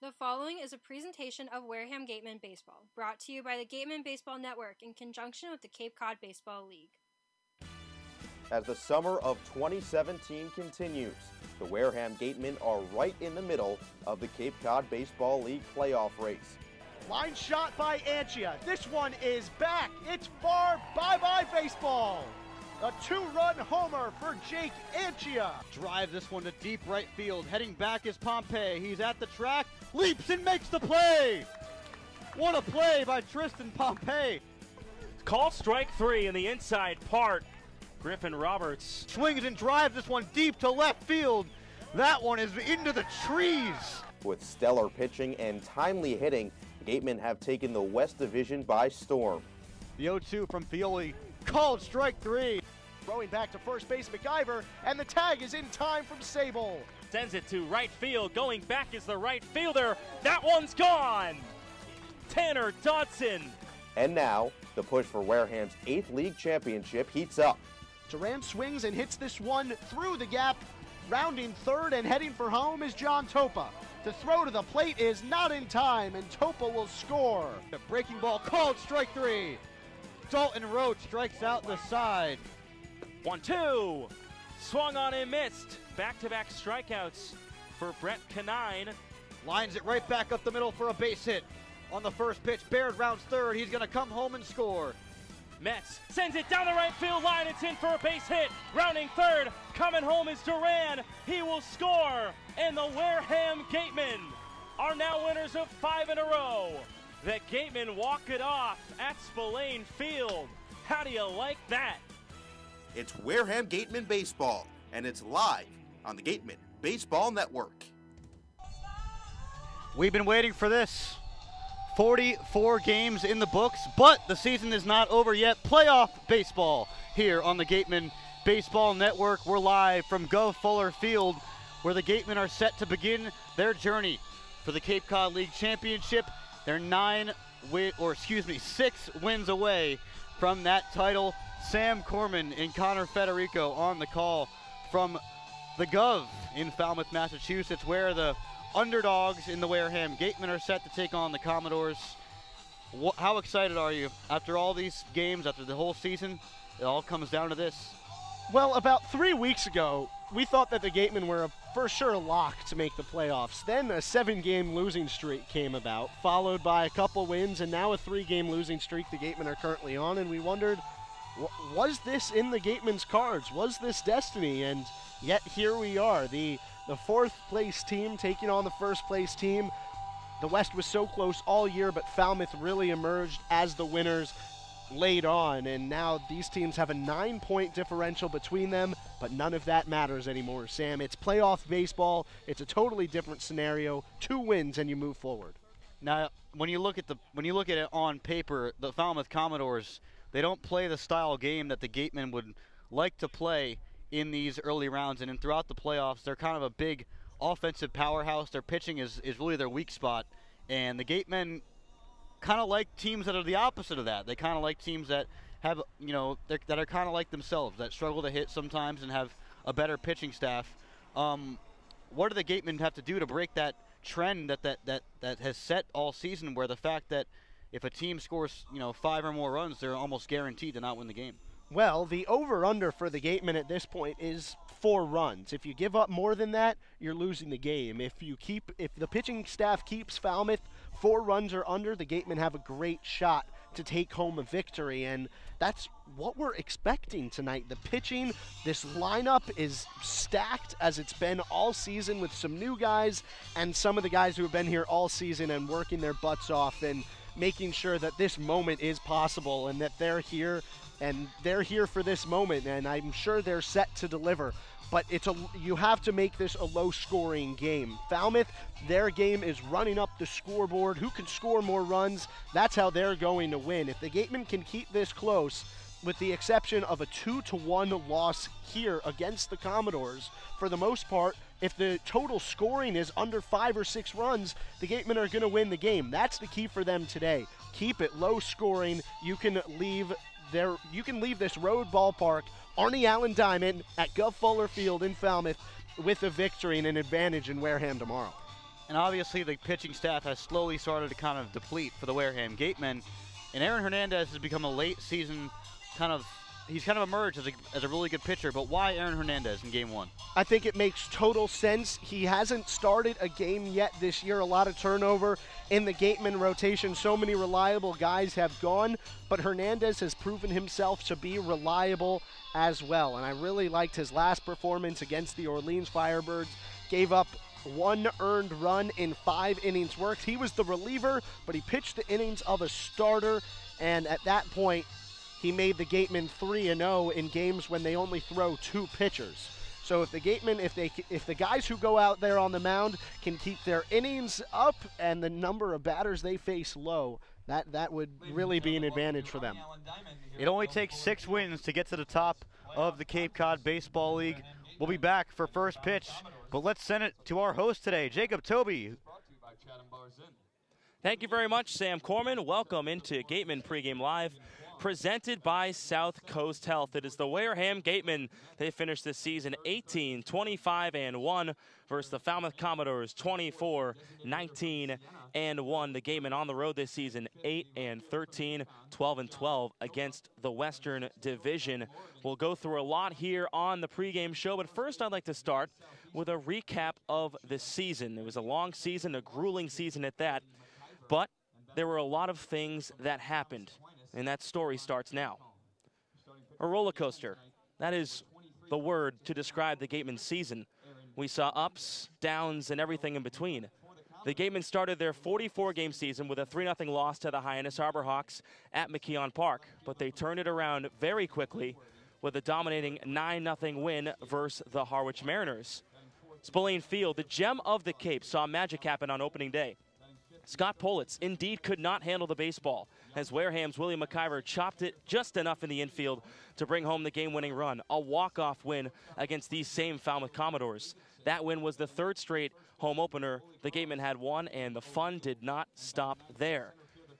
The following is a presentation of Wareham Gatemen Baseball, brought to you by the Gatemen Baseball Network in conjunction with the Cape Cod Baseball League. As the summer of 2017 continues, the Wareham Gatemen are right in the middle of the Cape Cod Baseball League playoff race. Line shot by Anchia. This one is back. It's far. Bye-bye baseball. A two-run homer for Jake Anchia. Drives this one to deep right field. Heading back is Pompey. He's at the track, leaps and makes the play. What a play by Tristan Pompey. Called strike three in the inside part. Griffin Roberts swings and drives this one deep to left field. That one is into the trees. With stellar pitching and timely hitting, the Gatemen have taken the West Division by storm. The 0-2 from Fioli, called strike three. Throwing back to first base, McIver, and the tag is in time from Sable. Sends it to right field. Going back is the right fielder. That one's gone. Tanner Dodson. And now, the push for Wareham's 8th league championship heats up. Duran swings and hits this one through the gap. Rounding third and heading for home is John Topa. The throw to the plate is not in time, and Topa will score. The breaking ball called strike three. Dalton Roach strikes out the side. 1-2. Swung on and missed. Back-to-back strikeouts for Brett Canine. Lines it right back up the middle for a base hit. On the first pitch, Baird rounds third. He's going to come home and score. Metz sends it down the right field line. It's in for a base hit. Rounding third. Coming home is Duran. He will score. And the Wareham Gatemen are now winners of 5 in a row. The Gatemen walk it off at Spillane Field. How do you like that? It's Wareham Gatemen Baseball, and it's live on the Gatemen Baseball Network. We've been waiting for this. 44 games in the books, but the season is not over yet. Playoff baseball here on the Gatemen Baseball Network. We're live from Gov Fuller Field, where the Gatemen are set to begin their journey for the Cape Cod League Championship. They're 6 wins away from that title. Sam Corman and Connor Federico on the call from the Gov in Falmouth, Massachusetts, where the underdogs in the Wareham Gatemen are set to take on the Commodores. How excited are you after all these games, after the whole season? It all comes down to this. Well, about 3 weeks ago, we thought that the Gatemen were for sure a lock to make the playoffs. Then a 7-game losing streak came about, followed by a couple wins, and now a 3-game losing streak the Gatemen are currently on, and we wondered, was this in the Gatemen's cards? Was this destiny? And yet here we are, the 4th place team taking on the 1st place team. The West was so close all year, but Falmouth really emerged as the winners late on, and now these teams have a 9-point differential between them, but none of that matters anymore, Sam. It's playoff baseball. It's a totally different scenario. 2 wins and you move forward. Now, when you look at it on paper, the Falmouth Commodores, they don't play the style game that the Gatemen would like to play in these early rounds, and throughout the playoffs, they're kind of a big offensive powerhouse. Their pitching is really their weak spot, and the Gatemen kind of like teams that are the opposite of that. They kind of like teams that have, that are kind of like themselves, that struggle to hit sometimes and have a better pitching staff. What do the Gatemen have to do to break that trend that has set all season, where the fact that if a team scores, 5 or more runs, they're almost guaranteed to not win the game? Well, the over-under for the Gatemen at this point is 4 runs. If you give up more than that, you're losing the game. If the pitching staff keeps Falmouth 4 runs or under, the Gatemen have a great shot to take home a victory, and that's what we're expecting tonight. The pitching, this lineup is stacked as it's been all season, with some new guys and some of the guys who have been here all season and working their butts off and making sure that this moment is possible and that they're here for this moment, and I'm sure they're set to deliver. But you have to make this a low-scoring game. Falmouth, their game is running up the scoreboard. Who can score more runs? That's how they're going to win. If the Gatemen can keep this close, with the exception of a 2-1 loss here against the Commodores, for the most part, if the total scoring is under 5 or 6 runs, the Gatemen are going to win the game. That's the key for them today. Keep it low scoring. You can leave this road ballpark, Arnie Allen Diamond at Gov Fuller Field in Falmouth, with a victory and an advantage in Wareham tomorrow. And obviously the pitching staff has slowly started to kind of deplete for the Wareham Gatemen. And Aaron Hernandez has become a late season he's kind of emerged as a really good pitcher. But why Aaron Hernandez in game 1? I think it makes total sense. He hasn't started a game yet this year. A lot of turnover in the Gatemen rotation. So many reliable guys have gone, but Hernandez has proven himself to be reliable as well. And I really liked his last performance against the Orleans Firebirds. Gave up 1 earned run in 5 innings worked. He was the reliever, but he pitched the innings of a starter, and at that point, he made the Gatemen 3-0 in games when they only throw 2 pitchers. So if the Gatemen, if the guys who go out there on the mound can keep their innings up and the number of batters they face low, that would really be an advantage for them. It only takes 6 wins to get to the top of the Cape Cod Baseball League. We'll be back for first pitch, but let's send it to our host today, Jacob Toby. Thank you very much, Sam Corman. Welcome into Gatemen Pregame Live, presented by South Coast Health. It is the Wareham Gatemen. They finished this season 18-25-1 versus the Falmouth Commodores 24-19-1. The Gatemen on the road this season 8-13, 12-12 against the Western Division. We'll go through a lot here on the pregame show, but first I'd like to start with a recap of the season. It was a long season, a grueling season at that, but there were a lot of things that happened. And that story starts now. A roller coaster. That is the word to describe the Gatemen season. We saw ups, downs, and everything in between. The Gatemen started their 44-game season with a 3-0 loss to the Hyannis Harbor Hawks at McKeon Park, but they turned it around very quickly with a dominating 9-0 win versus the Harwich Mariners. Spillane Field, the gem of the Cape, saw magic happen on opening day. Scott Politz indeed could not handle the baseball as Wareham's William McIver chopped it just enough in the infield to bring home the game-winning run, a walk-off win against these same Falmouth Commodores. That win was the 3rd straight home opener the Gatemen had won, and the fun did not stop there.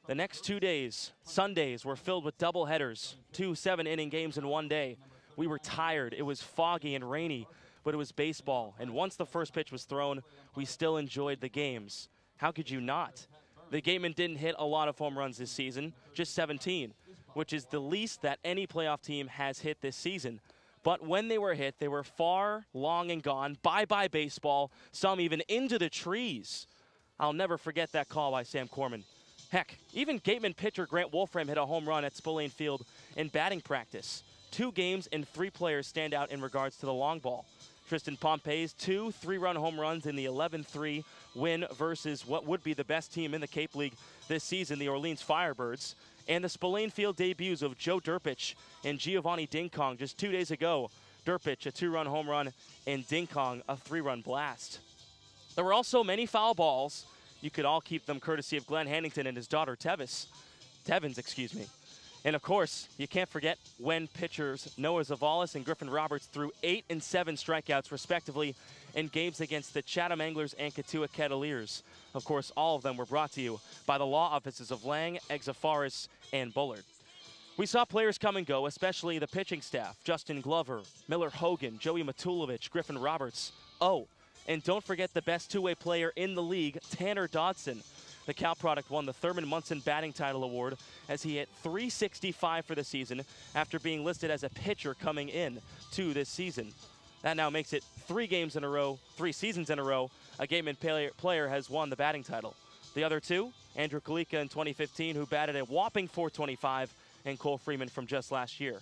The next 2 days, Sundays, were filled with doubleheaders, 2 7-inning games in one day. We were tired. It was foggy and rainy, but it was baseball, and once the first pitch was thrown, we still enjoyed the games. How could you not? The Gatemen didn't hit a lot of home runs this season, just 17, which is the least that any playoff team has hit this season. But when they were hit, they were far, long, and gone. Bye-bye baseball, some even into the trees. I'll never forget that call by Sam Corman. Heck, even Gatemen pitcher Grant Wolfram hit a home run at Spillane Field in batting practice. 2 games and 3 players stand out in regards to the long ball. Tristan Pompey's 2 3-run home runs in the 11-3 win versus what would be the best team in the Cape League this season, the Orleans Firebirds. And the Spillane Field debuts of Joe Durpich and Giovanni Dinkong just 2 days ago. Durpich, a 2-run home run, and Dinkong, a 3-run blast. There were also many foul balls. You could all keep them courtesy of Glenn Hannington and his daughter Tevins. And of course, you can't forget when pitchers Noah Zavalis and Griffin Roberts threw 8 and 7 strikeouts respectively in games against the Chatham Anglers and Katua Cavaliers. Of course, all of them were brought to you by the law offices of Lang, Exafaris, and Bullard. We saw players come and go, especially the pitching staff. Justin Glover, Miller Hogan, Joey Matulovic, Griffin Roberts. Oh, and don't forget the best 2-way player in the league, Tanner Dodson. The Cal product won the Thurman Munson batting title award as he hit .365 for the season after being listed as a pitcher coming in to this season. That now makes it 3 seasons in a row, a Gatemen player has won the batting title. The other 2, Andrew Kalika in 2015, who batted a whopping .425, and Cole Freeman from just last year.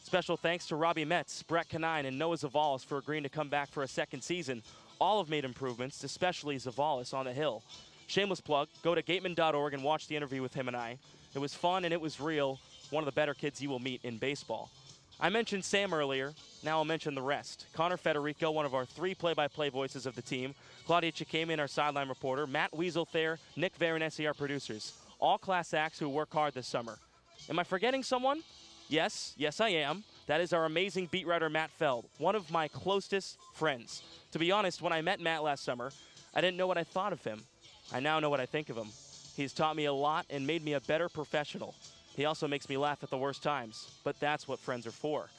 Special thanks to Robbie Metz, Brett Canine, and Noah Zavalis for agreeing to come back for a 2nd season. All have made improvements, especially Zavalis on the hill. Shameless plug, go to gateman.org and watch the interview with him and I. It was fun and it was real. One of the better kids you will meet in baseball. I mentioned Sam earlier. Now I'll mention the rest. Connor Federico, one of our 3 play-by-play voices of the team. Claudia Chikame, our sideline reporter. Matt Weasel Thayer, Nick Veronesi, our producers. All class acts who work hard this summer. Am I forgetting someone? Yes, I am. That is our amazing beat writer, Matt Feld, one of my closest friends. To be honest, when I met Matt last summer, I didn't know what I thought of him. I now know what I think of him. He's taught me a lot and made me a better professional. He also makes me laugh at the worst times, but that's what friends are for.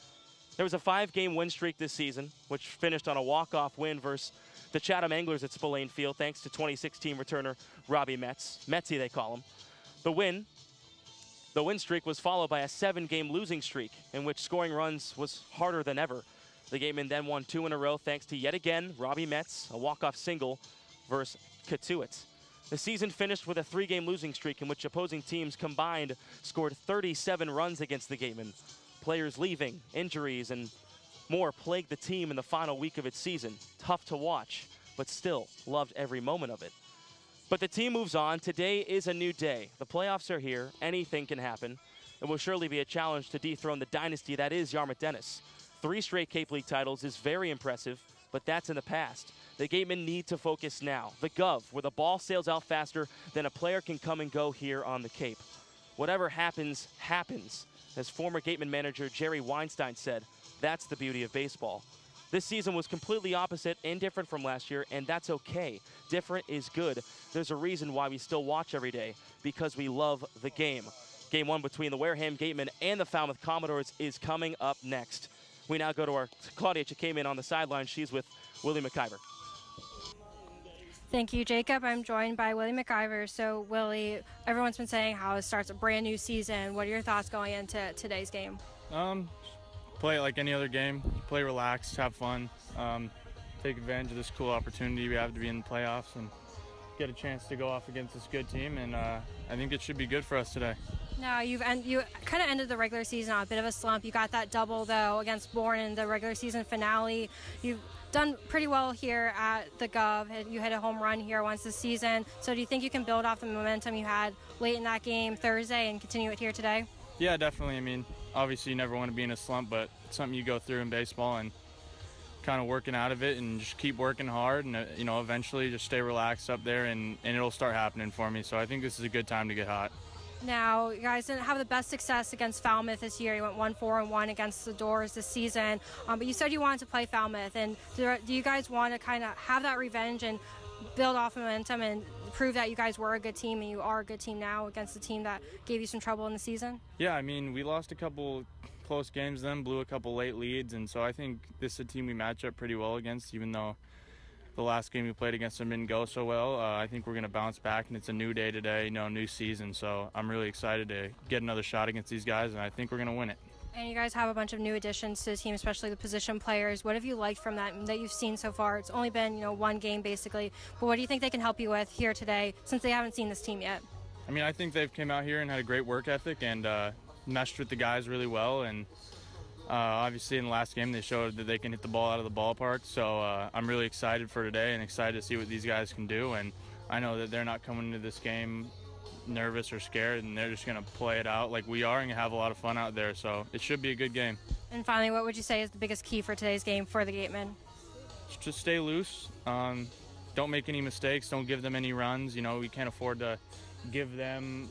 There was a 5-game win streak this season, which finished on a walk-off win versus the Chatham Anglers at Spillane Field, thanks to 2016 returner Robbie Metz. Metzy, they call him. The win streak was followed by a 7-game losing streak, in which scoring runs was harder than ever. The Gatemen then won 2 in a row, thanks to, yet again, Robbie Metz, a walk-off single versus Cotuit. The season finished with a 3-game losing streak in which opposing teams combined scored 37 runs against the Gatemen. Players leaving, injuries, and more plagued the team in the final week of its season. Tough to watch, but still loved every moment of it. But the team moves on. Today is a new day. The playoffs are here. Anything can happen. It will surely be a challenge to dethrone the dynasty that is Yarmouth Dennis. 3 straight Cape League titles is very impressive, but that's in the past. The Gatemen need to focus now. The Gov, where the ball sails out faster than a player can come and go here on the Cape. Whatever happens, happens. As former Gatemen manager Jerry Weinstein said, that's the beauty of baseball. This season was completely opposite and different from last year, and that's okay. Different is good. There's a reason why we still watch every day, because we love the game. Game 1 between the Wareham Gatemen and the Falmouth Commodores is coming up next. We now go to our Claudia Chikamen on the sideline. She's with Willie McIver. Thank you, Jacob. I'm joined by Willie McIver. So, Willie, everyone's been saying how it starts a brand new season. What are your thoughts going into today's game? Play it like any other game. Play relaxed, have fun, take advantage of this cool opportunity we have to be in the playoffs and get a chance to go off against this good team. And I think it should be good for us today. Now, you kind of ended the regular season on a bit of a slump. You got that double, though, against Bourne in the regular season finale. You've done pretty well here at the Gov. You hit a home run here once this season. So do you think you can build off the momentum you had late in that game Thursday and continue it here today? Yeah, definitely. I mean, obviously you never want to be in a slump, but it's something you go through in baseball and kind of working out of it and just keep working hard and, eventually just stay relaxed up there and it'll start happening for me. So I think this is a good time to get hot. Now, you guys didn't have the best success against Falmouth this year. You went 1-4-1 against the Doors this season. But you said you wanted to play Falmouth. And do you guys want to kind of have that revenge and build off momentum and prove that you guys were a good team and you are a good team now against a team that gave you some trouble in the season? Yeah, I mean, we lost a couple close games then, blew a couple late leads. And so I think this is a team we match up pretty well against, even though the last game we played against them didn't go so well. I think we're going to bounce back, and it's a new day today, new season. So I'm really excited to get another shot against these guys, and I think we're going to win it. And you guys have a bunch of new additions to the team, especially the position players. What have you liked from that you've seen so far? It's only been, one game basically. But what do you think they can help you with here today, since they haven't seen this team yet? I mean, I think they've came out here and had a great work ethic and meshed with the guys really well. And obviously in the last game they showed that they can hit the ball out of the ballpark. So I'm really excited for today and excited to see what these guys can do. And I know that they're not coming into this game nervous or scared, and they're just going to play it out like we are and have a lot of fun out there. So it should be a good game. And finally, what would you say is the biggest key for today's game for the Gatemen? Just stay loose. Don't make any mistakes. Don't give them any runs. We can't afford to give them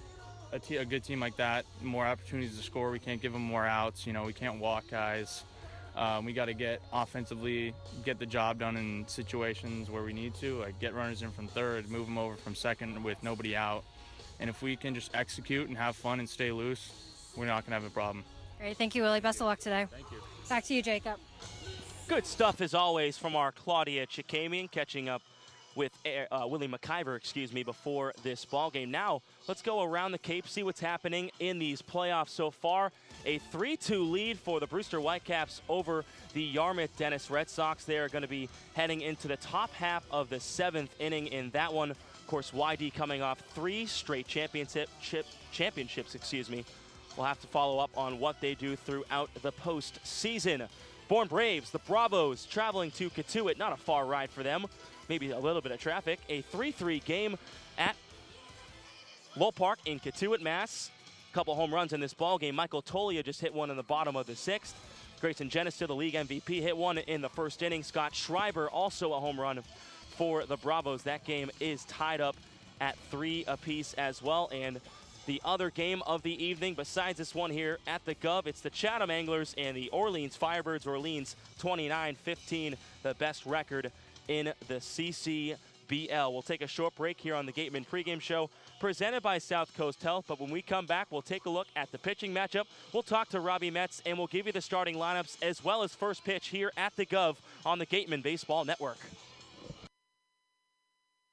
a good team like that more opportunities to score. We can't give them more outs. We can't walk guys. We got to get the job done in situations where we need to, like get runners in from third, move them over from second with nobody out. And if we can just execute and have fun and stay loose, we're not going to have a problem. Great. Thank you, Willie. Best of luck today. Thank you. Back to you, Jacob. Good stuff, as always, from our Claudia Chikamen, catching up with Willie McIver, before this ball game. Now, let's go around the Cape, see what's happening in these playoffs so far. A 3-2 lead for the Brewster Whitecaps over the Yarmouth Dennis Red Sox. They are going to be heading into the top half of the 7th inning in that one. Of course, YD coming off 3 straight championships. We'll have to follow up on what they do throughout the postseason. Bourne Braves, the Bravos, traveling to Cotuit. Not a far ride for them. Maybe a little bit of traffic. A 3-3 game at Lowell Park in Cotuit, Mass. A couple home runs in this ball game. Michael Tolia just hit one in the bottom of the 6th. Grayson Jennison, the league MVP, hit one in the first inning. Scott Schreiber, also a home run for the Bravos. That game is tied up at 3 apiece as well. And the other game of the evening, besides this one here at the Gov, it's the Chatham Anglers and the Orleans Firebirds. Orleans 29-15, the best record in the CCW. We'll take a short break here on the Gatemen Pregame Show presented by South Coast Health, but when we come back, we'll take a look at the pitching matchup. We'll talk to Robbie Metz, and we'll give you the starting lineups as well as first pitch here at the Gov on the Gatemen Baseball Network.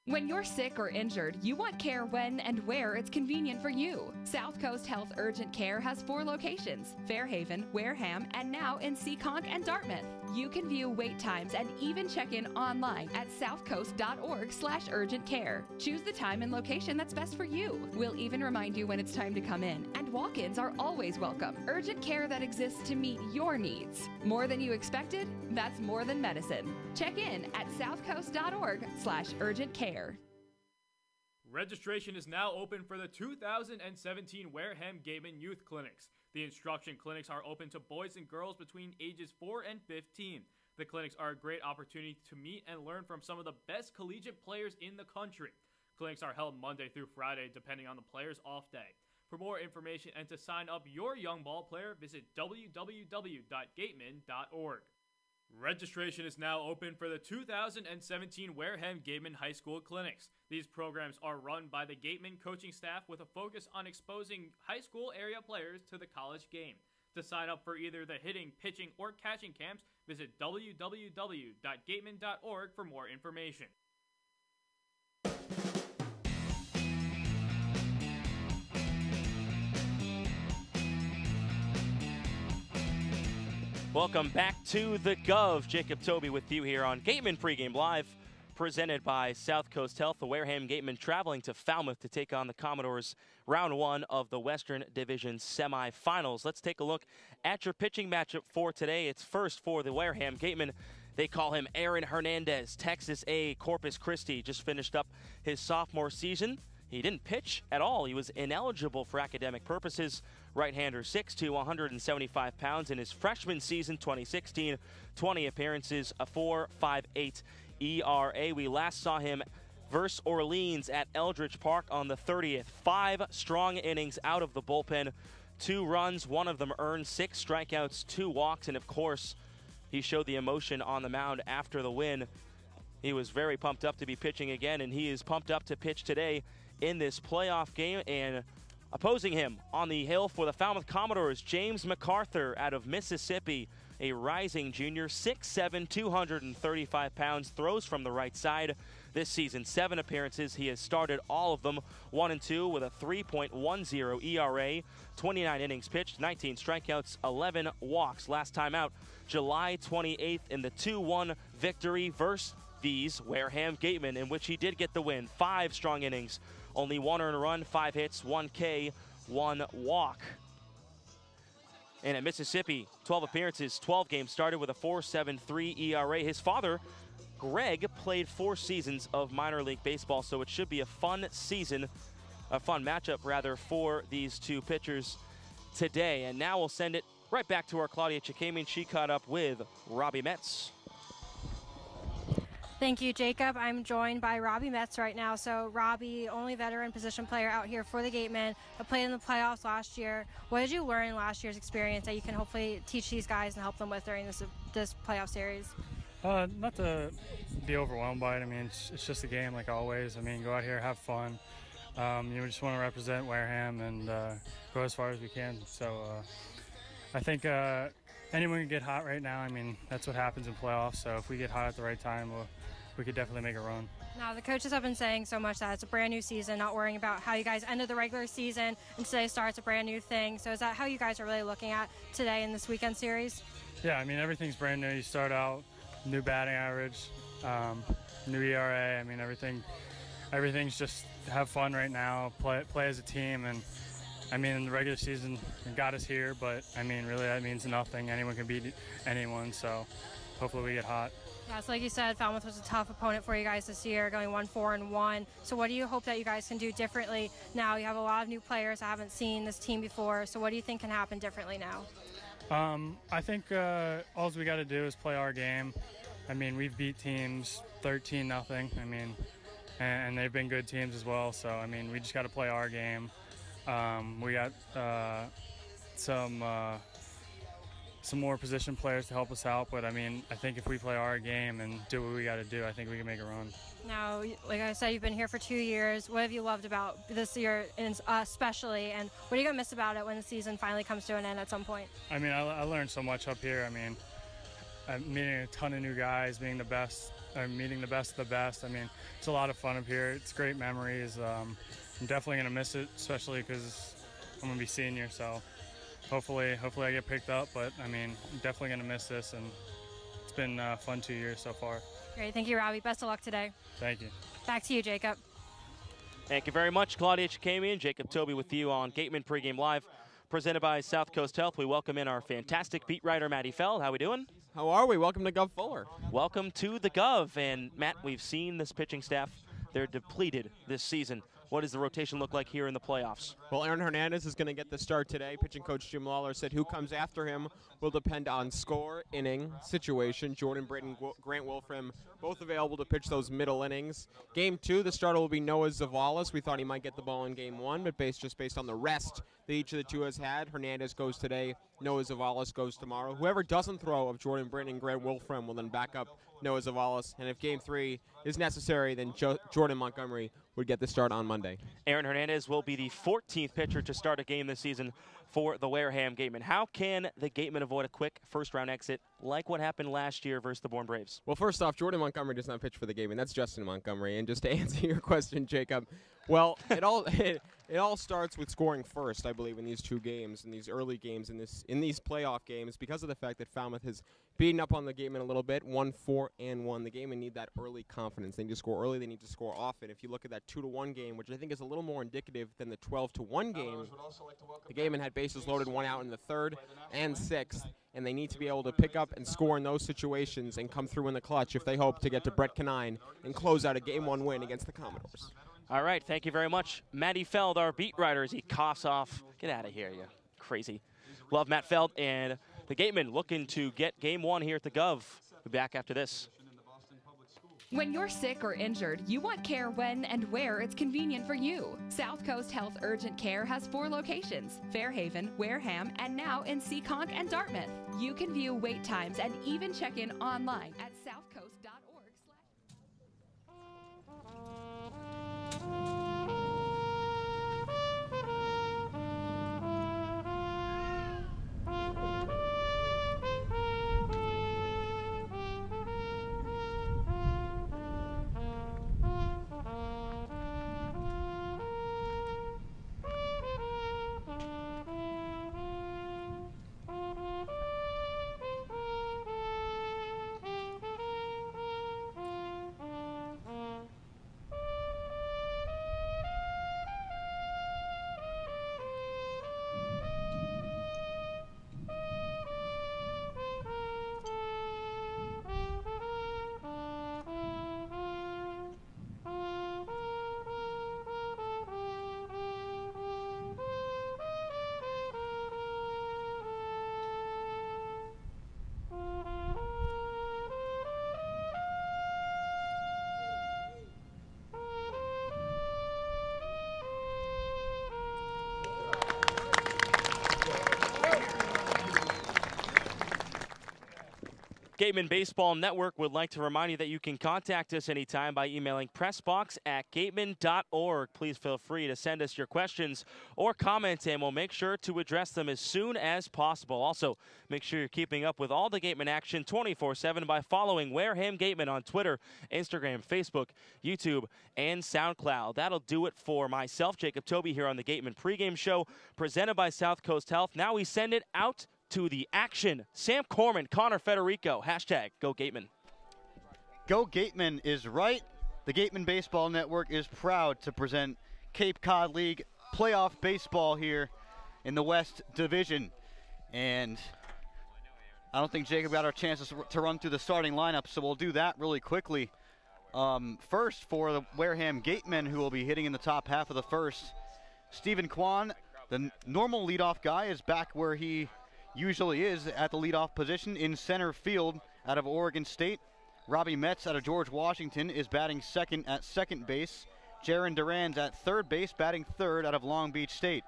When you're sick or injured, you want care when and where it's convenient for you. South Coast Health Urgent Care has 4 locations: Fairhaven, Wareham, and now in Seekonk and Dartmouth. You can view wait times and even check in online at southcoast.org/urgent-care. Choose the time and location that's best for you. We'll even remind you when it's time to come in, and walk-ins are always welcome. Urgent care that exists to meet your needs. More than you expected? That's more than medicine. Check in at southcoast.org/urgent-care. Registration is now open for the 2017 Wareham Gatemen Youth Clinics. The instruction clinics are open to boys and girls between ages 4 and 15. The clinics are a great opportunity to meet and learn from some of the best collegiate players in the country. Clinics are held Monday through Friday, depending on the player's off day. For more information and to sign up your young ball player, visit www.gatemen.org. Registration is now open for the 2017 Wareham Gatemen High School Clinics. These programs are run by the Gatemen coaching staff with a focus on exposing high school area players to the college game. To sign up for either the hitting, pitching, or catching camps, visit www.gatemen.org for more information. Welcome back to the Gov. Jacob Toby with you here on Gatemen Pregame Live, presented by South Coast Health. The Wareham Gatemen traveling to Falmouth to take on the Commodores round 1 of the Western Division semifinals. Let's take a look at your pitching matchup for today. It's first for the Wareham Gatemen. They call him Aaron Hernandez, Texas A, Corpus Christi. Just finished up his sophomore season. He didn't pitch at all. He was ineligible for academic purposes. Right-hander, 6'2", 175 pounds. In his freshman season, 2016, 20 appearances, a 4.58 ERA. We last saw him versus Orleans at Eldridge Park on the 30th. 5 strong innings out of the bullpen, 2 runs, 1 of them earned, 6 strikeouts, 2 walks, and of course, he showed the emotion on the mound after the win. He was very pumped up to be pitching again, and he is pumped up to pitch today in this playoff game. And opposing him on the hill for the Falmouth Commodores, James MacArthur out of Mississippi, a rising junior, 6'7", 235 pounds, throws from the right side. This season, 7 appearances. He has started all of them, 1-2 with a 3.10 ERA, 29 innings pitched, 19 strikeouts, 11 walks. Last time out, July 28th in the 2-1 victory versus these Wareham Gatemen, in which he did get the win. 5 strong innings, only 1 earned run, 5 hits, 1 K, 1 walk. And at Mississippi, 12 appearances, 12 games started with a 4.73 ERA. His father, Greg, played 4 seasons of minor league baseball, so it should be a fun season, a fun matchup rather, for these 2 pitchers today. And now we'll send it right back to our Claudia Chikamian. She caught up with Robbie Metz. Thank you, Jacob. I'm joined by Robbie Metz right now. So Robbie, only veteran position player out here for the Gatemen, but played in the playoffs last year. What did you learn in last year's experience that you can hopefully teach these guys and help them with during this playoff series? Not to be overwhelmed by it. I mean, it's just a game like always. I mean, go out here, have fun. We just want to represent Wareham and go as far as we can. So I think anyone can get hot right now. I mean, that's what happens in playoffs. So if we get hot at the right time, we could definitely make a run. Now, the coaches have been saying so much that it's a brand new season, not worrying about how you guys ended the regular season, and today starts a brand new thing. So is that how you guys are really looking at today in this weekend series? Yeah, I mean, everything's brand new. You start out, new batting average, new ERA. I mean, everything's just have fun right now, play as a team. And I mean, in the regular season, it got us here, but I mean, really that means nothing. Anyone can beat anyone, so hopefully we get hot. Yeah, so like you said, Falmouth was a tough opponent for you guys this year, going 1-4-1. So what do you hope that you guys can do differently now? You have a lot of new players that haven't seen this team before, so what do you think can happen differently now? I think all we got to do is play our game. I mean, we've beat teams 13-0. I mean, and they've been good teams as well. So, I mean, we just got to play our game. We got some some more position players to help us out. But I mean, I think if we play our game and do what we got to do, I think we can make a run. Now, like I said, you've been here for 2 years. What have you loved about this year, especially, and what are you going to miss about it when the season finally comes to an end at some point? I mean, I learned so much up here. I mean, I'm meeting a ton of new guys, meeting the best of the best. I mean, it's a lot of fun up here. It's great memories. I'm definitely going to miss it, especially because I'm going to be senior. So hopefully I get picked up. But, I mean, I'm definitely going to miss this, and it's been a fun 2 years so far. Great. Thank you, Robbie. Best of luck today. Thank you. Back to you, Jacob. Thank you very much, Claudia Chikamian. Jacob Toby with you on Gatemen Pregame Live, presented by South Coast Health. We welcome in our fantastic beat writer, Matty Feld. How we doing? How are we? Welcome to Gov Fuller. Welcome to the Gov. And, Matt, we've seen this pitching staff. They're depleted this season. What does the rotation look like here in the playoffs? Well, Aaron Hernandez is going to get the start today. Pitching coach Jim Lawler said who comes after him will depend on score, inning, situation. Jordan Britton, Grant Wolfram, both available to pitch those middle innings. Game 2, the starter will be Noah Zavalis. We thought he might get the ball in Game 1, but just based on the rest that each of the two has had, Hernandez goes today, Noah Zavalis goes tomorrow. Whoever doesn't throw of Jordan Britton and Grant Wolfram will then back up Noah Zavalis. And if Game 3 is necessary, then Jordan Montgomery would get the start on Monday. Aaron Hernandez will be the 14th pitcher to start a game this season for the Wareham Gatemen. How can the Gatemen avoid a quick first-round exit like what happened last year versus the Bourne Braves? Well, first off, Jordan Montgomery does not pitch for the Gatemen. That's Justin Montgomery. And just to answer your question, Jacob, well, it all starts with scoring first, I believe, in these two games, in these early games, in these playoff games, because of the fact that Falmouth has beaten up on the Gatemen a little bit, 1-4-1. The Gatemen need that early confidence. They need to score early. They need to score often. If you look at that 2-1 game, which I think is a little more indicative than the 12-1 game, the Gatemen had bases loaded, one out in the third and sixth, and they need to be able to pick up and score in those situations and come through in the clutch if they hope to get to Brett Canine and close out a Game 1 win against the Commodores. All right, thank you very much. Matty Feld, our beat writer, as he coughs off. Get out of here, you crazy. Love Matt Feld, and the Gatemen looking to get Game 1 here at the Gov. We'll be back after this. When you're sick or injured, you want care when and where it's convenient for you. South Coast Health Urgent Care has 4 locations: Fairhaven, Wareham, and now in Seekonk and Dartmouth. You can view wait times and even check in online at southcoast.org. Gatemen Baseball Network would like to remind you that you can contact us anytime by emailing pressbox@gatemen.org. Please feel free to send us your questions or comments, and we'll make sure to address them as soon as possible. Also, make sure you're keeping up with all the Gatemen action 24/7 by following Wareham Gatemen on Twitter, Instagram, Facebook, YouTube, and SoundCloud. That'll do it for myself, Jacob Toby, here on the Gatemen Pregame Show, presented by South Coast Health. Now we send it out to the action. Sam Corman, Connor Federico, #Go Gatemen. Go Gatemen is right. The Gatemen Baseball Network is proud to present Cape Cod League playoff baseball here in the West Division. And I don't think Jacob got our chances to run through the starting lineup, so we'll do that really quickly. First, for the Wareham Gatemen, who will be hitting in the top half of the first, Stephen Kwan, the normal leadoff guy, is back where he usually is at the leadoff position in center field out of Oregon State. Robbie Metz out of George Washington is batting second at second base. Jaron Duran's at third base, batting third out of Long Beach State.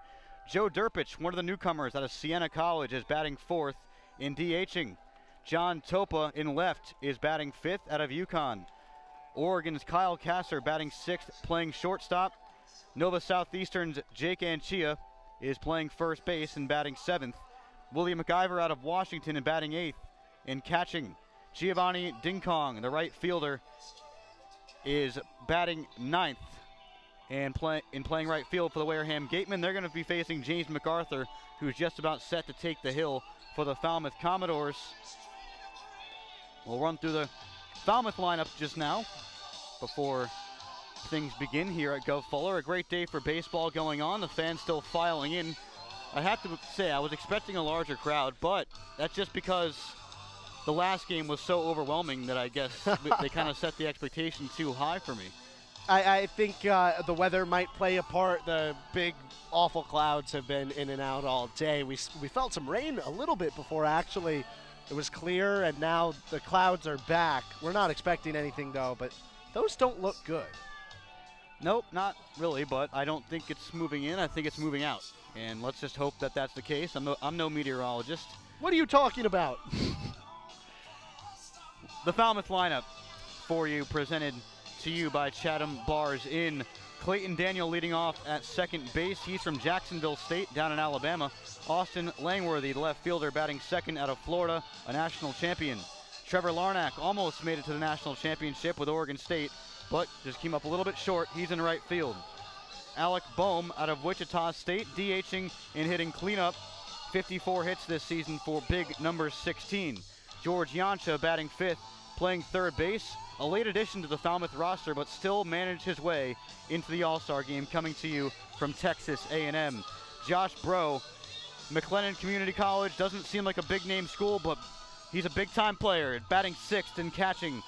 Joe Durpich, one of the newcomers out of Siena College, is batting fourth. In DHing, John Topa in left is batting 5th out of UConn. Oregon's Kyle Kasser batting 6th, playing shortstop. Nova Southeastern's Jake Anchia is playing first base and batting 7th. William McIver out of Washington and batting 8th. In catching, Giovanni Dinkong, the right fielder, is batting 9th. And playing right field for the Wareham Gatemen, they're going to be facing James MacArthur, who's just about set to take the hill for the Falmouth Commodores. We'll run through the Falmouth lineup just now before things begin here at Gov Fuller. A great day for baseball going on. The fans still filing in. I have to say, I was expecting a larger crowd, but that's just because the last game was so overwhelming that I guess they kind of set the expectation too high for me. I think the weather might play a part. The big, awful clouds have been in and out all day. We felt some rain a little bit before, actually. It was clear, and now the clouds are back. We're not expecting anything, though, but those don't look good. Nope, not really, but I don't think it's moving in. I think it's moving out. And let's just hope that that's the case. I'm no meteorologist. What are you talking about? The Falmouth lineup for you, presented to you by Chatham Bars Inn. Clayton Daniel leading off at second base. He's from Jacksonville State down in Alabama. Austin Langworthy, the left fielder, batting second out of Florida, a national champion. Trevor Larnack almost made it to the national championship with Oregon State, but just came up a little bit short. He's in right field. Alec Boehm out of Wichita State, DHing and hitting cleanup. 54 hits this season for big number 16. George Yancha batting 5th, playing third base. A late addition to the Falmouth roster, but still managed his way into the All-Star game, coming to you from Texas A&M. Josh Bro, McLennan Community College, doesn't seem like a big-name school, but he's a big-time player, batting 6th and catching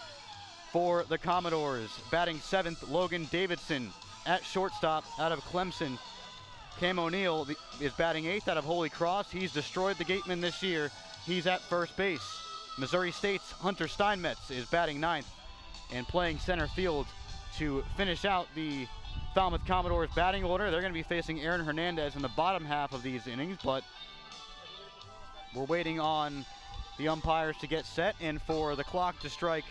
for the Commodores. Batting 7th, Logan Davidson at shortstop out of Clemson. Cam O'Neill is batting 8th out of Holy Cross. He's destroyed the Gatemen this year. He's at first base. Missouri State's Hunter Steinmetz is batting 9th and playing center field to finish out the Falmouth Commodores batting order. They're going to be facing Aaron Hernandez in the bottom half of these innings, but we're waiting on the umpires to get set and for the clock to strike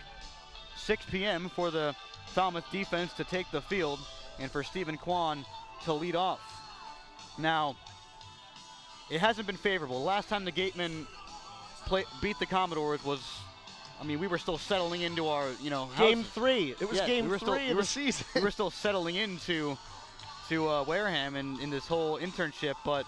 6 p.m. for the Falmouth defense to take the field and for Stephen Kwan to lead off. Now, it hasn't been favorable. Last time the Gatemen beat the Commodores was, we were still settling into our, Game 3. It was game 3 of the season. We were still settling into Wareham in this whole internship, but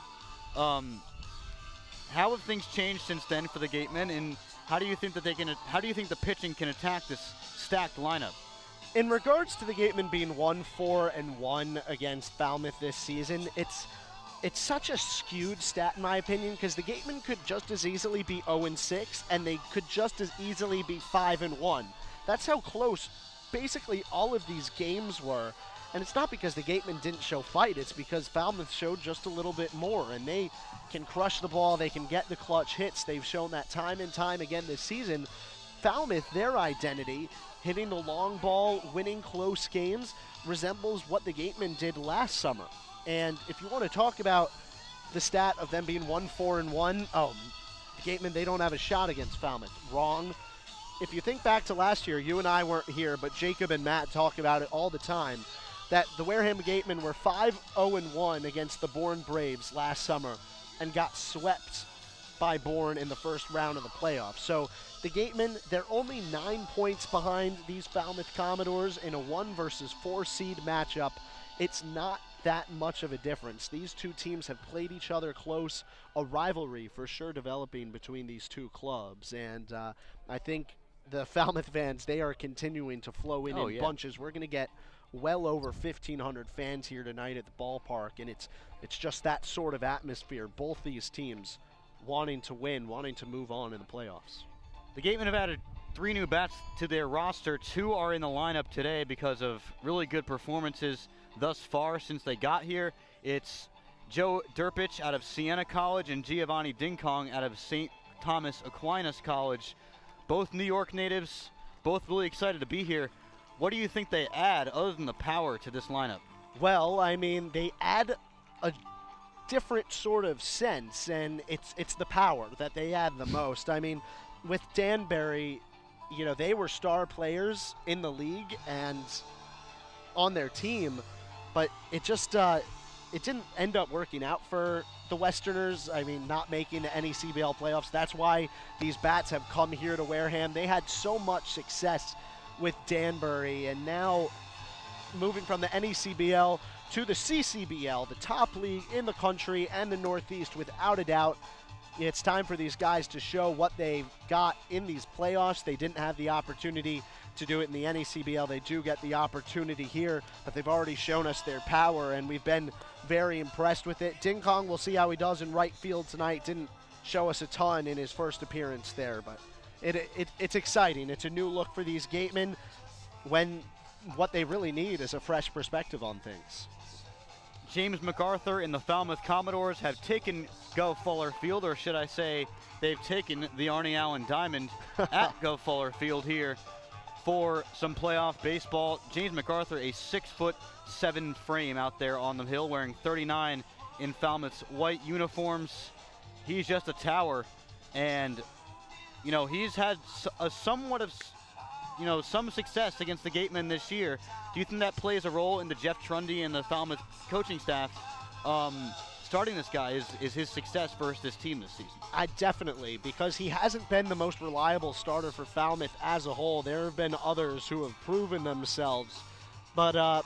how have things changed since then for the Gatemen, and how do you think the pitching can attack this stacked lineup? In regards to the Gatemen being 1-4-1 against Falmouth this season, it's such a skewed stat in my opinion, because the Gatemen could just as easily be 0-6 and they could just as easily be 5-1. That's how close basically all of these games were. And it's not because the Gatemen didn't show fight, it's because Falmouth showed just a little bit more, and they can crush the ball, they can get the clutch hits. They've shown that time and time again this season. Falmouth, their identity, hitting the long ball, winning close games, resembles what the Gatemen did last summer. And if you want to talk about the stat of them being 1-4-1, the Gatemen, they don't have a shot against Falmouth. Wrong. If you think back to last year, you and I weren't here, but Jacob and Matt talk about it all the time, that the Wareham Gatemen were 5-0-1 against the Bourne Braves last summer and got swept by Bourne in the first round of the playoffs. So the Gatemen, they're only 9 points behind these Falmouth Commodores in a 1-4 seed matchup. It's not that much of a difference. These two teams have played each other close, a rivalry for sure developing between these two clubs, and I think the Falmouth fans, they are continuing to flow in bunches. We're going to get well over 1,500 fans here tonight at the ballpark, and it's just that sort of atmosphere. Both these teams wanting to win, wanting to move on in the playoffs. The Gatemen have added 3 new bats to their roster. 2 are in the lineup today because of really good performances thus far since they got here. It's Joe Durpich out of Siena College and Giovanni Dinkong out of St. Thomas Aquinas College. Both New York natives, both really excited to be here. What do you think they add other than the power to this lineup? Well, they add different sort of sense, and it's the power that they add the most. I mean, with Danbury, you know, they were star players in the league and on their team, but it just it didn't end up working out for the Westerners. I mean, not making the NECBL playoffs. That's why these bats have come here to Wareham. They had so much success with Danbury, and now moving from the NECBL to the CCBL, the top league in the country and the Northeast, without a doubt. It's time for these guys to show what they've got in these playoffs. They didn't have the opportunity to do it in the NECBL. They do get the opportunity here, but they've already shown us their power, and we've been very impressed with it. Ding Kong, we'll see how he does in right field tonight. Didn't show us a ton in his first appearance there, but it's exciting. It's a new look for these Gatemen when what they really need is a fresh perspective on things. James MacArthur and the Falmouth Commodores have taken Gov Fuller Field, or should I say they've taken the Arnie Allen Diamond at Gov Fuller Field here for some playoff baseball. James MacArthur, a 6'7" frame out there on the hill, wearing 39 in Falmouth's white uniforms. He's just a tower, and you know, he's had a somewhat of, you know, some success against the Gatemen this year. Do you think that plays a role in the Jeff Trundy and the Falmouth coaching staff starting this guy? Is his success versus this team this season? Definitely, because he hasn't been the most reliable starter for Falmouth as a whole. There have been others who have proven themselves, but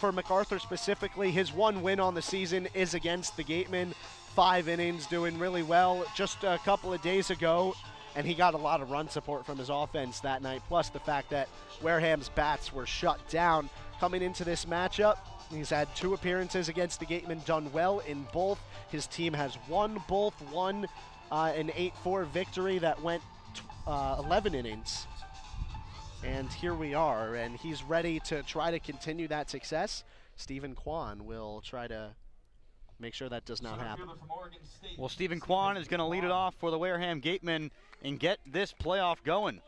for MacArthur specifically, his one win on the season is against the Gatemen. 5 innings, doing really well. Just a couple of days ago, and he got a lot of run support from his offense that night, plus the fact that Wareham's bats were shut down. Coming into this matchup, he's had 2 appearances against the Gatemen, done well in both. His team has won both, won an 8-4 victory that went 11 innings. And here we are, and he's ready to try to continue that success. Stephen Kwan will try to make sure that does not happen. Well, Stephen Kwan is going to lead it off for the Wareham Gatemen and get this playoff going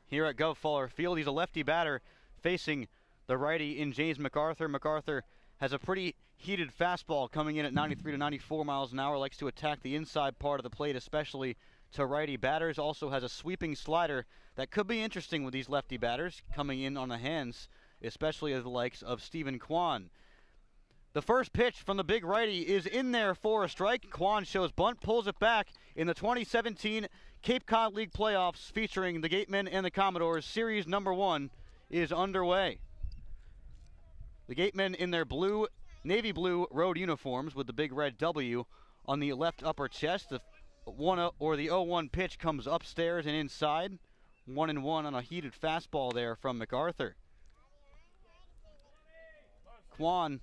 here at Gov Fuller Field. He's a lefty batter facing the righty in James MacArthur. MacArthur has a pretty heated fastball coming in at 93 to 94 miles an hour, likes to attack the inside part of the plate, especially to righty batters. Also has a sweeping slider that could be interesting with these lefty batters coming in on the hands, especially of the likes of Stephen Kwan. The first pitch from the big righty is in there for a strike. Kwan shows bunt, pulls it back in the 2017 Cape Cod League playoffs featuring the Gatemen and the Commodores. Series number 1 is underway. The Gatemen in their navy blue road uniforms with the big red W on the left upper chest. The 0-1 pitch comes upstairs and inside. 1-1 on a heated fastball there from MacArthur. Kwan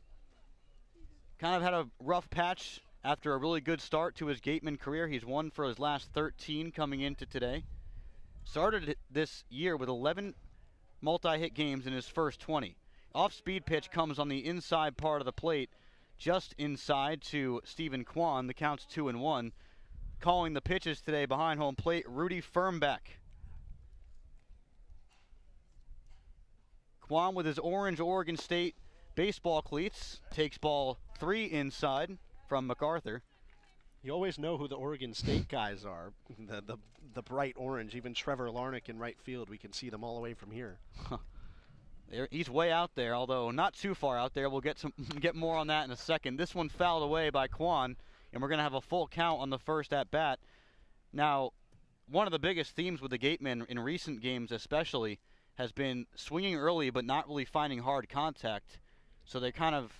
kind of had a rough patch after a really good start to his Gateman career. He's won for his last 13 coming into today. Started this year with 11 multi-hit games in his first 20. Off-speed pitch comes on the inside part of the plate, just inside to Stephen Kwan. The count's 2-1. Calling the pitches today behind home plate, Rudy Firmbeck. Kwan with his orange Oregon State baseball cleats takes ball 3 inside from MacArthur. You always know who the Oregon State guys are. The bright orange. Even Trevor Larnach in right field, we can see them all the way from here. He's way out there, although not too far out there. We'll get more on that in a second. This one fouled away by Kwan, and we're going to have a full count on the first at bat. Now, one of the biggest themes with the Gatemen in recent games especially has been swinging early but not really finding hard contact. So they kind of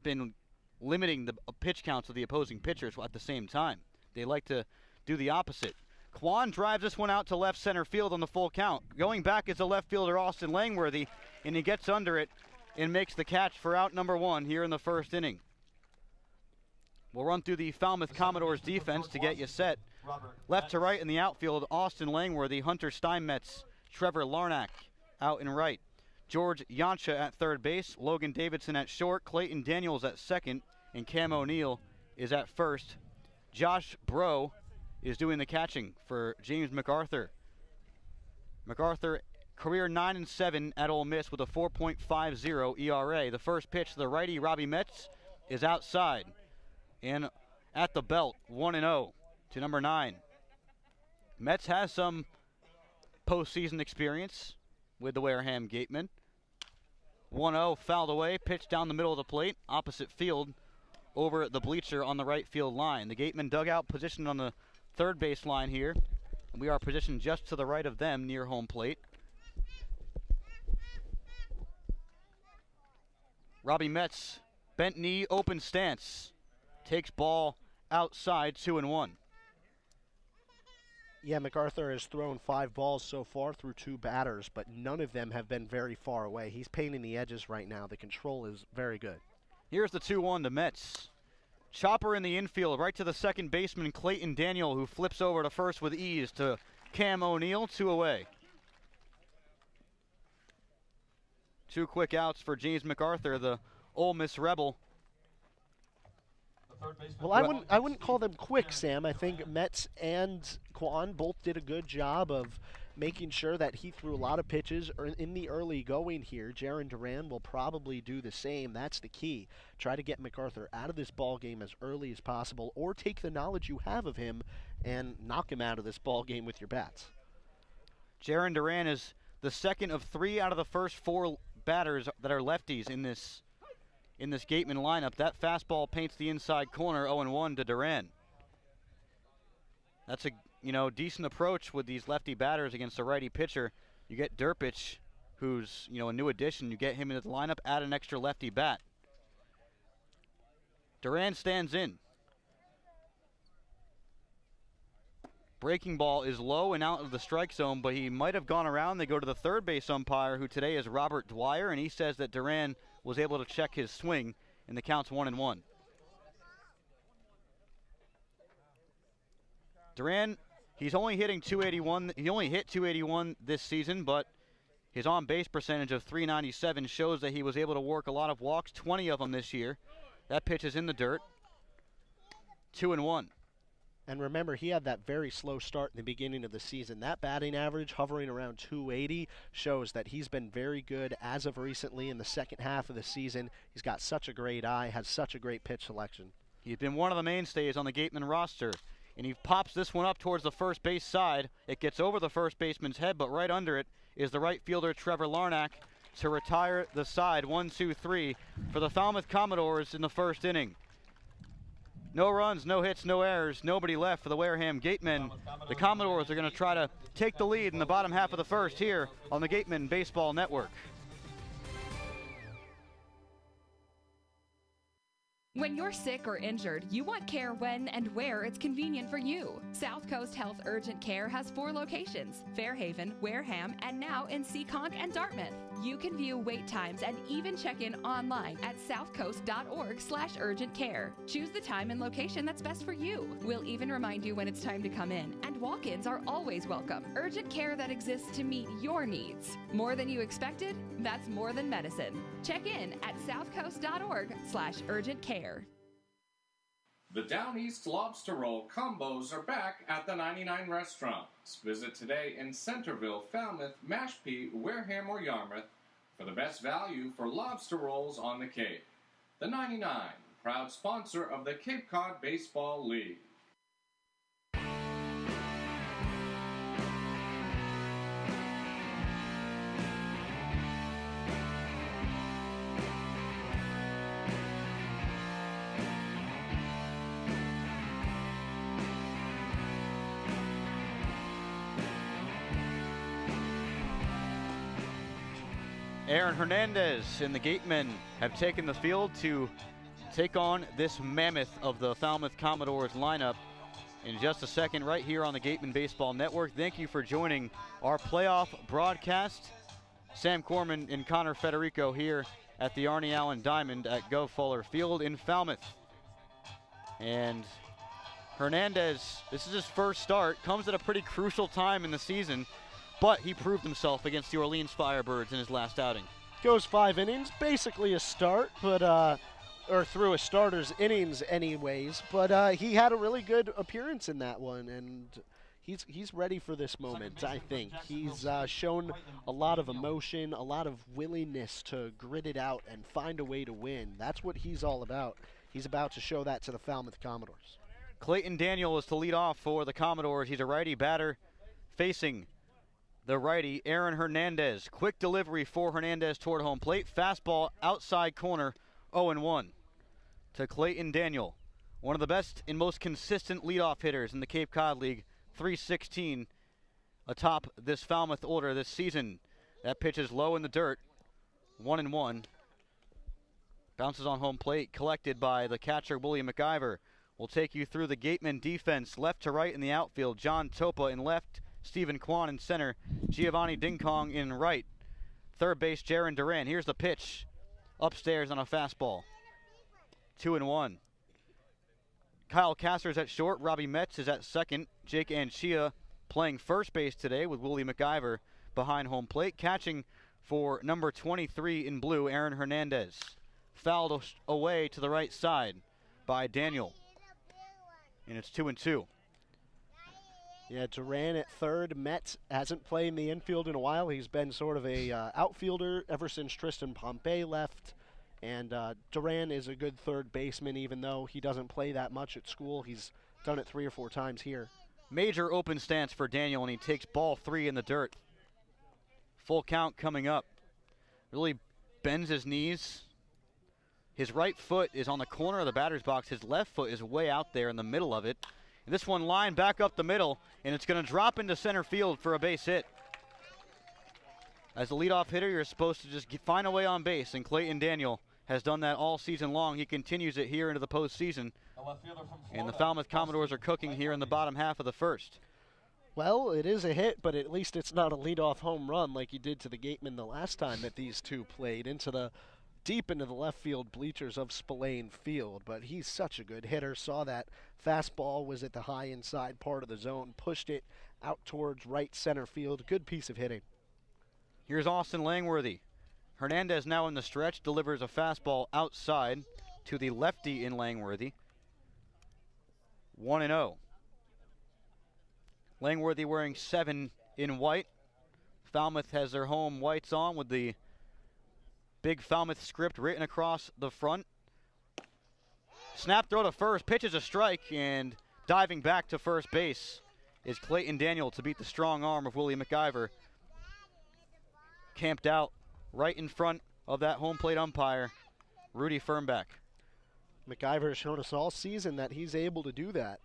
been limiting the pitch counts of the opposing pitchers at the same time. They like to do the opposite. Kwan drives this one out to left center field on the full count. Going back is the left fielder Austin Langworthy, and he gets under it and makes the catch for out number 1 here in the first inning. We'll run through the Falmouth Commodores defense to get you set. Left to right in the outfield, Austin Langworthy, Hunter Steinmetz, Trevor Larnach out and right. George Yancha at third base, Logan Davidson at short, Clayton Daniels at second, and Cam O'Neill is at first. Josh Bro is doing the catching for James MacArthur. MacArthur, career 9-7 at Ole Miss with a 4.50 ERA. The first pitch to the righty, Robbie Metz, is outside. And at the belt, 1-0 to number 9. Metz has some postseason experience with the Wareham Gatemen. 1-0 fouled away, pitched down the middle of the plate, opposite field, over the bleacher on the right field line. The Gatemen dugout positioned on the third base line here. We are positioned just to the right of them near home plate. Robbie Metz, bent knee, open stance. Takes ball outside, 2-1. Yeah, MacArthur has thrown 5 balls so far through 2 batters, but none of them have been very far away. He's painting the edges right now. The control is very good. Here's the 2-1 to Metz. Chopper in the infield, right to the second baseman, Clayton Daniel, who flips over to first with ease to Cam O'Neill, 2 away. 2 quick outs for James MacArthur, the Ole Miss Rebel. Well, I wouldn't call them quick, Sam. I think Metz and Kwan both did a good job of making sure that he threw a lot of pitches in the early going here. Jaron Duran will probably do the same. That's the key. Try to get MacArthur out of this ball game as early as possible, or take the knowledge you have of him and knock him out of this ball game with your bats. Jaron Duran is the second of 3 out of the first 4 batters that are lefties in this Gatemen lineup. That fastball paints the inside corner, 0-1 to Duran. That's a decent approach with these lefty batters against a righty pitcher. You get Durpich, who's a new addition. You get him into the lineup, add an extra lefty bat. Duran stands in. Breaking ball is low and out of the strike zone, but he might have gone around. They go to the third base umpire, who today is Robert Dwyer, and he says that Duran was able to check his swing, and the count's 1-1. Duran, he's only hitting .281. He only hit .281 this season, but his on-base percentage of .397 shows that he was able to work a lot of walks, 20 of them this year. That pitch is in the dirt. 2-1. And remember, he had that very slow start in the beginning of the season. That batting average, hovering around 280, shows that he's been very good as of recently in the second half of the season. He's got such a great eye, has such a great pitch selection. He's been one of the mainstays on the Gatemen roster. And he pops this one up towards the first base side. It gets over the first baseman's head, but right under it is the right fielder, Trevor Larnack, to retire the side. 1-2-3 for the Falmouth Commodores in the first inning. No runs, no hits, no errors, nobody left for the Wareham Gatemen. The Commodores are going to try to take the lead in the bottom half of the first here on the Gatemen Baseball Network. When you're sick or injured, you want care when and where it's convenient for you. South Coast Health Urgent Care has 4 locations: Fairhaven, Wareham, and now in Seekonk and Dartmouth. You can view wait times and even check in online at southcoast.org/urgentcare. Choose the time and location that's best for you. We'll even remind you when it's time to come in, and walk-ins are always welcome. Urgent care that exists to meet your needs. More than you expected? That's more than medicine. Check in at southcoast.org/urgentcare. The Down East Lobster Roll combos are back at the 99 restaurants. Visit today in Centerville, Falmouth, Mashpee, Wareham, or Yarmouth for the best value for lobster rolls on the Cape. The 99, proud sponsor of the Cape Cod Baseball League. Aaron Hernandez and the Gatemen have taken the field to take on this mammoth of the Falmouth Commodores lineup in just a second right here on the Gatemen Baseball Network. Thank you for joining our playoff broadcast. Sam Corman and Connor Federico here at the Arnie Allen Diamond at Gov Fuller Field in Falmouth. And Hernandez, this is his first start, comes at a pretty crucial time in the season, but he proved himself against the Orleans Firebirds in his last outing. Goes 5 innings, basically a start, but or through a starter's innings anyways, but he had a really good appearance in that one, and he's ready for this moment, I think. He's shown a lot of emotion, a lot of willingness to grit it out and find a way to win. That's what he's all about. he's about to show that to the Falmouth Commodores. Clayton Daniel is to lead off for the Commodores. He's a righty batter facing the righty, Aaron Hernandez. Quick delivery for Hernandez toward home plate. Fastball outside corner, 0-1 to Clayton Daniel. One of the best and most consistent leadoff hitters in the Cape Cod League. .316 atop this Falmouth order this season. That pitch is low in the dirt, 1-1. Bounces on home plate, collected by the catcher, William McIver. We'll take you through the Gatemen defense, left to right in the outfield. John Topa in left, Stephen Kwan in center, Giovanni Dingkong in right. Third base, Jaron Duran. Here's the pitch, upstairs on a fastball. 2-1. Kyle Kasser's at short, Robbie Metz is at second. Jake Anchia playing first base today with Willie McIver behind home plate. Catching for number 23 in blue, Aaron Hernandez. Fouled away to the right side by Daniel. And it's 2-2. Yeah, Duran at third. Metz hasn't played in the infield in a while. He's been sort of a outfielder ever since Tristan Pompey left. And Duran is a good third baseman, even though he doesn't play that much at school. He's done it 3 or 4 times here. Major open stance for Daniel, and he takes ball 3 in the dirt. Full count coming up. Really bends his knees. His right foot is on the corner of the batter's box. His left foot is way out there in the middle of it. And this one lined back up the middle, and it's going to drop into center field for a base hit. As a leadoff hitter, you're supposed to just find a way on base, and Clayton Daniel has done that all season long. He continues it here into the postseason. And the Falmouth Commodores are cooking here in the bottom half of the first. Well, it is a hit, but at least it's not a leadoff home run like he did to the Gatemen the last time that these two played, deep into the left field bleachers of Spillane Field. But he's such a good hitter. Saw that fastball was at the high inside part of the zone, pushed it out towards right center field. Good piece of hitting. Here's Austin Langworthy. Hernandez now in the stretch, delivers a fastball outside to the lefty in Langworthy. 1-0. Langworthy wearing 7 in white. Falmouth has their home whites on with the big Falmouth script written across the front. Snap throw to first, pitches a strike, and diving back to first base is Clayton Daniel to beat the strong arm of Willie McIver. Camped out right in front of that home plate umpire, Rudy Fernback. McIver has shown us all season that he's able to do that.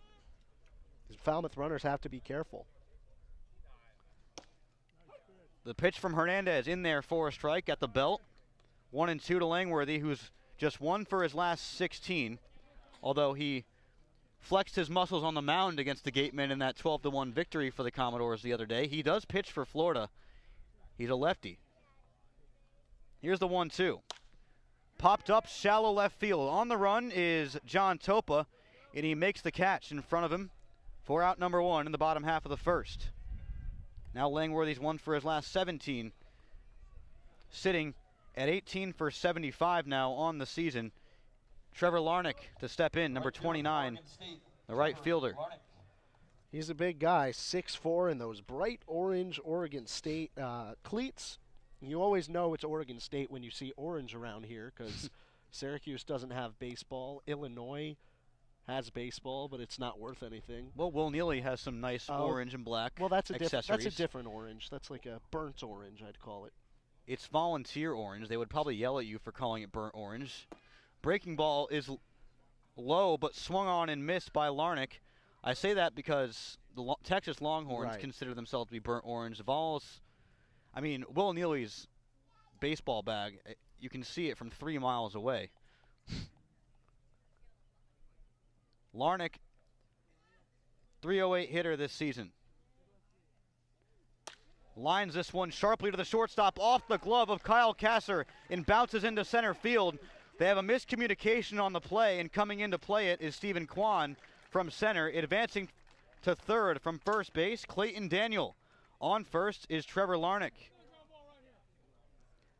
These Falmouth runners have to be careful. The pitch from Hernandez in there for a strike at the belt. 1-2 to Langworthy, who's just 1 for his last 16, although he flexed his muscles on the mound against the Gatemen in that 12-1 victory for the Commodores the other day. He does pitch for Florida. He's a lefty. Here's the 1-2. Popped up shallow left field. On the run is John Topa, and he makes the catch in front of him for out number 1 in the bottom half of the first. Now Langworthy's 1 for his last 17, sitting at 18 for 75 now on the season. Trevor Larnick to step in, number 29, the right fielder. He's a big guy, 6'4", in those bright orange Oregon State cleats. You always know it's Oregon State when you see orange around here, because Syracuse doesn't have baseball. Illinois has baseball, but it's not worth anything. Well, Will Neely has some nice orange and black accessories. That's a different orange. That's like a burnt orange, I'd call it. It's volunteer orange. They would probably yell at you for calling it burnt orange. Breaking ball is low, but swung on and missed by Larnick. I say that because the Texas Longhorns consider themselves to be burnt orange. Will Neely's baseball bag, you can see it from 3 miles away. Larnick, 308 hitter this season. Lines this one sharply to the shortstop off the glove of Kyle Kasser and bounces into center field. They have a miscommunication on the play, and coming in to play it is Stephen Kwan from center. Advancing to third from first base, Clayton Daniel. On first is Trevor Larnick.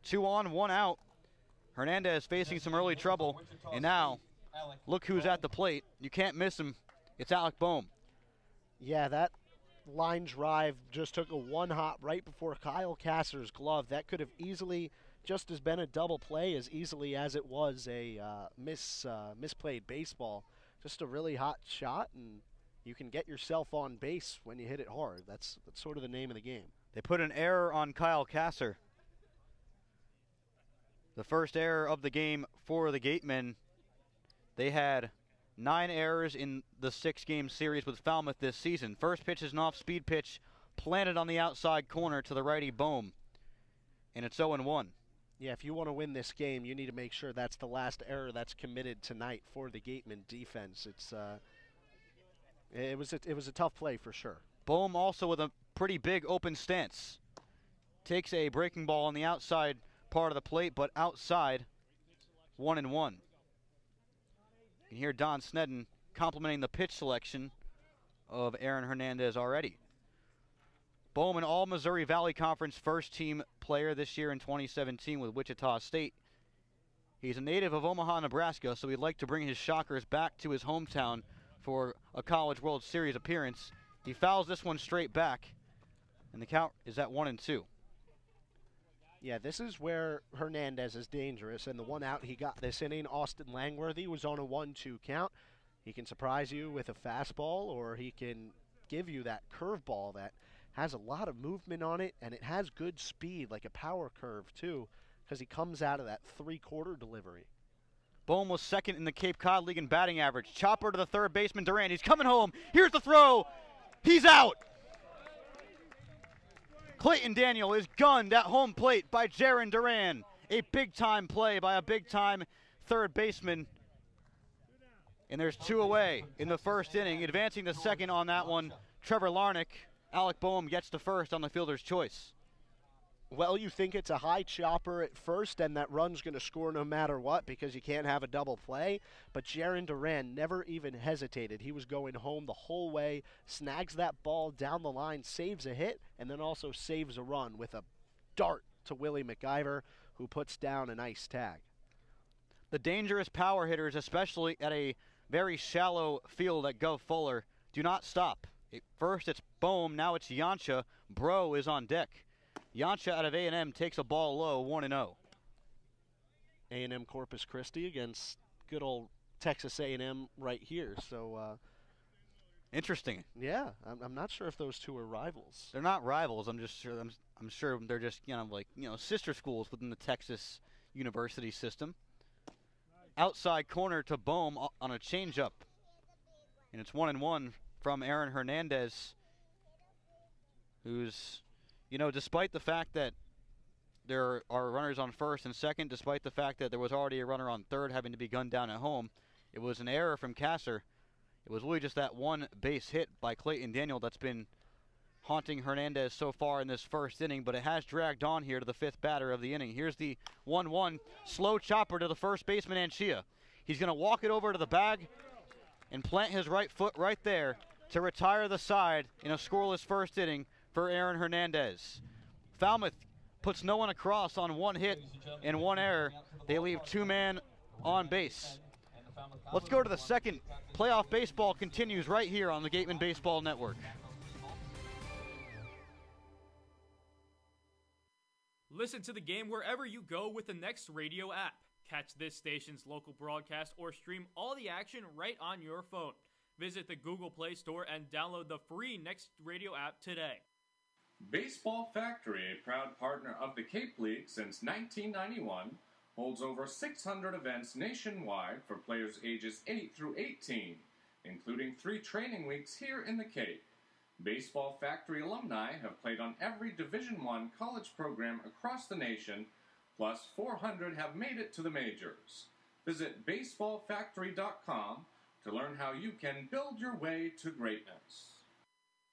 2 on, 1 out. Hernandez facing some early trouble, and now look who's at the plate. You can't miss him. It's Alec Boehm. Yeah, that line drive just took a one hop right before Kyle Kasser's glove. That could have easily just has been a double play as easily as it was a misplayed baseball. Just a really hot shot, and you can get yourself on base when you hit it hard. That's sort of the name of the game. They put an error on Kyle Kasser. The first error of the game for the Gatemen. They had 9 errors in the 6-game series with Falmouth this season. First pitch is an off-speed pitch planted on the outside corner to the righty Bohm, and it's 0-1. Yeah, if you want to win this game, you need to make sure that's the last error that's committed tonight for the Gatemen defense. It was a tough play for sure. Bohm also with a pretty big open stance. Takes a breaking ball on the outside part of the plate, but outside, 1-1. You can hear Don Snedden complimenting the pitch selection of Aaron Hernandez already. Bohm, an All-Missouri Valley Conference first-team player this year in 2017 with Wichita State. He's a native of Omaha, Nebraska, so he'd like to bring his Shockers back to his hometown for a College World Series appearance. He fouls this one straight back, and the count is at 1-2. Yeah, this is where Hernandez is dangerous, and the one out he got this inning, Austin Langworthy, was on a 1-2 count. He can surprise you with a fastball, or he can give you that curveball that has a lot of movement on it, and it has good speed, like a power curve too, because he comes out of that 3/4 delivery. Bohm was second in the Cape Cod League in batting average. Chopper to the third baseman, Duran. He's coming home. Here's the throw. He's out. Clayton Daniel is gunned at home plate by Jaron Duran. A big-time play by a big-time third baseman. And there's 2 away in the first inning. Advancing to second on that one, Trevor Larnick. Alec Bohm gets to first on the fielder's choice. Well, you think it's a high chopper at first, and that run's going to score no matter what because you can't have a double play. But Jaron Duran never even hesitated. He was going home the whole way, snags that ball down the line, saves a hit, and then also saves a run with a dart to Willie McIver, who puts down a nice tag. The dangerous power hitters, especially at a very shallow field at Gov Fuller, do not stop. First it's Bohm, now it's Yancha. Bro is on deck. Yancha out of A&M takes a ball low, 1-0. A&M Corpus Christi against good old Texas A&M right here. So interesting. Yeah, I'm not sure if those two are rivals. They're not rivals. I'm sure they're just sister schools within the Texas university system. Outside corner to Bohm on a changeup, and it's 1-1 from Aaron Hernandez, who's, despite the fact that there are runners on first and second, despite the fact that there was already a runner on third having to be gunned down at home, it was an error from Kasser. It was really just that one base hit by Clayton Daniel that's been haunting Hernandez so far in this first inning, but it has dragged on here to the 5th batter of the inning. Here's the 1-1 slow chopper to the first baseman, Anchia. He's going to walk it over to the bag and plant his right foot right there to retire the side in a scoreless first inning for Aaron Hernandez. Falmouth puts no one across on 1 hit and 1 error. They leave 2-man on base. Let's go to the second. Playoff baseball continues right here on the Gatemen Baseball Network. Listen to the game wherever you go with the Next Radio app. Catch this station's local broadcast or stream all the action right on your phone. Visit the Google Play Store and download the free Next Radio app today. Baseball Factory, a proud partner of the Cape League since 1991, holds over 600 events nationwide for players ages 8 through 18, including 3 training weeks here in the Cape. Baseball Factory alumni have played on every Division I college program across the nation, plus 400 have made it to the majors. Visit baseballfactory.com to learn how you can build your way to greatness.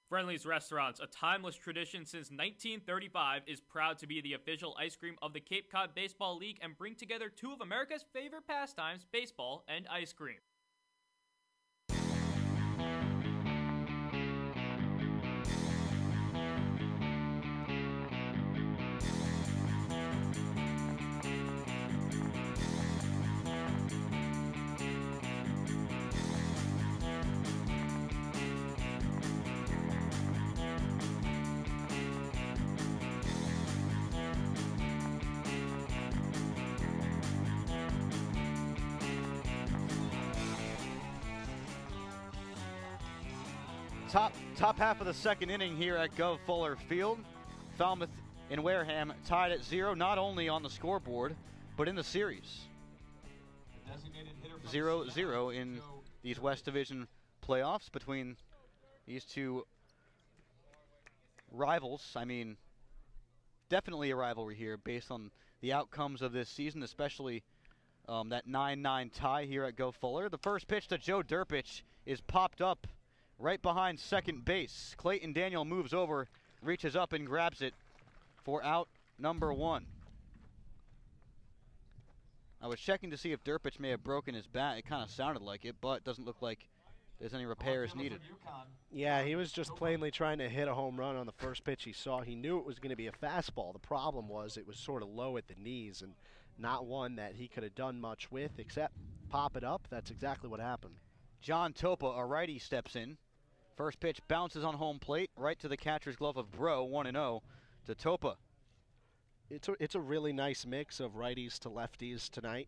Friendly's Restaurants, a timeless tradition since 1935, is proud to be the official ice cream of the Cape Cod Baseball League and bring together 2 of America's favorite pastimes, baseball and ice cream. Top half of the second inning here at Gov Fuller Field. Falmouth and Wareham tied at 0, not only on the scoreboard, but in the series. 0-0 in these West Division playoffs between these two rivals. I mean, definitely a rivalry here based on the outcomes of this season, especially that 9-9 tie here at Gov Fuller. The first pitch to Joe Durpich is popped up right behind second base. Clayton Daniel moves over, reaches up and grabs it for out number 1. I was checking to see if Durpich may have broken his bat. It kind of sounded like it, but it doesn't look like there's any repairs needed. Yeah, he was just plainly trying to hit a home run on the first pitch he saw. He knew it was going to be a fastball. The problem was it was sort of low at the knees and not one that he could have done much with except pop it up. That's exactly what happened. John Topa, a righty, steps in. First pitch bounces on home plate, right to the catcher's glove of Bro, 1-0 to Topa. It's a really nice mix of righties to lefties tonight.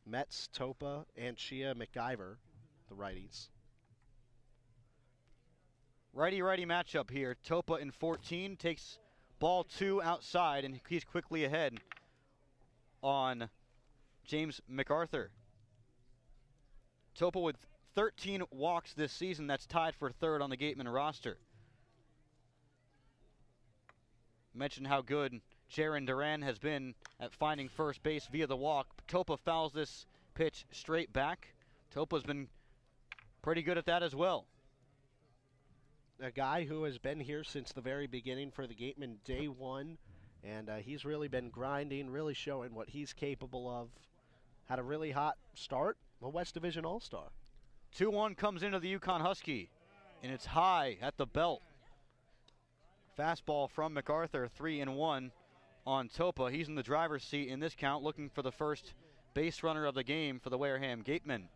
Metz, Topa, and Shia McIver, the righties. Righty-righty matchup here. Topa in 14 takes ball 2 outside, and he's quickly ahead on James MacArthur. Topa with 13 walks this season. That's tied for 3rd on the Gatemen roster. Mentioned how good Jaron Duran has been at finding first base via the walk. Topa fouls this pitch straight back. Topa's been pretty good at that as well. A guy who has been here since the very beginning for the Gatemen day 1, and he's really been grinding, really showing what he's capable of. Had a really hot start, a West Division All-Star. 2-1 comes into the Yukon Husky, and it's high at the belt. Fastball from MacArthur, 3-1 on Topa. He's in the driver's seat in this count, looking for the first base runner of the game for the Wareham Gatemen.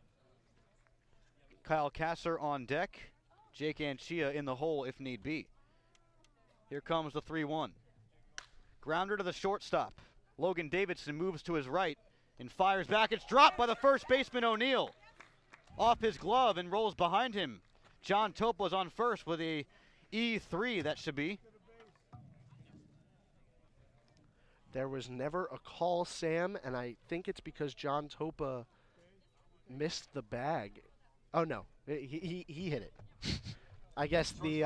Kyle Kasser on deck. Jake Anchia in the hole if need be. Here comes the 3-1. Grounder to the shortstop. Logan Davidson moves to his right and fires back. It's dropped by the first baseman O'Neill. Off his glove and rolls behind him. John Topa's on first with a E3, that should be. There was never a call, Sam, and I think it's because John Topa missed the bag. Oh, no, he hit it. I guess the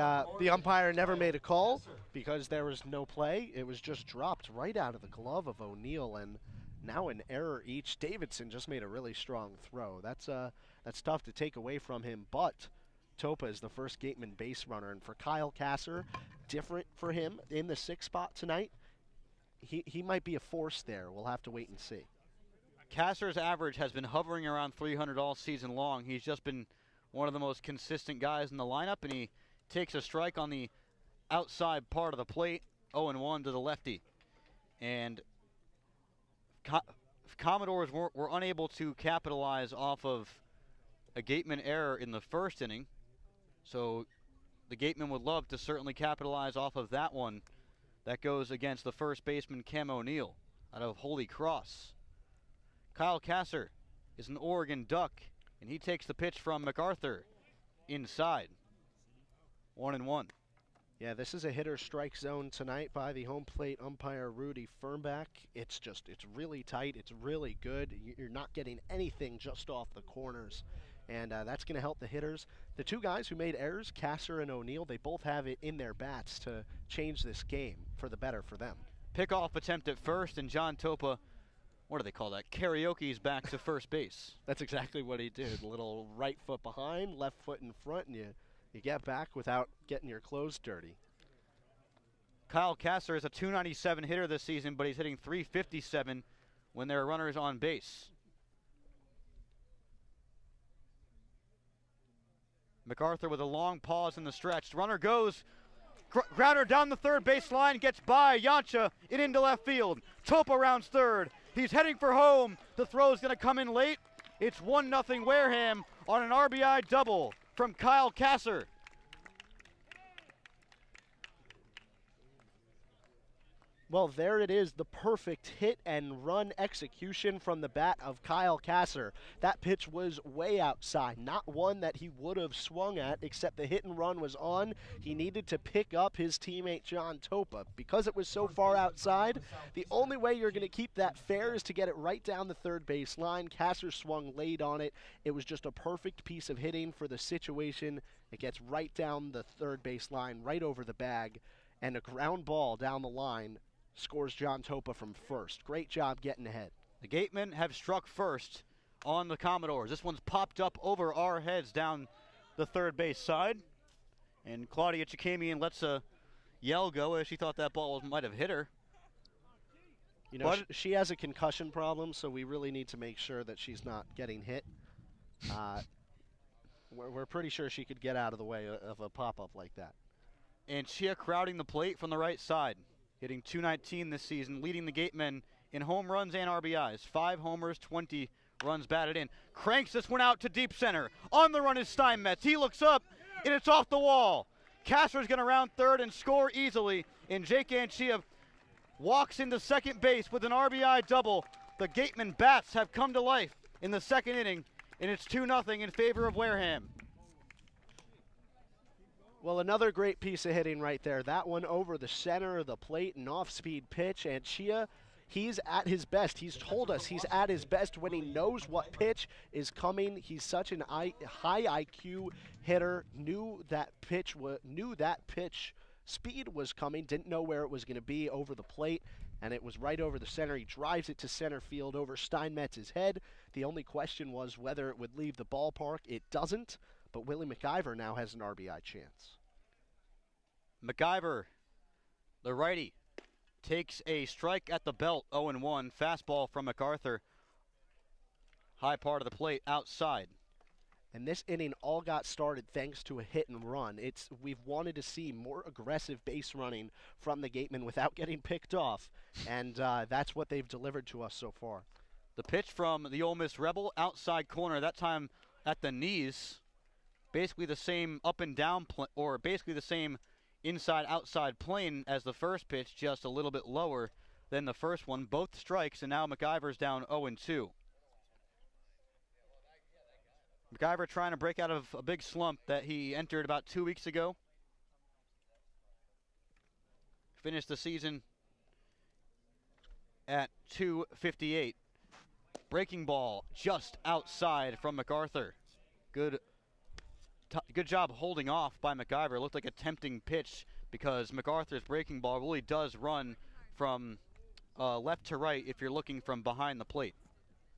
umpire never made a call because there was no play. It was just dropped right out of the glove of O'Neill, and now an error each. Davidson just made a really strong throw. That's tough to take away from him, but Topa is the first Gateman base runner, and for Kyle Kasser, different for him in the 6th spot tonight. He might be a force there. We'll have to wait and see. Kasser's average has been hovering around 300 all season long. He's just been one of the most consistent guys in the lineup, and he takes a strike on the outside part of the plate, 0-1 to the lefty. And Commodores were unable to capitalize off of a Gateman error in the 1st inning, so the Gatemen would love to certainly capitalize off of that one. That goes against the first baseman, Cam O'Neill, out of Holy Cross. Kyle Kasser is an Oregon Duck, and he takes the pitch from MacArthur inside. 1-1. Yeah, this is a hitter strike zone tonight by the home plate umpire, Rudy Fernback. It's really tight. It's really good. You're not getting anything just off the corners, and that's going to help the hitters. The two guys who made errors, Kasser and O'Neill, they both have it in their bats to change this game for the better for them. Pickoff attempt at first, and John Topa, what do they call that? Karaoke's back to first base. That's exactly what he did. A little right foot behind, left foot in front, and you get back without getting your clothes dirty. Kyle Kasser is a .297 hitter this season, but he's hitting .357 when there are runners on base. MacArthur with a long pause in the stretch. Runner goes. Grounder down the third base line, gets by Yancha and into left field. Topa rounds third. He's heading for home. The throw's going to come in late. It's 1-0 Wareham on an RBI double from Kyle Kasser. Well, there it is, the perfect hit and run execution from the bat of Kyle Kasser. That pitch was way outside, not one that he would have swung at, except the hit and run was on. He needed to pick up his teammate John Topa. Because it was so far outside, the only way you're going to keep that fair is to get it right down the third base line. Kasser swung late on it. It was just a perfect piece of hitting for the situation. It gets right down the third base line, right over the bag, and a ground ball down the line scores John Topa from first. Great job getting ahead. The Gatemen have struck first on the Commodores. This one's popped up over our heads down the third base side. And Claudia Chikamian lets a yell go as she thought that ball might have hit her. You know, she has a concussion problem, so we really need to make sure that she's not getting hit. We're pretty sure she could get out of the way of a pop-up like that. And Chia crowding the plate from the right side. Hitting .219 this season, leading the Gatemen in home runs and RBIs. 5 homers, 20 runs batted in. Cranks this one out to deep center. On the run is Steinmetz. He looks up, and it's off the wall. Kasser's going to round third and score easily. And Jake Anchia walks into second base with an RBI double. The Gatemen bats have come to life in the second inning, and it's 2-0 in favor of Wareham. Well, another great piece of hitting right there. That one over the center of the plate, an off-speed pitch. And Chia, he's at his best. He's told us he's at his best when he knows what pitch is coming. He's such an high IQ hitter. Knew that pitch speed was coming. Didn't know where it was going to be over the plate, and it was right over the center. He drives it to center field over Steinmetz's head. The only question was whether it would leave the ballpark. It doesn't. But Willie McIver now has an RBI chance. McIver, the righty, takes a strike at the belt, 0-1. Fastball from MacArthur. High part of the plate, outside. And this inning all got started thanks to a hit and run. We've wanted to see more aggressive base running from the Gatemen without getting picked off. And that's what they've delivered to us so far. The pitch from the Ole Miss Rebel, outside corner, that time at the knees. Basically the same up and down, or basically the same inside-outside plane as the first pitch, just a little bit lower than the first one. Both strikes, and now McIver's down 0-2. McIver trying to break out of a big slump that he entered about 2 weeks ago. Finished the season at .258. Breaking ball just outside from MacArthur. Good job holding off by McIver. It looked like a tempting pitch because MacArthur's breaking ball really does run from left to right if you're looking from behind the plate.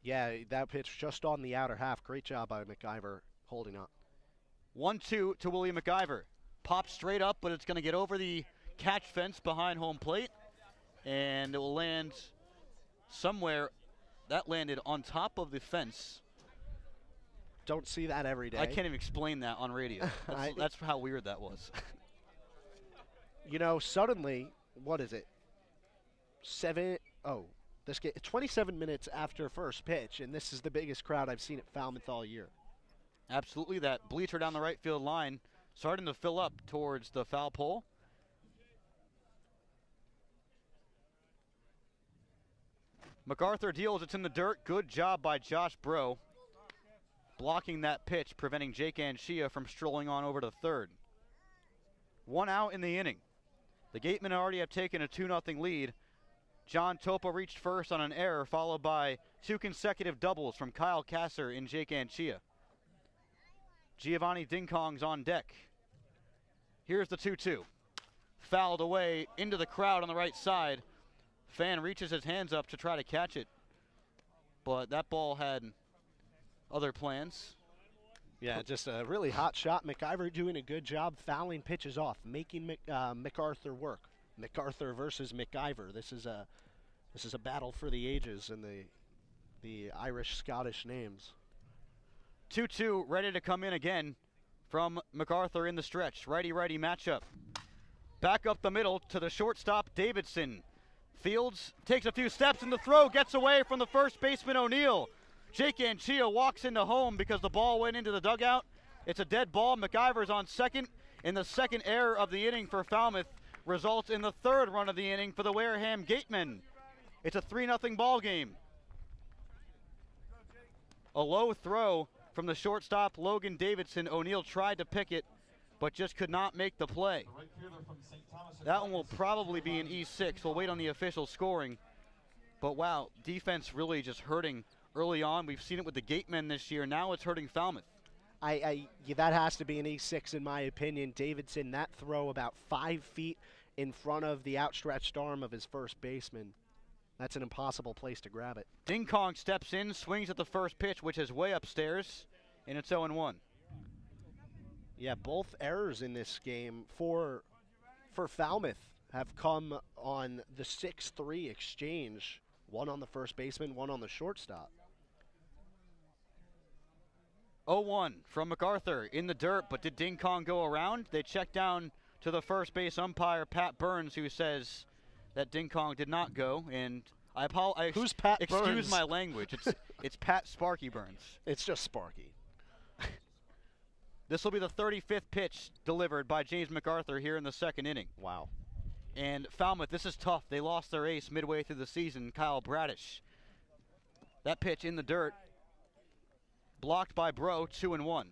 Yeah, that pitch just on the outer half. Great job by McIver holding up. 1-2 to Willie McIver. Pops straight up, but it's going to get over the catch fence behind home plate, and it will land somewhere. That landed on top of the fence. Don't see that every day. I can't even explain that on radio. That's how weird that was. You know, suddenly, what is it? 27 minutes after first pitch, and this is the biggest crowd I've seen at Falmouth all year. Absolutely. That bleacher down the right field line starting to fill up towards the foul pole. MacArthur deals. It's in the dirt. Good job by Josh Bro, blocking that pitch, preventing Jake Anchia from strolling on over to third. 1 out in the inning. The Gatemen already have taken a 2-0 lead. John Topa reached first on an error, followed by 2 consecutive doubles from Kyle Kasser and Jake Anchia. Giovanni Dingkong's on deck. Here's the 2-2. Fouled away into the crowd on the right side. Fan reaches his hands up to try to catch it, but that ball had other plans. Yeah, just a really hot shot. McIver doing a good job fouling pitches off, making MacArthur work. MacArthur versus McIver. This is a battle for the ages and the Irish-Scottish names. 2-2 ready to come in again from MacArthur in the stretch. Righty-righty matchup. Back up the middle to the shortstop, Davidson. Fields takes a few steps in the throw, gets away from the first baseman O'Neill. Jake Anchia walks into home because the ball went into the dugout. It's a dead ball. McIver's on second in the second error of the inning for Falmouth. results in the third run of the inning for the Wareham Gatemen. It's a 3-0 ball game. A low throw from the shortstop, Logan Davidson. O'Neill tried to pick it, but just could not make the play. That one will probably be an E6. We'll wait on the official scoring. But wow, defense really just hurting early on. We've seen it with the Gatemen this year. Now it's hurting Falmouth. That has to be an E6 in my opinion. Davidson, that throw about 5 feet in front of the outstretched arm of his first baseman. That's an impossible place to grab it. Ding Kong steps in, swings at the first pitch, which is way upstairs, and it's 0-1. Yeah, both errors in this game for Falmouth have come on the 6-3 exchange. One on the first baseman, one on the shortstop. 0-1 from MacArthur in the dirt, but did Ding Kong go around? They check down to the first base umpire, Pat Burns, who says that Ding Kong did not go, and I apologize. Who's Pat Excuse Burns? my language. It's Pat Sparky Burns. It's just Sparky. This will be the 35th pitch delivered by James MacArthur here in the second inning. Wow. And Falmouth, this is tough. They lost their ace midway through the season, Kyle Bradish. That pitch in the dirt, blocked by Bro, 2-1.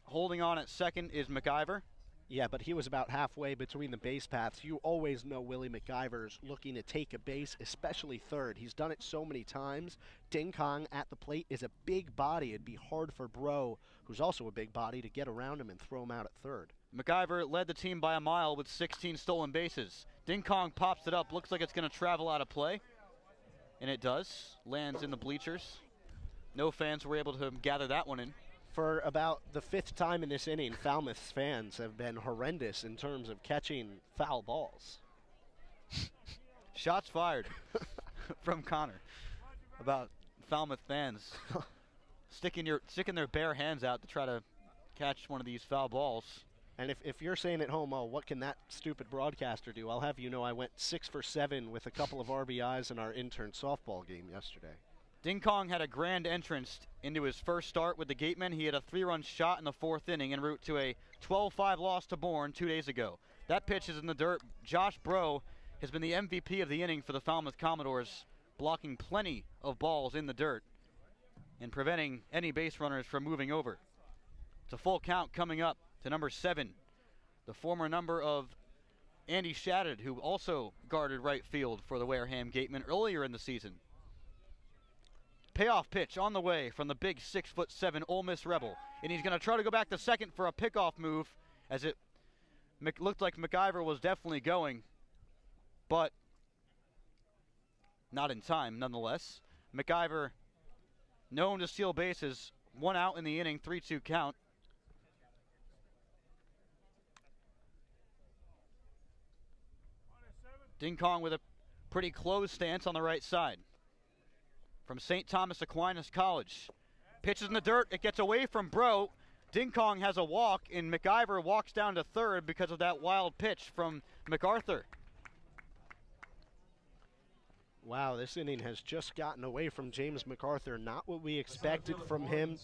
Holding on at second is McIver. Yeah, but he was about halfway between the base paths. You always know Willie McIver's looking to take a base, especially third. He's done it so many times. Ding Kong at the plate is a big body. It'd be hard for Bro, who's also a big body, to get around him and throw him out at third. McIver led the team by a mile with 16 stolen bases. Ding Kong pops it up. Looks like it's going to travel out of play. And it does. Lands in the bleachers. No fans were able to gather that one in. For about the 5th time in this inning, Falmouth's fans have been horrendous in terms of catching foul balls. Shots fired from Connor about Falmouth fans sticking their bare hands out to try to catch one of these foul balls. And if you're saying at home, oh, what can that stupid broadcaster do? I'll have you know I went 6 for 7 with a couple of RBIs in our intern softball game yesterday. Ding Kong had a grand entrance into his first start with the Gatemen. He had a 3-run shot in the 4th inning en route to a 12-5 loss to Bourne 2 days ago. That pitch is in the dirt. Josh Bro has been the MVP of the inning for the Falmouth Commodores, blocking plenty of balls in the dirt and preventing any base runners from moving over. It's a full count coming up to number 7, the former number of Andy Shattuck, who also guarded right field for the Wareham Gatemen earlier in the season. Payoff pitch on the way from the big 6'7" Ole Miss Rebel. And he's going to try to go back to second for a pickoff move, as it looked like McIver was definitely going, but not in time nonetheless. McIver, known to steal bases, 1 out in the inning, 3-2 count. Ding Kong with a pretty close stance on the right side. From St. Thomas Aquinas College. Pitches in the dirt. It gets away from Bro. Ding Kong has a walk, and McIver walks down to third because of that wild pitch from MacArthur. Wow, this inning has just gotten away from James MacArthur. Not what we expected from him.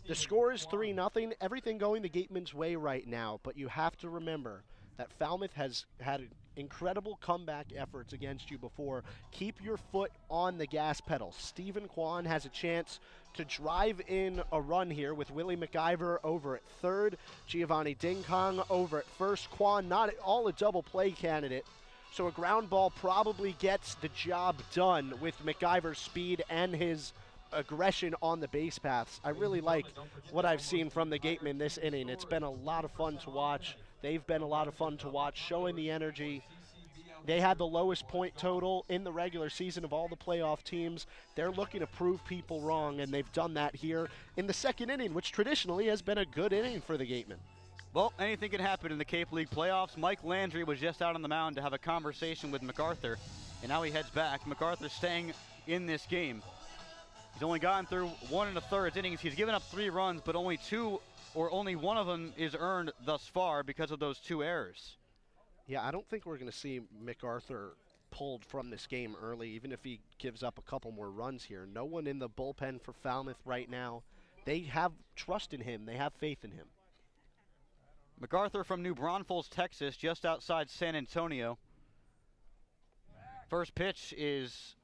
The score is 3-0. Everything going the Gatemen's way right now, but you have to remember that Falmouth has had incredible comeback efforts against you before. Keep your foot on the gas pedal. Stephen Kwan has a chance to drive in a run here with Willie McIver over at third, Giovanni Ding Kong over at first. Kwan not at all a double play candidate, so a ground ball probably gets the job done with McIver's speed and his aggression on the base paths. I really like what I've seen from the Gatemen this inning. It's been a lot of fun to watch. They've been a lot of fun to watch, showing the energy. They had the lowest point total in the regular season of all the playoff teams. They're looking to prove people wrong, and they've done that here in the second inning, which traditionally has been a good inning for the Gatemen. Well, anything can happen in the Cape League playoffs. Mike Landry was just out on the mound to have a conversation with MacArthur, and now he heads back. MacArthur staying in this game. He's only gotten through 1 1/3 innings. He's given up 3 runs, but only one of them is earned thus far because of those 2 errors. Yeah, I don't think we're going to see MacArthur pulled from this game early, even if he gives up a couple more runs here. No one in the bullpen for Falmouth right now. They have trust in him. They have faith in him. MacArthur from New Braunfels, Texas, just outside San Antonio. First pitch is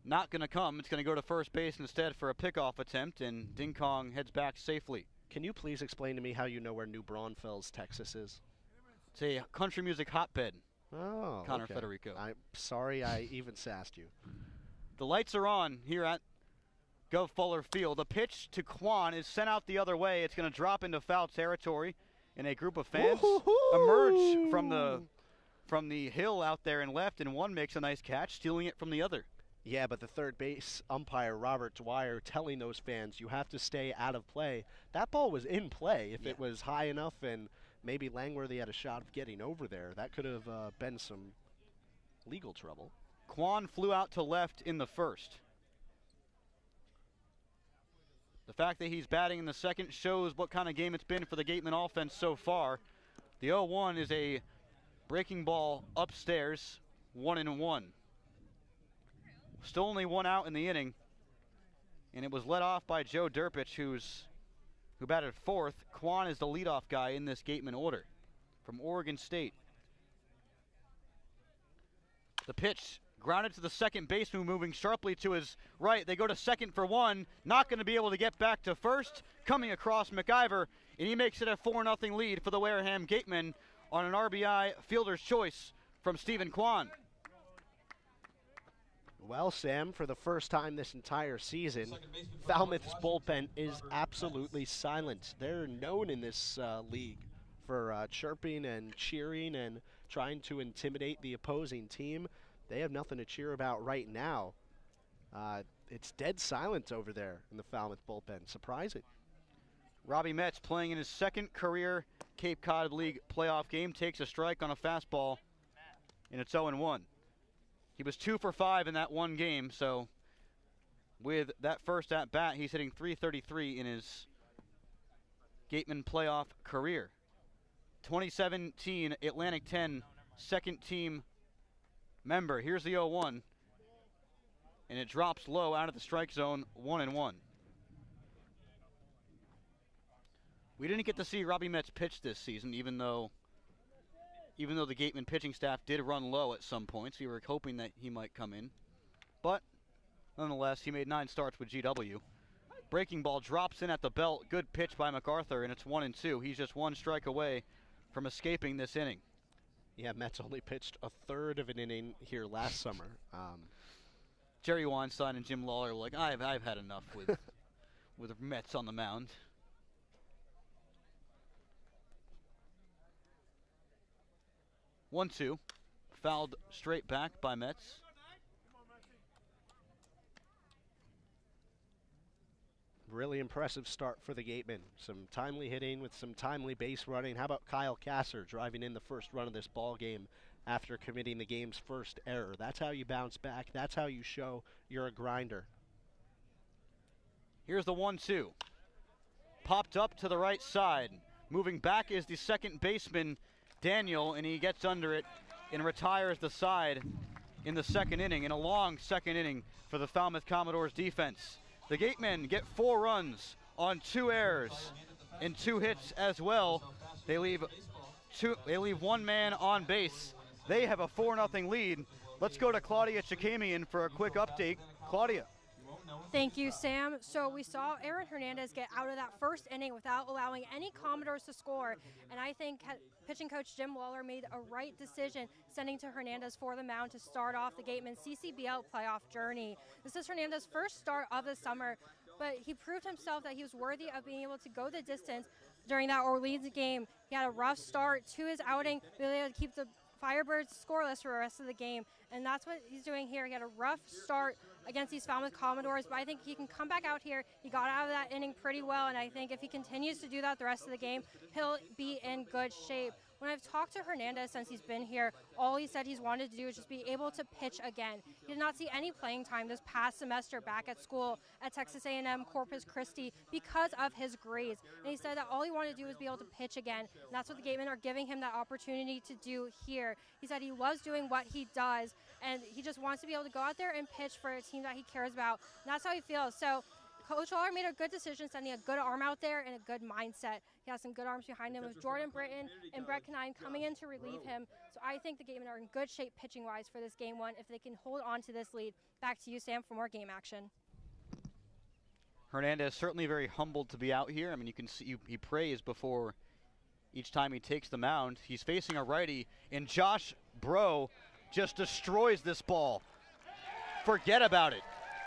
not going to come. It's going to go to first base instead for a pickoff attempt, and Ding Kong heads back safely. Can you please explain to me how you know where New Braunfels, Texas is? It's a country music hotbed. Oh, Connor okay. Federico. I'm sorry I even sassed you. The lights are on here at Gov Fuller Field. The pitch to Kwan is sent out the other way. It's going to drop into foul territory, and a group of fans emerge from the hill out there and left, and one makes a nice catch, stealing it from the other. Yeah, but the third base umpire, Robert Dwyer, telling those fans, you have to stay out of play. That ball was in play. If it was high enough and maybe Langworthy had a shot of getting over there, that could have been some legal trouble. Kwan flew out to left in the first. The fact that he's batting in the second shows what kind of game it's been for the Gatemen offense so far. The 0-1 is a breaking ball upstairs, 1-1. Still only one out in the inning, and it was led off by Joe Derpich, who batted fourth. Kwan is the leadoff guy in this Gatemen order from Oregon State. The pitch grounded to the second baseman, moving sharply to his right. They go to second for one. Not going to be able to get back to first. Coming across McIver, and he makes it a 4-0 lead for the Wareham Gatemen on an RBI fielder's choice from Stephen Kwan. Well, Sam, for the first time this entire season, Falmouth's bullpen is absolutely silent. They're known in this league for chirping and cheering and trying to intimidate the opposing team. They have nothing to cheer about right now. It's dead silent over there in the Falmouth bullpen. Surprising. Robbie Metz, playing in his second career Cape Cod League playoff game, takes a strike on a fastball, and it's 0-1. He was 2 for 5 in that one game, so with that first at-bat, he's hitting .333 in his Gatemen playoff career. 2017 Atlantic 10 second-team member. Here's the 0-1, and it drops low out of the strike zone, 1-1. We didn't get to see Robbie Metz pitch this season, even though the Gatemen pitching staff did run low at some points. We were hoping that he might come in. But nonetheless, he made 9 starts with GW. Breaking ball drops in at the belt. Good pitch by MacArthur, and it's 1-2. He's just one strike away from escaping this inning. Yeah, Metz only pitched a third of an inning here last summer. Jerry Weinstein and Jim Lawler were like, I've had enough with Metz on the mound. One-two, fouled straight back by Metz. Really impressive start for the Gatemen. Some timely hitting with some timely base running. How about Kyle Kasser driving in the first run of this ball game after committing the game's first error? That's how you bounce back. That's how you show you're a grinder. Here's the 1-2. Popped up to the right side. Moving back is the second baseman, Daniel, and he gets under it and retires the side in the second inning, in a long second inning for the Falmouth Commodores defense. The Gatemen get 4 runs on 2 errors and 2 hits as well. They leave one man on base. They have a 4-0 lead. Let's go to Claudia Chikamian for a quick update. Claudia. Thank you, Sam. So we saw Aaron Hernandez get out of that first inning without allowing any Commodores to score, and I think pitching coach Jim Lawler made a right decision sending to Hernandez for the mound to start off the Gatemen CCBL playoff journey. This is Hernandez's first start of the summer, but he proved himself that he was worthy of being able to go the distance during that Orleans game. He had a rough start to his outing, really able to keep the Firebirds scoreless for the rest of the game, and that's what he's doing here. He had a rough start against these Falmouth Commodores, but I think he can come back out here. He got out of that inning pretty well, and I think if he continues to do that the rest of the game, he'll be in good shape. When I've talked to Hernandez since he's been here, all he said he's wanted to do is just be able to pitch again. He did not see any playing time this past semester back at school at Texas A&M Corpus Christi because of his grades. And he said that all he wanted to do was be able to pitch again. And that's what the Gatemen are giving him that opportunity to do here. He said he loves doing what he does, and he just wants to be able to go out there and pitch for a team that he cares about. And that's how he feels. So Coach Waller made a good decision sending a good arm out there and a good mindset. He has some good arms behind him with Jordan Britton and Brett Canine coming in to relieve him. So I think the Gatemen are in good shape pitching-wise for this game one if they can hold on to this lead. Back to you, Sam, for more game action. Hernandez certainly very humbled to be out here. I mean, you can see he prays before each time he takes the mound. He's facing a righty, and Josh Bro just destroys this ball. Forget about it.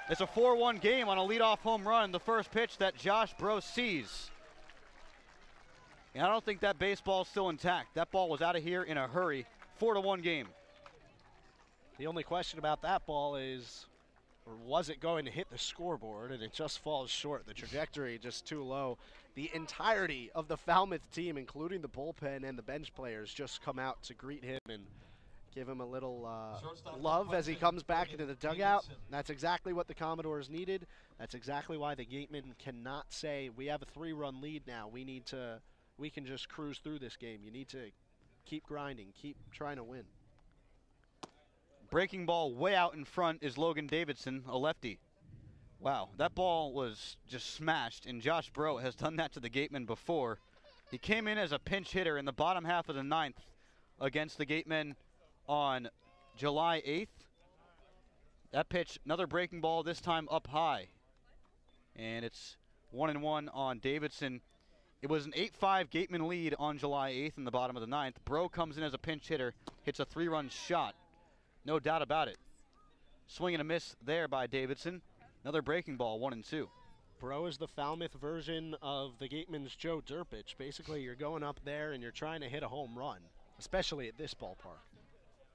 It's a 4-1 game on a leadoff home run, the first pitch that Josh Bro sees. And I don't think that baseball's still intact. That ball was out of here in a hurry. 4-1 game. The only question about that ball is, or was it going to hit the scoreboard, and it just falls short. The trajectory just too low. The entirety of the Falmouth team, including the bullpen and the bench players, just come out to greet him and give him a little love as he comes back into the dugout. That's exactly what the Commodores needed. That's exactly why the Gatemen cannot say, we have a 3-run lead now. We can just cruise through this game. You need to keep grinding, keep trying to win. Breaking ball way out in front is Logan Davidson, a lefty. Wow, that ball was just smashed, and Josh Bro has done that to the Gatemen before. He came in as a pinch hitter in the bottom half of the 9th against the Gatemen on July 8th. That pitch, another breaking ball, this time up high. And it's 1-1 on Davidson. It was an 8-5 Gatemen lead on July 8th in the bottom of the 9th. Bro comes in as a pinch hitter, hits a 3-run shot. No doubt about it. Swing and a miss there by Davidson. Another breaking ball, 1-2. Bro is the Falmouth version of the Gatemen's Joe Durpich. Basically, you're going up there and you're trying to hit a home run, especially at this ballpark.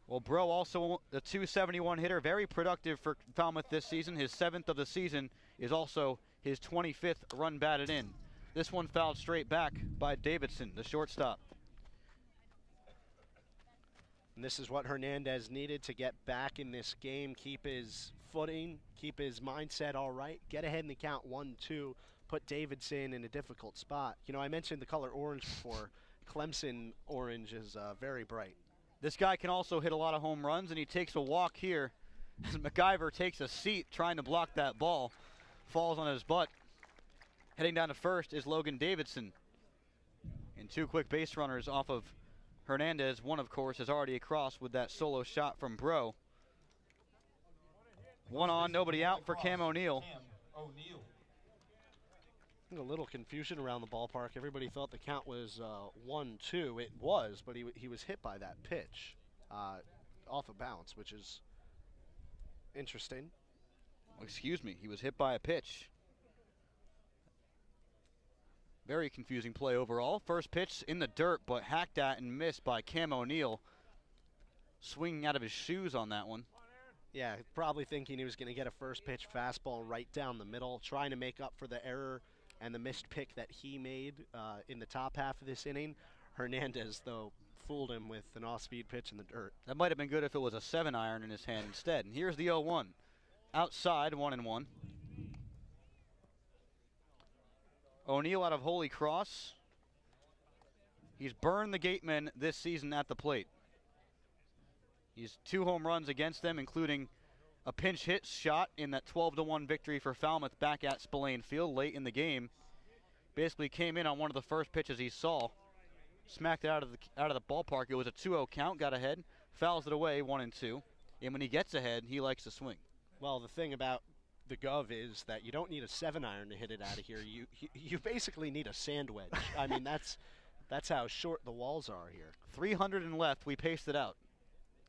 Well, Bro also the 271 hitter, very productive for Falmouth this season. His 7th of the season is also his 25th run batted in. This one fouled straight back by Davidson, the shortstop. And this is what Hernandez needed to get back in this game, keep his footing, keep his mindset all right, get ahead in the count 1-2, put Davidson in a difficult spot. You know, I mentioned the color orange before. Clemson orange is very bright. This guy can also hit a lot of home runs, and he takes a walk here as MacGyver takes a seat trying to block that ball. Falls on his butt. Heading down to first is Logan Davidson. And 2 quick base runners off of Hernandez. One, of course, is already across with that solo shot from Bro. 1 on, nobody out for Cam O'Neill. A little confusion around the ballpark. Everybody thought the count was 1-2. It was, but he was hit by that pitch off of bounce, which is interesting. Excuse me, he was hit by a pitch. Very confusing play overall. First pitch in the dirt, but hacked at and missed by Cam O'Neill. Swinging out of his shoes on that one. Yeah, probably thinking he was going to get a first pitch fastball right down the middle, trying to make up for the error and the missed pick that he made in the top half of this inning. Hernandez, though, fooled him with an off-speed pitch in the dirt. That might have been good if it was a 7-iron in his hand instead. And here's the 0-1. Outside, 1-1. O'Neill out of Holy Cross. He's burned the Gatemen this season at the plate. He's 2 home runs against them, including a pinch hit shot in that 12-1 victory for Falmouth back at Spillane Field late in the game. Basically came in on one of the first pitches he saw. Smacked it out of the ballpark. It was a 2-0 count, got ahead, fouls it away, 1-2. And when he gets ahead, he likes to swing. Well, the thing about the Gov is that you don't need a 7-iron to hit it out of here. You basically need a sand wedge. I mean, that's how short the walls are here. 300 and left. We paced it out.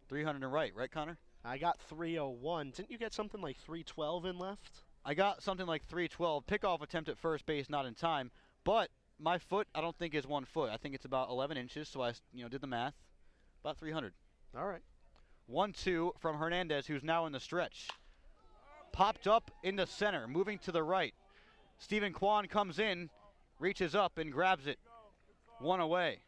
300 and right, Connor? I got 301. Didn't you get something like 312 in left? I got something like 312. Pickoff attempt at first base, not in time. But my foot, I don't think is 1 foot. I think it's about 11 inches, so I did the math. About 300. All right. 1-2 from Hernandez, who's now in the stretch. Popped up into center, moving to the right. Stephen Kwan comes in, reaches up and grabs it. 1 away.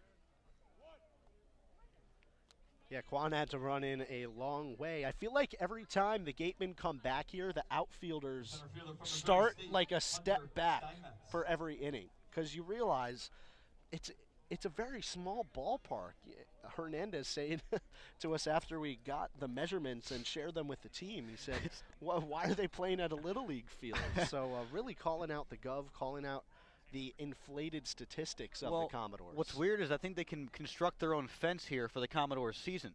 Yeah, Kwan had to run in a long way. I feel like every time the Gatemen come back here, the outfielders start like a step back for every inning, because you realize it's a very small ballpark. Hernandez saying to us after we got the measurements and shared them with the team. He said, why are they playing at a Little League field? So really calling out the Gov, calling out the inflated statistics of the Commodores. What's weird is I think they can construct their own fence here for the Commodores season.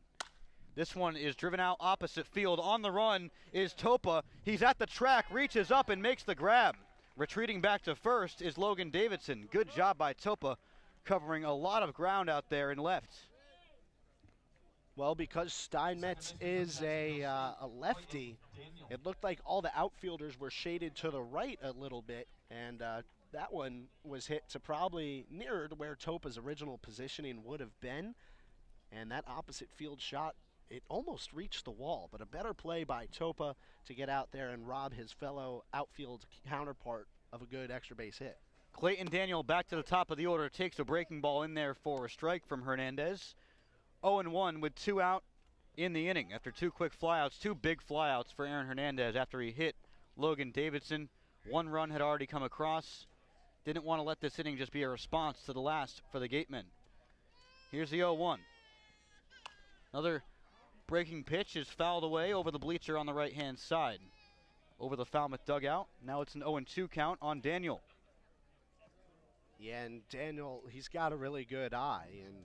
This one is driven out opposite field. On the run is Topa. He's at the track, reaches up and makes the grab. Retreating back to first is Logan Davidson. Good job by Topa, covering a lot of ground out there in left. Well, because Steinmetz is a lefty, it looked like all the outfielders were shaded to the right a little bit, and that one was hit to probably nearer to where Topa's original positioning would have been. And that opposite field shot, it almost reached the wall, but a better play by Topa to get out there and rob his fellow outfield counterpart of a good extra base hit. Clayton Daniel back to the top of the order, takes a breaking ball in there for a strike from Hernandez. 0-1 with 2 out in the inning after 2 quick flyouts, 2 big flyouts for Aaron Hernandez after he hit Logan Davidson. 1 run had already come across. Didn't want to let this inning just be a response to the last for the Gatemen. Here's the 0-1. Another breaking pitch is fouled away over the bleacher on the right-hand side. Over the Falmouth dugout. Now it's an 0-2 count on Daniel. Yeah, and Daniel, he's got a really good eye. And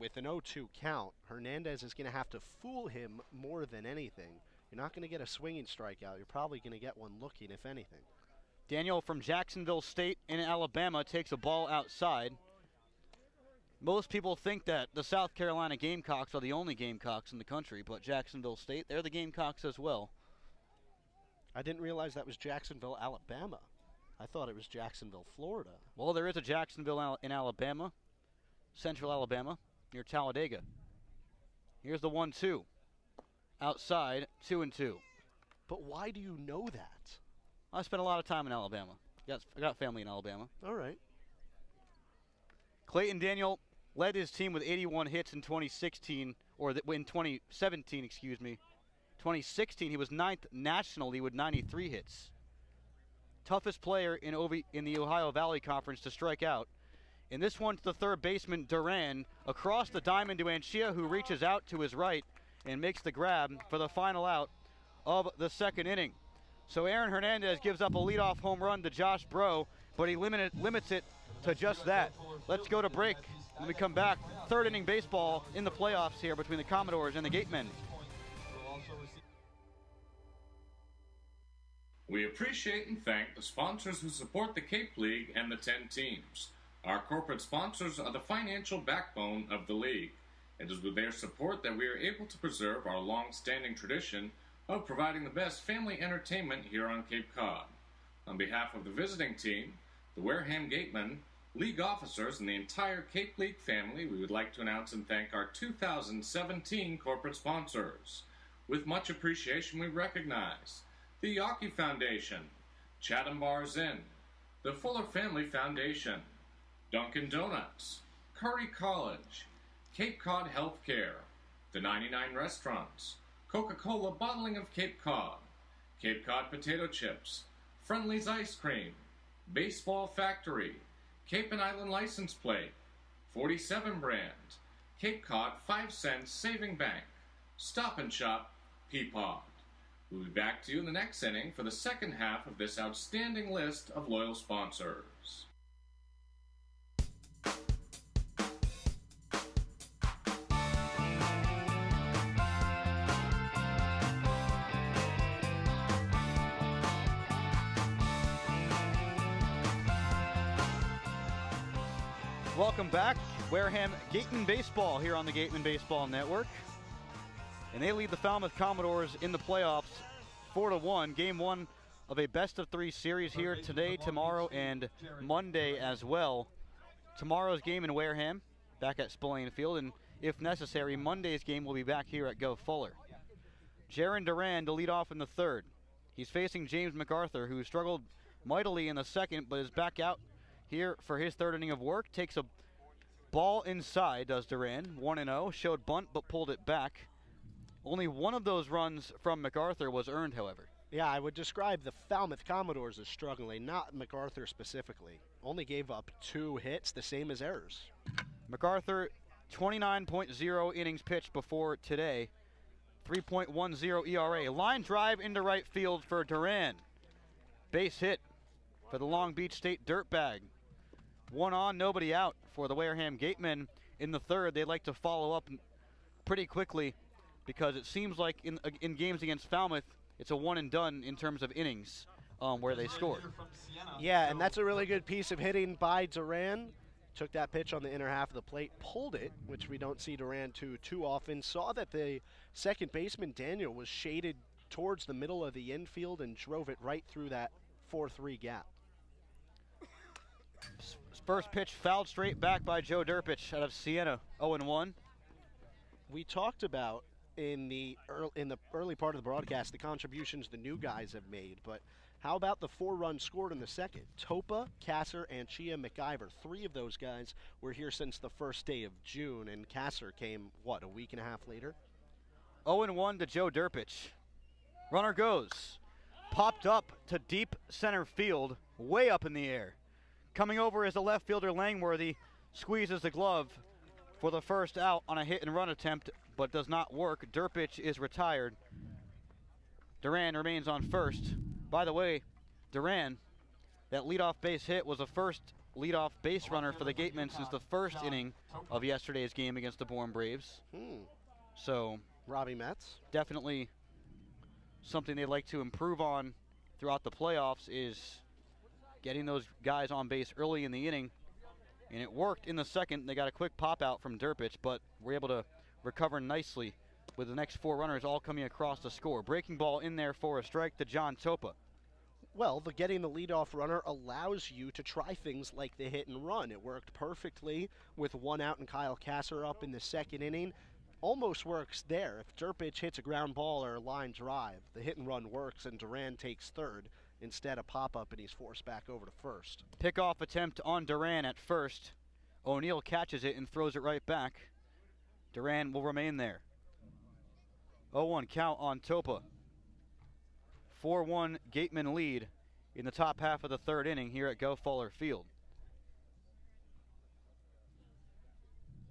with an 0-2 count, Hernandez is going to have to fool him more than anything. You're not going to get a swinging strikeout. You're probably going to get one looking, if anything. Daniel from Jacksonville State in Alabama takes a ball outside. Most people think that the South Carolina Gamecocks are the only Gamecocks in the country, but Jacksonville State, they're the Gamecocks as well. I didn't realize that was Jacksonville, Alabama. I thought it was Jacksonville, Florida. Well, there is a Jacksonville in Alabama, central Alabama, near Talladega. Here's the 1-2. Outside, 2-2. But why do you know that? I spent a lot of time in Alabama. I got family in Alabama. All right. Clayton Daniel led his team with 81 hits in 2016, in 2017, excuse me. 2016, he was 9th nationally with 93 hits. Toughest player in the Ohio Valley Conference to strike out. And this one to the third baseman, Duran, across the diamond to Anchia, who reaches out to his right and makes the grab for the final out of the second inning. So Aaron Hernandez gives up a leadoff home run to Josh Bro, but he limits it to just that. Let's go to break. When we come back, third inning baseball in the playoffs here between the Commodores and the Gatemen. We appreciate and thank the sponsors who support the Cape League and the 10 teams. Our corporate sponsors are the financial backbone of the league. It is with their support that we are able to preserve our long-standing tradition of providing the best family entertainment here on Cape Cod. On behalf of the visiting team, the Wareham Gatemen, league officers, and the entire Cape League family, we would like to announce and thank our 2017 corporate sponsors. With much appreciation, we recognize the Yawkey Foundation, Chatham Bars Inn, the Fuller Family Foundation, Dunkin' Donuts, Curry College, Cape Cod Healthcare, the 99 Restaurants, Coca-Cola Bottling of Cape Cod Potato Chips, Friendly's Ice Cream, Baseball Factory, Cape and Island License Plate, 47 Brand, Cape Cod 5 Cents Saving Bank, Stop and Shop, Peapod. We'll be back to you in the next inning for the second half of this outstanding list of loyal sponsors. Welcome back. Wareham Gatemen Baseball here on the Gatemen Baseball Network. And they lead the Falmouth Commodores in the playoffs 4-1. Game 1 of a best-of-3 series here today, tomorrow, and Monday as well. Tomorrow's game in Wareham, back at Spillane Field, and if necessary, Monday's game will be back here at Go Fuller. Jaron Duran to lead off in the third. He's facing James MacArthur, who struggled mightily in the second, but is back out here for his third inning of work. Takes a ball inside, does Duran. 1-0. Showed bunt, but pulled it back. Only one of those runs from MacArthur was earned, however. Yeah, I would describe the Falmouth Commodores as struggling, not MacArthur specifically. Only gave up 2 hits, the same as errors. MacArthur, 29.0 innings pitched before today. 3.10 ERA. Line drive into right field for Duran. Base hit for the Long Beach State Dirtbag. 1 on, nobody out for the Wareham Gatemen in the third. They'd like to follow up pretty quickly because it seems like in games against Falmouth, it's a one and done in terms of innings where they scored. Yeah, and that's a really good piece of hitting by Duran. Took that pitch on the inner half of the plate, pulled it, which we don't see Duran too often. Saw that the second baseman, Daniel, was shaded towards the middle of the infield and drove it right through that 4-3 gap. First pitch fouled straight back by Joe Durpich out of Siena, 0-1. We talked about in the early part of the broadcast the contributions the new guys have made, but how about the 4 runs scored in the second? Topa, Kasser, and Chia McIver. 3 of those guys were here since the first day of June, and Kasser came, a week and a half later? 0-1 to Joe Durpich. Runner goes. Popped up to deep center field, way up in the air. Coming over is the left fielder Langworthy, squeezes the glove for the first out on a hit and run attempt, but does not work. Durpich is retired. Duran remains on first. By the way, Duran, that leadoff base hit was the first leadoff base runner for the Gatemen since the first inning of yesterday's game against the Bourne Braves. So, Robbie Metz. Definitely something they'd like to improve on throughout the playoffs is getting those guys on base early in the inning. And it worked in the second. They got a quick pop out from Durpich, but were able to recover nicely with the next 4 runners all coming across the score. Breaking ball in there for a strike to John Topa. Well, getting the leadoff runner allows you to try things like the hit and run. It worked perfectly with 1 out and Kyle Kasser up in the second inning. Almost works there. If Durpich hits a ground ball or a line drive, the hit and run works and Duran takes third instead of pop-up, and he's forced back over to first. Pickoff attempt on Duran at first. O'Neill catches it and throws it right back. Duran will remain there. 0-1 count on Topa. 4-1 Gatemen lead in the top half of the third inning here at Go Fuller Field.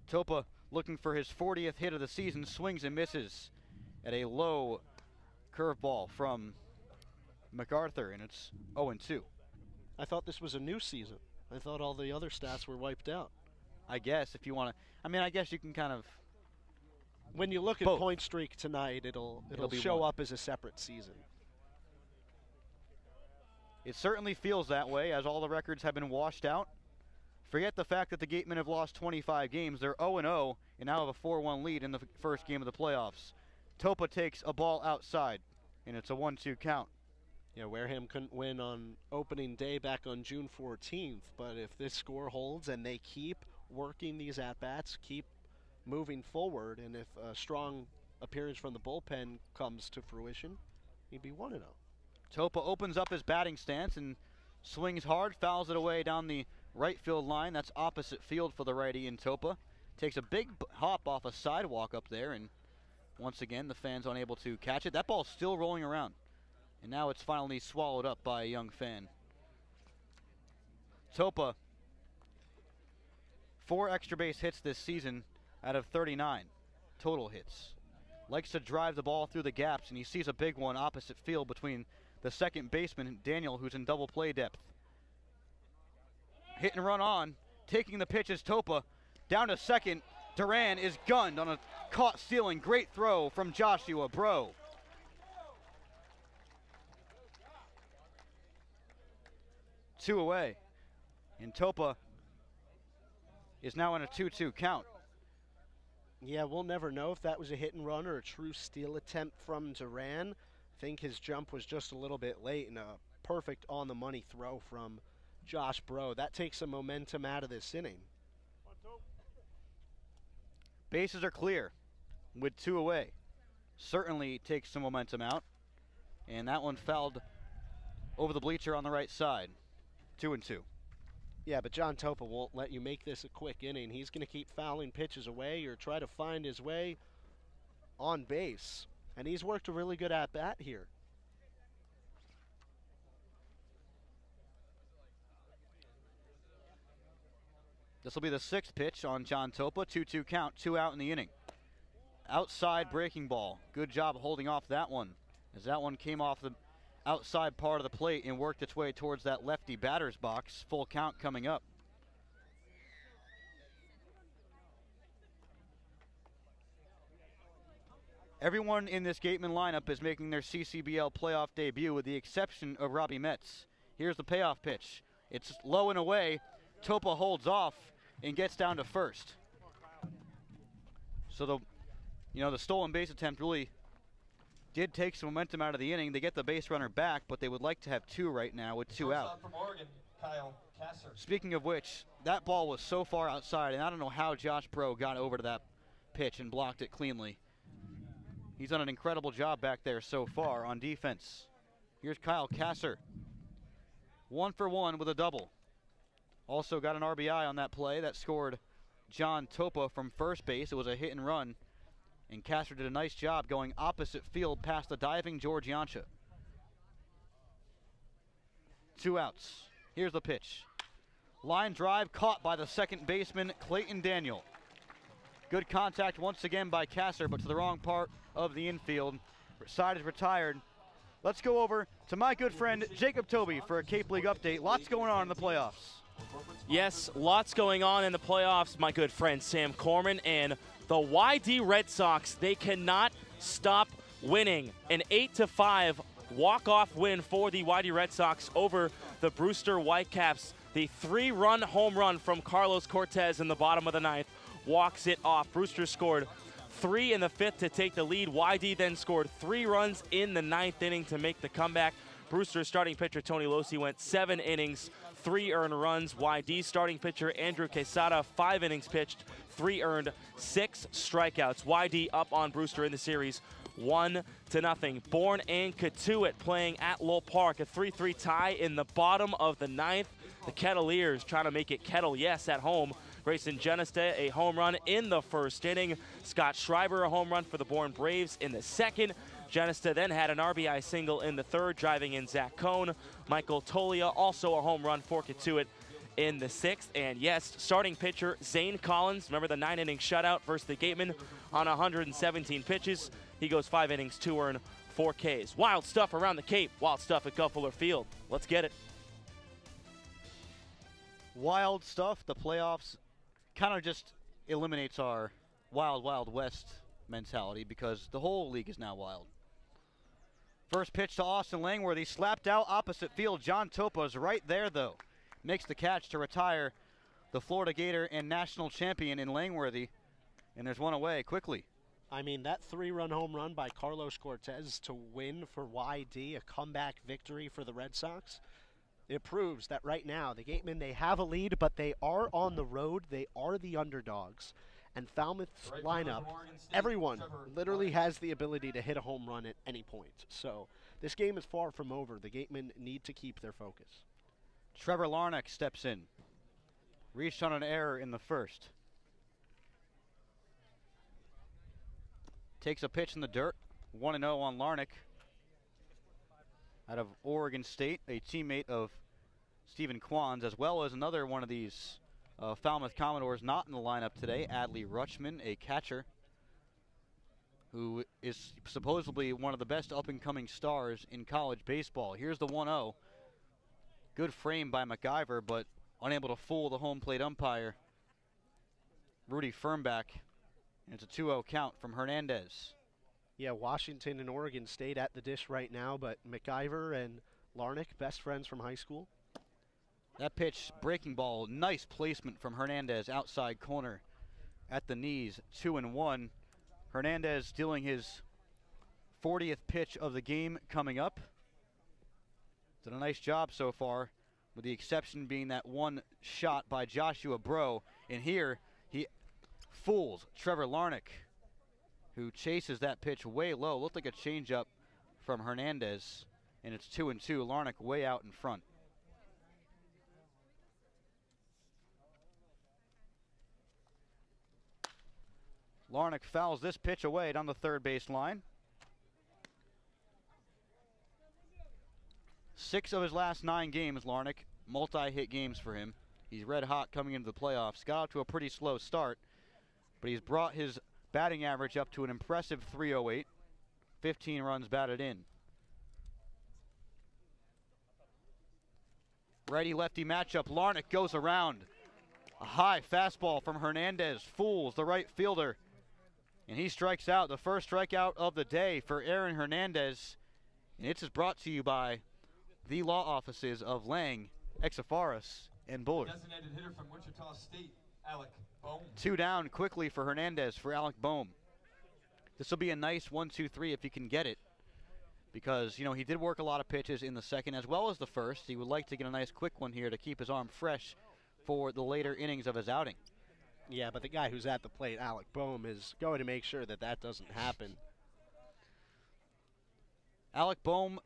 Topa looking for his 40th hit of the season, swings and misses at a low curveball from MacArthur, and it's 0-2. I thought this was a new season. I thought all the other stats were wiped out. I guess if you want to, I guess you can kind of. When you look at point streak tonight, it'll show up as a separate season. It certainly feels that way, as all the records have been washed out. Forget the fact that the Gatemen have lost 25 games. They're 0-0 and now have a 4-1 lead in the first game of the playoffs. Topa takes a ball outside, and it's a 1-2 count. Yeah, Wareham couldn't win on opening day back on June 14th, but if this score holds and they keep working these at-bats, keep moving forward, and if a strong appearance from the bullpen comes to fruition, he'd be 1-0. Topa opens up his batting stance and swings hard, fouls it away down the right field line. That's opposite field for the righty in Topa. Takes a big hop off a sidewalk up there, and once again the fans unable to catch it. That ball's still rolling around, and now it's finally swallowed up by a young fan. Topa, 4 extra base hits this season out of 39 total hits. Likes to drive the ball through the gaps, and he sees a big one opposite field between the second baseman, Daniel, who's in double play depth. Hit and run on, taking the pitch is Topa. Down to second, Duran is gunned on a caught stealing. Great throw from Joshua Bro. Two away, and Topa is now in a 2-2 count. Yeah, we'll never know if that was a hit and run or a true steal attempt from Duran. I think his jump was just a little bit late, and a perfect on-the-money throw from Josh Bro. That takes some momentum out of this inning. Bases are clear with 2 away. Certainly takes some momentum out, and that one fouled over the bleacher on the right side. 2-2. Yeah, but John Topa won't let you make this a quick inning. He's going to keep fouling pitches away or try to find his way on base. And he's worked a really good at-bat here. This will be the 6th pitch on John Topa. 2-2 count, 2 out in the inning. Outside breaking ball. Good job holding off that one, as that one came off the outside part of the plate and worked its way towards that lefty batter's box. Full count coming up. Everyone in this Gatemen lineup is making their CCBL playoff debut with the exception of Robbie Metz. Here's the payoff pitch. It's low and away. Topa holds off and gets down to first. So the stolen base attempt really did take some momentum out of the inning. They get the base runner back, but they would like to have 2 right now with 2 out. From Oregon, Kyle Kasser. Speaking of which, that ball was so far outside, and I don't know how Josh Bro got over to that pitch and blocked it cleanly. He's done an incredible job back there so far on defense. Here's Kyle Kasser. 1 for 1 with a double. Also got an RBI on that play that scored John Topa from first base. It was a hit and run, and Kasser did a nice job going opposite field past the diving George Yancha. 2 outs. Here's the pitch. Line drive caught by the second baseman, Clayton Daniel. Good contact once again by Kasser, but to the wrong part of the infield. Side is retired. Let's go over to my good friend Jacob Toby for a Cape League update. Lots going on in the playoffs. Yes, lots going on in the playoffs, my good friend Sam Corman. And the YD Red Sox, they cannot stop winning. An 8-5 walk-off win for the YD Red Sox over the Brewster Whitecaps. The 3-run home run from Carlos Cortez in the bottom of the 9th walks it off. Brewster scored 3 in the 5th to take the lead. YD then scored 3 runs in the 9th inning to make the comeback. Brewster's starting pitcher Tony Losi went 7 innings, 3 earned runs. YD starting pitcher Andrew Quesada, 5 innings pitched, 3 earned, 6 strikeouts. YD up on Brewster in the series, 1-0. Bourne and Katuitt playing at Lowell Park, a 3-3 tie in the bottom of the 9th. The Kettleers trying to make it Kettle yes at home. Grayson Genesta, a home run in the first inning. Scott Schreiber, a home run for the Bourne Braves in the second. Genesta then had an RBI single in the third, driving in Zach Cohn. Michael Tolia, also a home run for Katuitt in the 6th. And yes, starting pitcher Zane Collins, remember the 9-inning shutout versus the Gatemen on 117 pitches. He goes 5 innings, 2 earned, 4 Ks. Wild stuff around the Cape, wild stuff at Gulf Field. Let's get it. Wild stuff. The playoffs kind of just eliminates our wild, wild west mentality because the whole league is now wild. First pitch to Austin Langworthy, slapped out opposite field. John Topa's right there, though. Makes the catch to retire the Florida Gator and national champion in Langworthy, and there's one away quickly. I mean, that 3-run home run by Carlos Cortez to win for YD, a comeback victory for the Red Sox. It proves that right now, the Gatemen, they have a lead, but they are on the road. They are the underdogs. And Falmouth's lineup, everyone literally has the ability to hit a home run at any point. So this game is far from over. The Gatemen need to keep their focus. Trevor Larnach steps in. Reached on an error in the first. Takes a pitch in the dirt. 1-0 on Larnach. Out of Oregon State, a teammate of Stephen Kwan's, as well as another one of these Falmouth Commodores not in the lineup today, Adley Rutschman, a catcher who is supposedly one of the best up-and-coming stars in college baseball. Here's the 1-0. Good frame by MacGyver, but unable to fool the home plate umpire, Rudy Firmback. And it's a 2-0 count from Hernandez. Yeah, Washington and Oregon State at the dish right now, but MacGyver and Larnach, best friends from high school. That pitch, breaking ball, nice placement from Hernandez, outside corner at the knees, 2-1. Hernandez dealing his 40th pitch of the game coming up. Did a nice job so far, with the exception being that one shot by Joshua Bro. And here, he fools Trevor Larnach, who chases that pitch way low. Looked like a changeup from Hernandez, and it's 2-2. Larnach way out in front. Larnach fouls this pitch away down the third base line. 6 of his last 9 games, Larnach, multi-hit games for him. He's red hot coming into the playoffs. Got off to a pretty slow start, but he's brought his batting average up to an impressive .308. 15 runs batted in. Righty-lefty matchup. Larnach goes around. A high fastball from Hernandez fools the right fielder, and he strikes out. The first strikeout of the day for Aaron Hernandez, and it's brought to you by the law offices of Lang, Exafaris, and Bullard. Designated hitter from Wichita State, Alec Bohm. 2 down quickly for Hernandez for Alec Bohm. This will be a nice 1-2-3 if he can get it, because, you know, he did work a lot of pitches in the second as well as the first. He would like to get a nice quick one here to keep his arm fresh for the later innings of his outing. Yeah, but the guy who's at the plate, Alec Bohm, is going to make sure that that doesn't happen. Alec Bohm,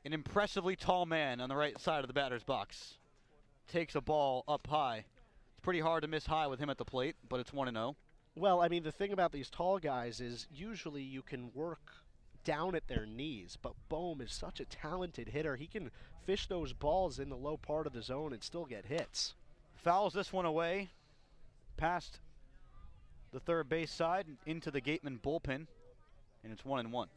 an impressively tall man on the right side of the batter's box. Takes a ball up high. It's pretty hard to miss high with him at the plate, but it's 1-0. Well, I mean, the thing about these tall guys is usually you can work down at their knees, but Bohm is such a talented hitter. He can fish those balls in the low part of the zone and still get hits. Fouls this one away past the third base side into the Gatemen bullpen, and it's 1-1.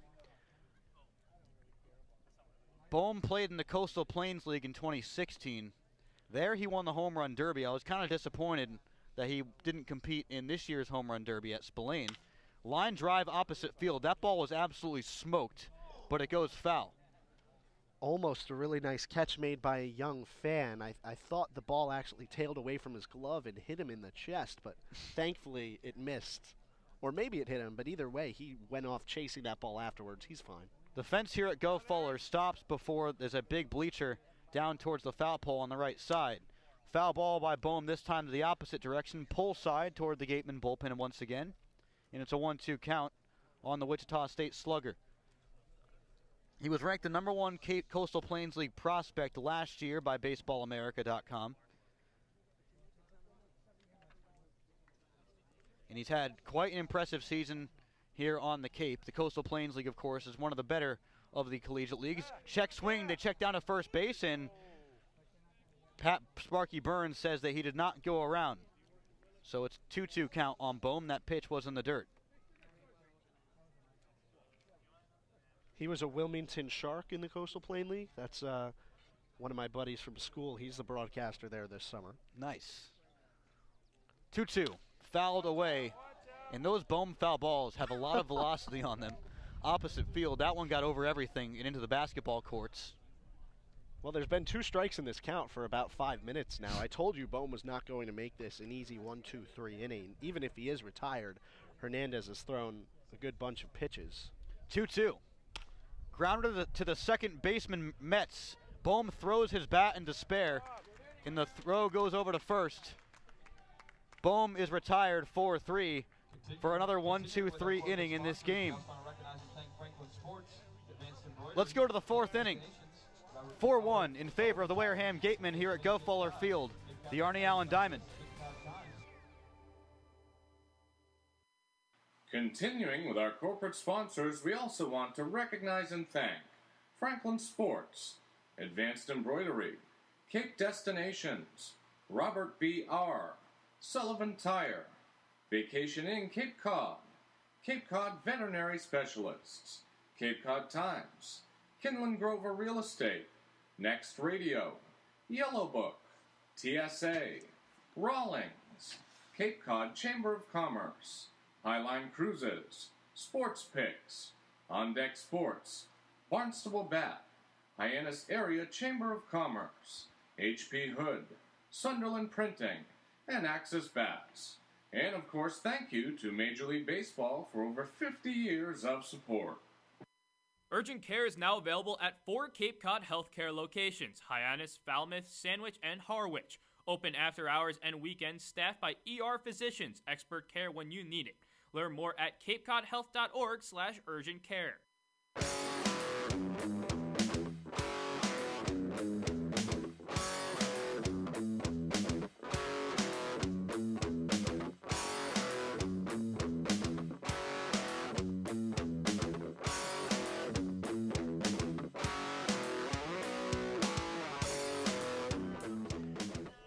Bohm played in the Coastal Plains League in 2016. There he won the Home Run Derby. I was kind of disappointed that he didn't compete in this year's Home Run Derby at Spillane. Line drive opposite field. That ball was absolutely smoked, but it goes foul. Almost a really nice catch made by a young fan. I thought the ball actually tailed away from his glove and hit him in the chest, but thankfully it missed. Or maybe it hit him, but either way, he went off chasing that ball afterwards. He's fine. The fence here at Go Fuller stops before there's a big bleacher down towards the foul pole on the right side. Foul ball by Bohm, this time to the opposite direction, pull side toward the Gatemen bullpen once again. And it's a 1-2 count on the Wichita State slugger. He was ranked the #1 Cape Coastal Plains League prospect last year by BaseballAmerica.com. And he's had quite an impressive season here on the Cape. The Coastal Plains League, of course, is one of the better of the collegiate leagues. Check swing, they check down to first base, and Pat Sparky Burns says that he did not go around. So it's 2-2 count on Bohm. That pitch was in the dirt. He was a Wilmington Shark in the Coastal Plain League. That's one of my buddies from school. He's the broadcaster there this summer. Nice. 2-2. Fouled away. And those Bohm foul balls have a lot of velocity on them. Opposite field. That one got over everything and into the basketball courts. Well, there's been 2 strikes in this count for about 5 minutes now. I told you Bohm was not going to make this an easy 1-2-3 inning. Even if he is retired, Hernandez has thrown a good bunch of pitches. 2-2. Grounder to the second baseman, Metz. Bohm throws his bat in despair, and the throw goes over to first. Bohm is retired 4-3 for another 1-2-3 inning in this game. Let's go to the 4th inning. 4-1 in favor of the Wareham Gatemen here at Go Fuller Field, the Arnie Allen Diamond. Continuing with our corporate sponsors, we also want to recognize and thank Franklin Sports, Advanced Embroidery, Cape Destinations, Robert B. R., Sullivan Tire, Vacation Inn Cape Cod Veterinary Specialists, Cape Cod Times, Kinlan Grover Real Estate, Next Radio, Yellow Book, TSA, Rawlings, Cape Cod Chamber of Commerce, Highline Cruises, Sports Picks, On Deck Sports, Barnstable Bat, Hyannis Area Chamber of Commerce, H.P. Hood, Sunderland Printing, and Axis Bats. And of course, thank you to Major League Baseball for over 50 years of support. Urgent Care is now available at 4 Cape Cod healthcare locations: Hyannis, Falmouth, Sandwich, and Harwich. Open after hours and weekends, staffed by ER physicians. Expert care when you need it. Learn more at capecodhealth.org/urgentcare.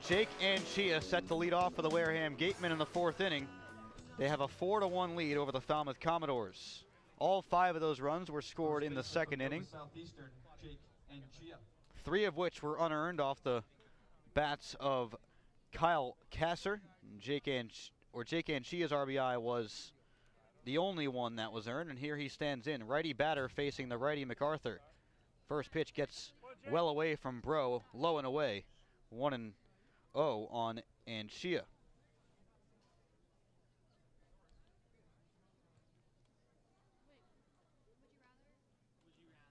Jake and Chia set to lead off for the Wareham Gatemen in the 4th inning. They have a 4-1 lead over the Falmouth Commodores. All 5 of those runs were scored in the 2nd inning, 3 of which were unearned off the bats of Kyle Kasser. Jake and Chia's RBI was the only one that was earned, and here he stands in. Righty batter facing the righty MacArthur. First pitch gets well away from Bro, low and away. 1-0 on Chia.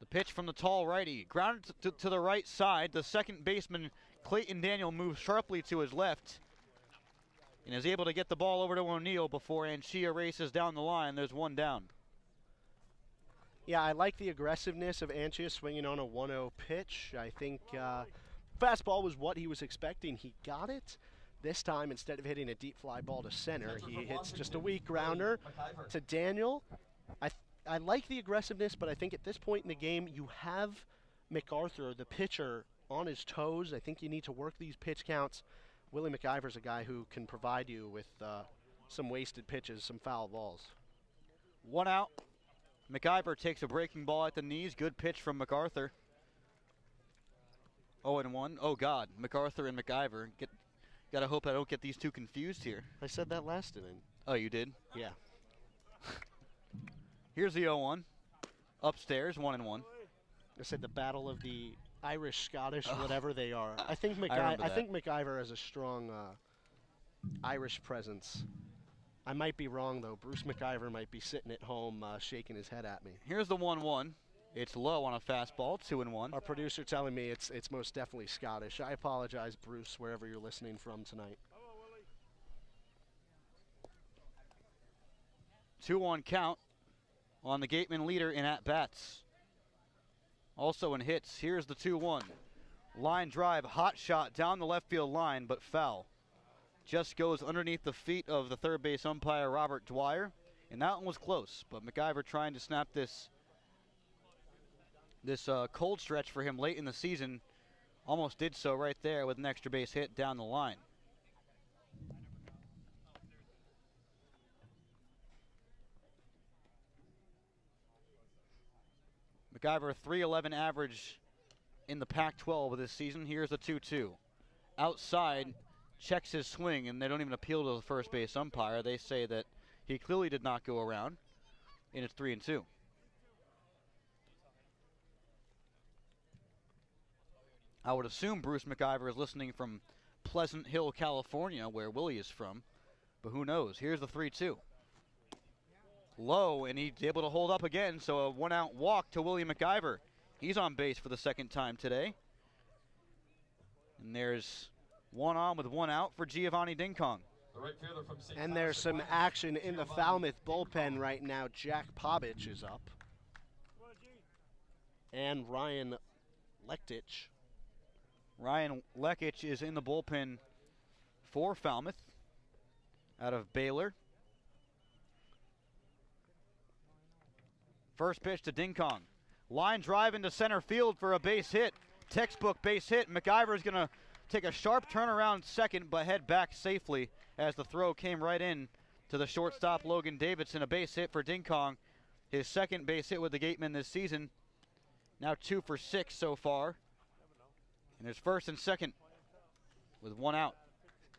The pitch from the tall righty, grounded to the right side. The second baseman, Clayton Daniel, moves sharply to his left and is able to get the ball over to O'Neill before Anchia races down the line. There's 1 down. Yeah, I like the aggressiveness of Anchia swinging on a 1-0 pitch. I think fastball was what he was expecting. He got it. This time, instead of hitting a deep fly ball to center, he hits just a weak grounder to Daniel. I like the aggressiveness, but I think at this point in the game, you have MacArthur, the pitcher, on his toes. I think you need to work these pitch counts. Willie McIver's a guy who can provide you with some wasted pitches, some foul balls. 1 out. McIver takes a breaking ball at the knees. Good pitch from MacArthur. 0-1. Oh, God. MacArthur and McIver. Gotta hope I don't get these two confused here. I said that last inning. Oh, you did? Yeah. Here's the 0-1. Upstairs, 1-1. I said the battle of the Irish, Scottish, whatever they are. I think McIver has a strong Irish presence. I might be wrong, though. Bruce McIver might be sitting at home shaking his head at me. Here's the 1-1. It's low on a fastball, 2-1. Our producer telling me it's most definitely Scottish. I apologize, Bruce, wherever you're listening from tonight. 2-1 count on the Gatemen leader in at-bats. Also in hits, here's the 2-1. Line drive, hot shot down the left field line, but foul. Just goes underneath the feet of the third base umpire, Robert Dwyer. And that one was close, but McIver trying to snap this cold stretch for him late in the season. Almost did so right there with an extra base hit down the line. McIver, .311 average in the Pac-12 this season. Here's the 2-2. Outside, checks his swing, and they don't even appeal to the first base umpire. They say that he clearly did not go around, and it's 3-2. I would assume Bruce McIver is listening from Pleasant Hill, California, where Willie is from, but who knows? Here's the 3-2. Low, and he's able to hold up again, so a 1-out walk to Willie McIver. He's on base for the second time today. And there's 1 on with 1 out for Giovanni Dinkong. And there's some action in the Falmouth bullpen right now. Jack Pobich is up. And Ryan Lektich. Ryan Lektich is in the bullpen for Falmouth out of Baylor. First pitch to Dinkong. Line drive into center field for a base hit. Textbook base hit. McIver is going to take a sharp turnaround second, but head back safely as the throw came right in to the shortstop, Logan Davidson. A base hit for Dinkong. His second base hit with the Gatemen this season. Now 2 for 6 so far. And there's first and second with 1 out.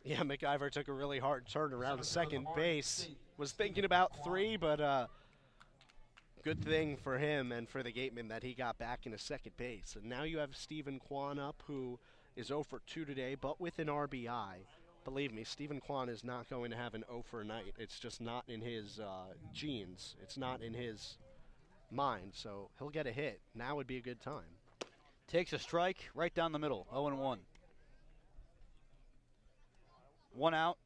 Yeah, McIver took a really hard turn around second base. Was thinking about 3, but good thing for him and for the Gatemen that he got back into second base. And now you have Stephen Kwan up, who is 0 for 2 today, but with an RBI. Believe me, Stephen Kwan is not going to have an 0 for night. It's just not in his genes. It's not in his mind, so he'll get a hit. Now would be a good time. Takes a strike right down the middle, 0-1. 1 out,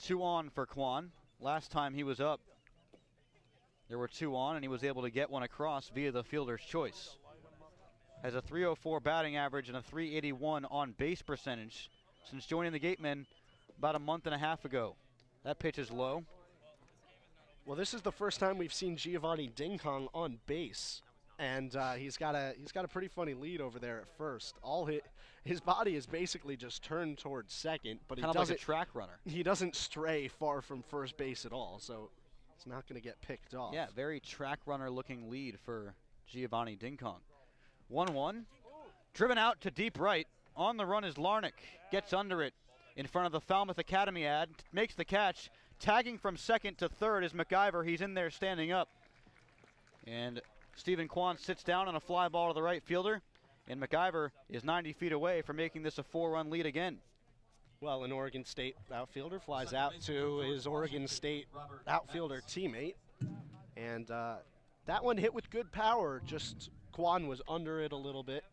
2 on for Kwan. Last time he was up, there were 2 on, and he was able to get one across via the fielder's choice. Has a .304 batting average and a .381 on base percentage since joining the Gatemen about a month and a half ago. That pitch is low. Well, this is the first time we've seen Giovanni Dinkong on base And he's got a pretty funny lead over there at first. His body is basically just turned towards second, but he Kind of doesn't like a track runner. He doesn't stray far from first base at all, so it's not going to get picked off. Yeah, very track runner looking lead for Giovanni Dinkong. 1-1. Driven out to deep right. On the run is Larnick. Gets under it in front of the Falmouth Academy ad. Makes the catch. Tagging from second to third is McIver. He's in there standing up. And Stephen Kwan sits down on a fly ball to the right fielder. And McIver is 90 feet away from making this a 4-run lead again. Well, an Oregon State outfielder flies out to his Oregon State outfielder teammate. And that one hit with good power. Just Kwan was under it a little bit.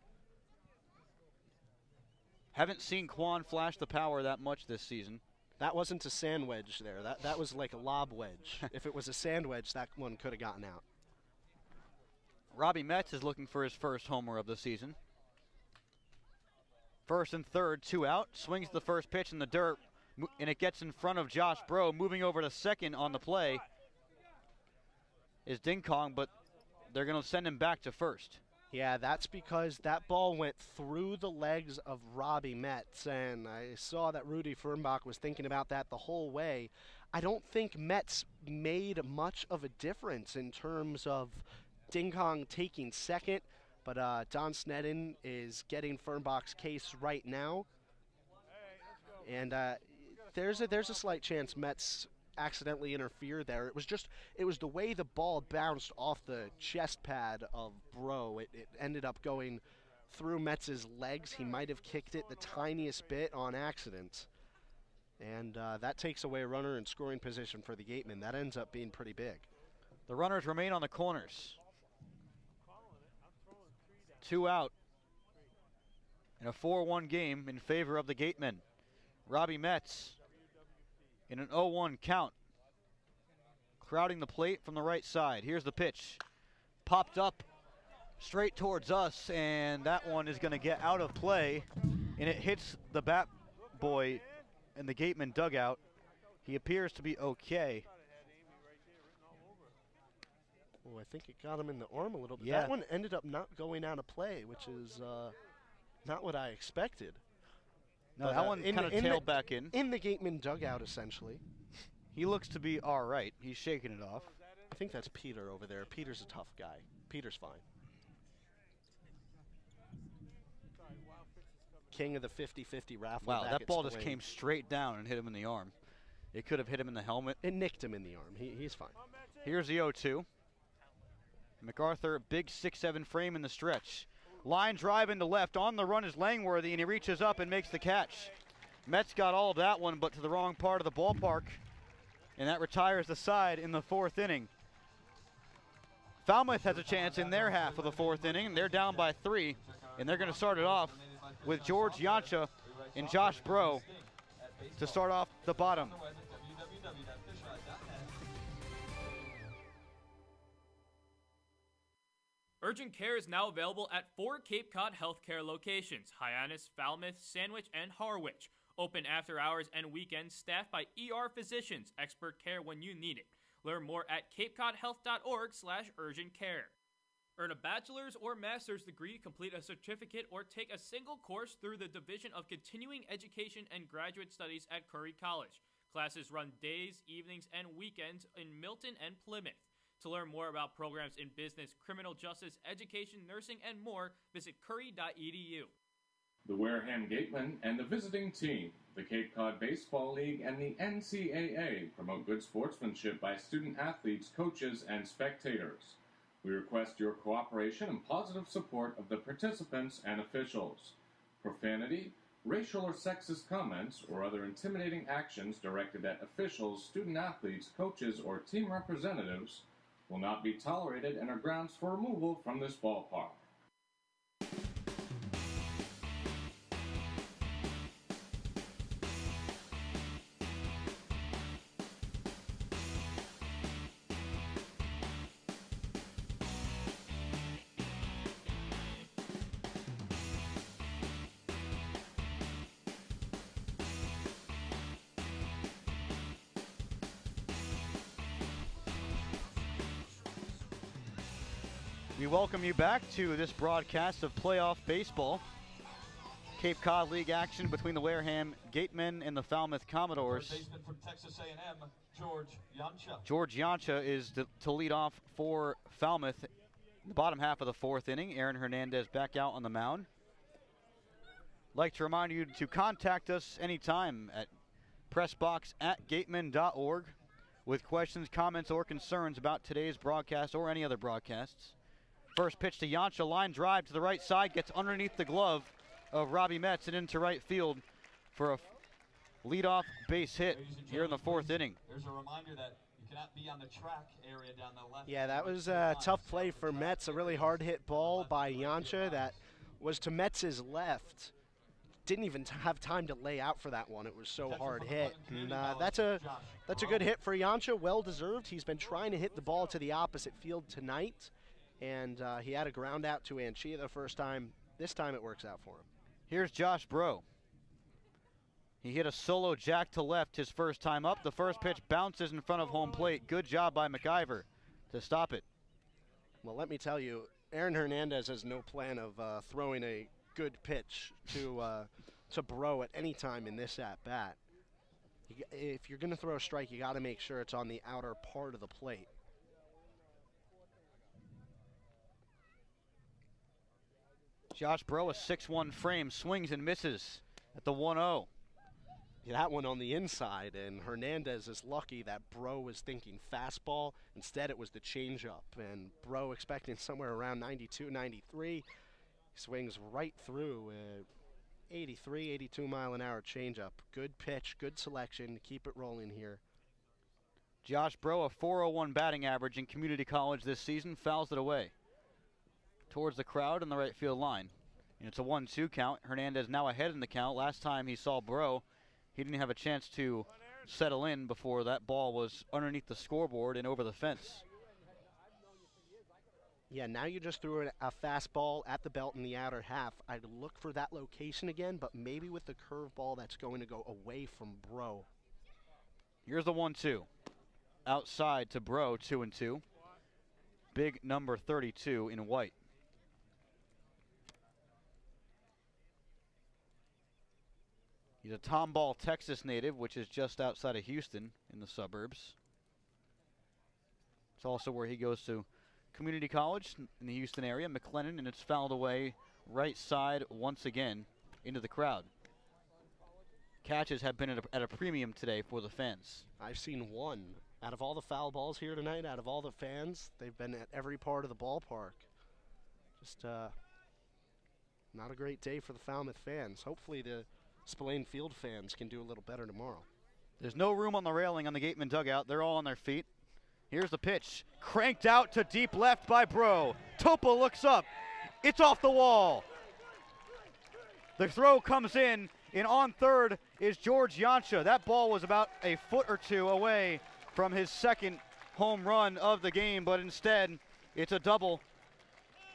Haven't seen Kwan flash the power that much this season. That wasn't a sand wedge there. That was like a lob wedge. If it was a sand wedge, that one could have gotten out. Robbie Metz is looking for his first homer of the season. First and third, 2 out. Swings the first pitch in the dirt, and it gets in front of Josh Bro. Moving over to second on the play is Dinkong, but they're going to send him back to first. Yeah, that's because that ball went through the legs of Robbie Metz, and I saw that Rudy Fernbach was thinking about that the whole way. I don't think Metz made much of a difference in terms of Dinkong taking second, but Don Snedden is getting Fernbach's case right now, and there's a slight chance Metz accidentally interfered there. It was the way the ball bounced off the chest pad of Bro. It ended up going through Metz's legs. He might have kicked it the tiniest bit on accident, and that takes away a runner in scoring position for the Gatemen. That ends up being pretty big. The runners remain on the corners. 2 out in a 4-1 game in favor of the Gatemen. Robbie Metz in an 0-1 count, crowding the plate from the right side. Here's the pitch. Popped up straight towards us, and that one is going to get out of play, and it hits the bat boy in the Gatemen dugout. He appears to be okay. Oh, I think it got him in the arm a little bit. Yeah. That one ended up not going out of play, which is not what I expected. No, But, that one kind of tailed back in. In the Gateman dugout, essentially. He looks to be all right. He's shaking it off. I think that's Peter over there. Peter's a tough guy. Peter's fine. King of the 50-50 raffle. Wow, back that at ball just Spillane. came straight down and hit him in the arm. It could have hit him in the helmet. It nicked him in the arm. He's fine. Here's the 0-2. MacArthur, big 6'7" frame in the stretch. Line drive into left. On the run is Langworthy, and he reaches up and makes the catch. Metz got all of that one, but to the wrong part of the ballpark, and that retires the side in the 4th inning. Falmouth has a chance in their half of the 4th inning, and they're down by 3, and they're going to start it off with George Yancha and Josh Bro to start off the bottom. Urgent care is now available at 4 Cape Cod healthcare locations: Hyannis, Falmouth, Sandwich, and Harwich. Open after hours and weekends, staffed by ER physicians. Expert care when you need it. Learn more at capecodhealth.org/urgentcare. Earn a bachelor's or master's degree, complete a certificate, or take a single course through the Division of Continuing Education and Graduate Studies at Curry College. Classes run days, evenings, and weekends in Milton and Plymouth. To learn more about programs in business, criminal justice, education, nursing, and more, visit curry.edu. The Wareham Gatemen and the visiting team, the Cape Cod Baseball League, and the NCAA promote good sportsmanship by student athletes, coaches, and spectators. We request your cooperation and positive support of the participants and officials. Profanity, racial or sexist comments, or other intimidating actions directed at officials, student athletes, coaches, or team representatives will not be tolerated and are grounds for removal from this ballpark. We welcome you back to this broadcast of playoff baseball. Cape Cod League action between the Wareham Gatemen and the Falmouth Commodores. Third baseman from Texas A&M, George Yancha. George Yancha is to lead off for Falmouth in the bottom half of the fourth inning. Aaron Hernandez back out on the mound. Like to remind you to contact us anytime at pressbox@gatemen.org with questions, comments, or concerns about today's broadcast or any other broadcasts. First pitch to Yancha, line drive to the right side, gets underneath the glove of Robbie Metz and into right field for a leadoff base hit here in the fourth inning. There's a reminder that you cannot be on the track area down the left. Yeah, that was a tough play for Metz. A really hard hit ball by Yancha that was to Metz's left. Didn't even have time to lay out for that one. It was so hard hit. And that's a good hit for Yancha. Well deserved. He's been trying to hit the ball to the opposite field tonight, and he had a ground out to Anchia the first time. This time it works out for him. Here's Josh Bro. He hit a solo jack to left his first time up. The first pitch bounces in front of home plate. Good job by McIver to stop it. Well, let me tell you, Aaron Hernandez has no plan of throwing a good pitch to Bro at any time in this at-bat. If you're going to throw a strike, you got to make sure it's on the outer part of the plate. Josh Bro, a 6'1" frame, swings and misses at the 1-0. Yeah, that one on the inside, and Hernandez is lucky that Bro was thinking fastball. Instead, it was the changeup, and Bro expecting somewhere around 92, 93. Swings right through 83, 82 mile an hour changeup. Good pitch, good selection. Keep it rolling here. Josh Bro, a .401 batting average in community college this season, fouls it away towards the crowd on the right field line. And it's a 1-2 count. Hernandez now ahead in the count. Last time he saw Bro, he didn't have a chance to settle in before that ball was underneath the scoreboard and over the fence. Yeah, now you just threw a fastball at the belt in the outer half. I'd look for that location again, but maybe with the curveball that's going to go away from Bro. Here's the 1-2. Outside to Bro, 2-2. Big number 32 in white. He's a Tomball, Texas native, which is just outside of Houston in the suburbs. It's also where he goes to community college in the Houston area, McLennan, and it's fouled away right side once again into the crowd. Catches have been at a premium today for the fans. I've seen one. Out of all the foul balls here tonight, out of all the fans, they've been at every part of the ballpark. Just not a great day for the Falmouth fans. Hopefully the Spillane Field fans can do a little better tomorrow. There's no room on the railing on the Gatemen dugout. They're all on their feet. Here's the pitch. Cranked out to deep left by Bro. Topa looks up. It's off the wall. The throw comes in, and on third is George Yancha. That ball was about a foot or two away from his second home run of the game, but instead it's a double.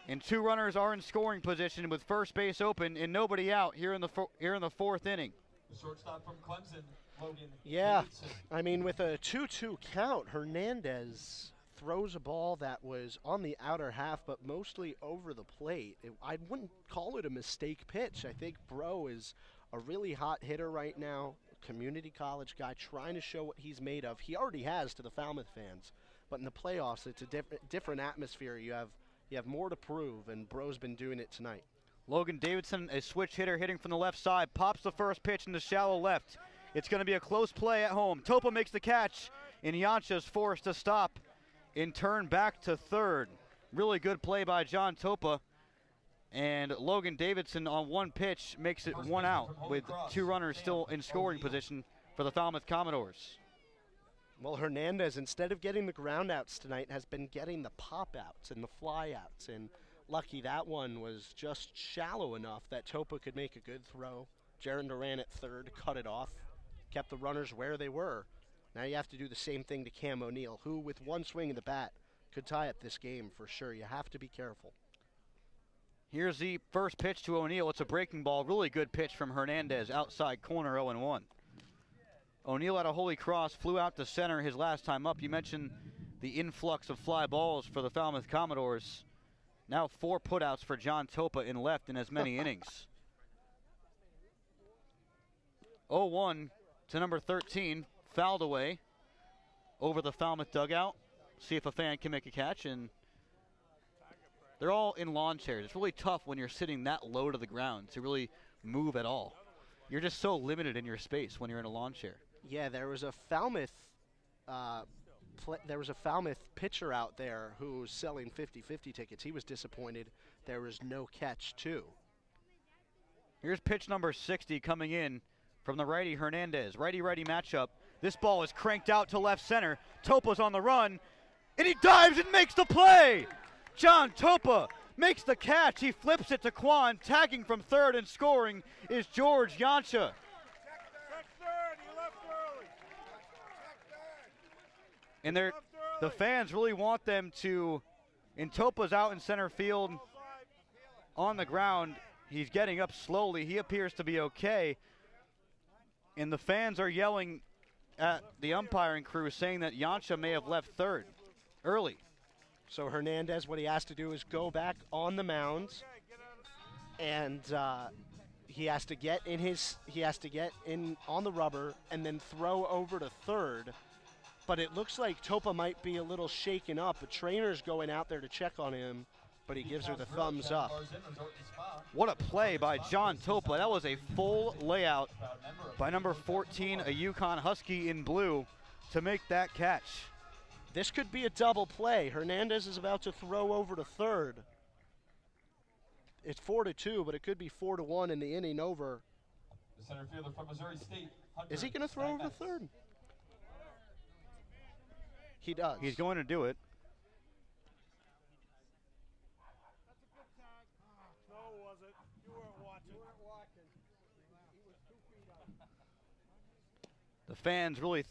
And two runners are in scoring position with first base open and nobody out here in the fourth inning. The shortstop from Clemson, Logan. Yeah, Davidson. I mean, with a 2-2 count, Hernandez throws a ball that was on the outer half, but mostly over the plate. I wouldn't call it a mistake pitch. I think Bro is a really hot hitter right now, community college guy trying to show what he's made of. He already has to the Falmouth fans, but in the playoffs, it's a different atmosphere. You have more to prove, and Bro's been doing it tonight. Logan Davidson, a switch hitter hitting from the left side, pops the first pitch into shallow left. It's going to be a close play at home. Topa makes the catch, and Yancha's forced to stop and turn back to third. Really good play by John Topa. And Logan Davidson on one pitch makes it one out with two runners still in scoring position for the Falmouth Commodores. Well, Hernandez, instead of getting the ground outs tonight, has been getting the pop outs and the fly outs. And lucky that one was just shallow enough that Topa could make a good throw. Jaron Duran at third cut it off, kept the runners where they were. Now you have to do the same thing to Cam O'Neill, who with one swing of the bat could tie up this game for sure. You have to be careful. Here's the first pitch to O'Neill. It's a breaking ball. Really good pitch from Hernandez, outside corner, 0-1. O'Neill at a Holy Cross, flew out to center his last time up. You mentioned the influx of fly balls for the Falmouth Commodores. Now 4 putouts for John Topa in left in as many innings. 0-1 to number 13, fouled away over the Falmouth dugout. See if a fan can make a catch, and they're all in lawn chairs. It's really tough when you're sitting that low to the ground to really move at all. You're just so limited in your space when you're in a lawn chair. Yeah, there was a Falmouth pitcher out there who was selling 50-50 tickets. He was disappointed there was no catch, too. Here's pitch number 60 coming in from the righty Hernandez. Righty-righty matchup. This ball is cranked out to left center. Topa's on the run, and he dives and makes the play. John Topa makes the catch. He flips it to Quan. Tagging from third and scoring is George Yancha. And the fans really want them to, and Topa's out in center field on the ground. He's getting up slowly. He appears to be okay. And the fans are yelling at the umpiring crew saying that Yancha may have left third early. So Hernandez, what he has to do is go back on the mound, and he has to get in on the rubber and then throw over to third. But it looks like Topa might be a little shaken up. A trainer's going out there to check on him, but he gives her the thumbs up. What a play by John Topa. That was a full layout by number 14, a Yukon Husky in blue, to make that catch. This could be a double play. Hernandez is about to throw over to third. It's 4-2, but it could be 4-1 in the inning over. The center fielder from Missouri State. Is he going to throw over to third? He does. He's going to do it. The fans really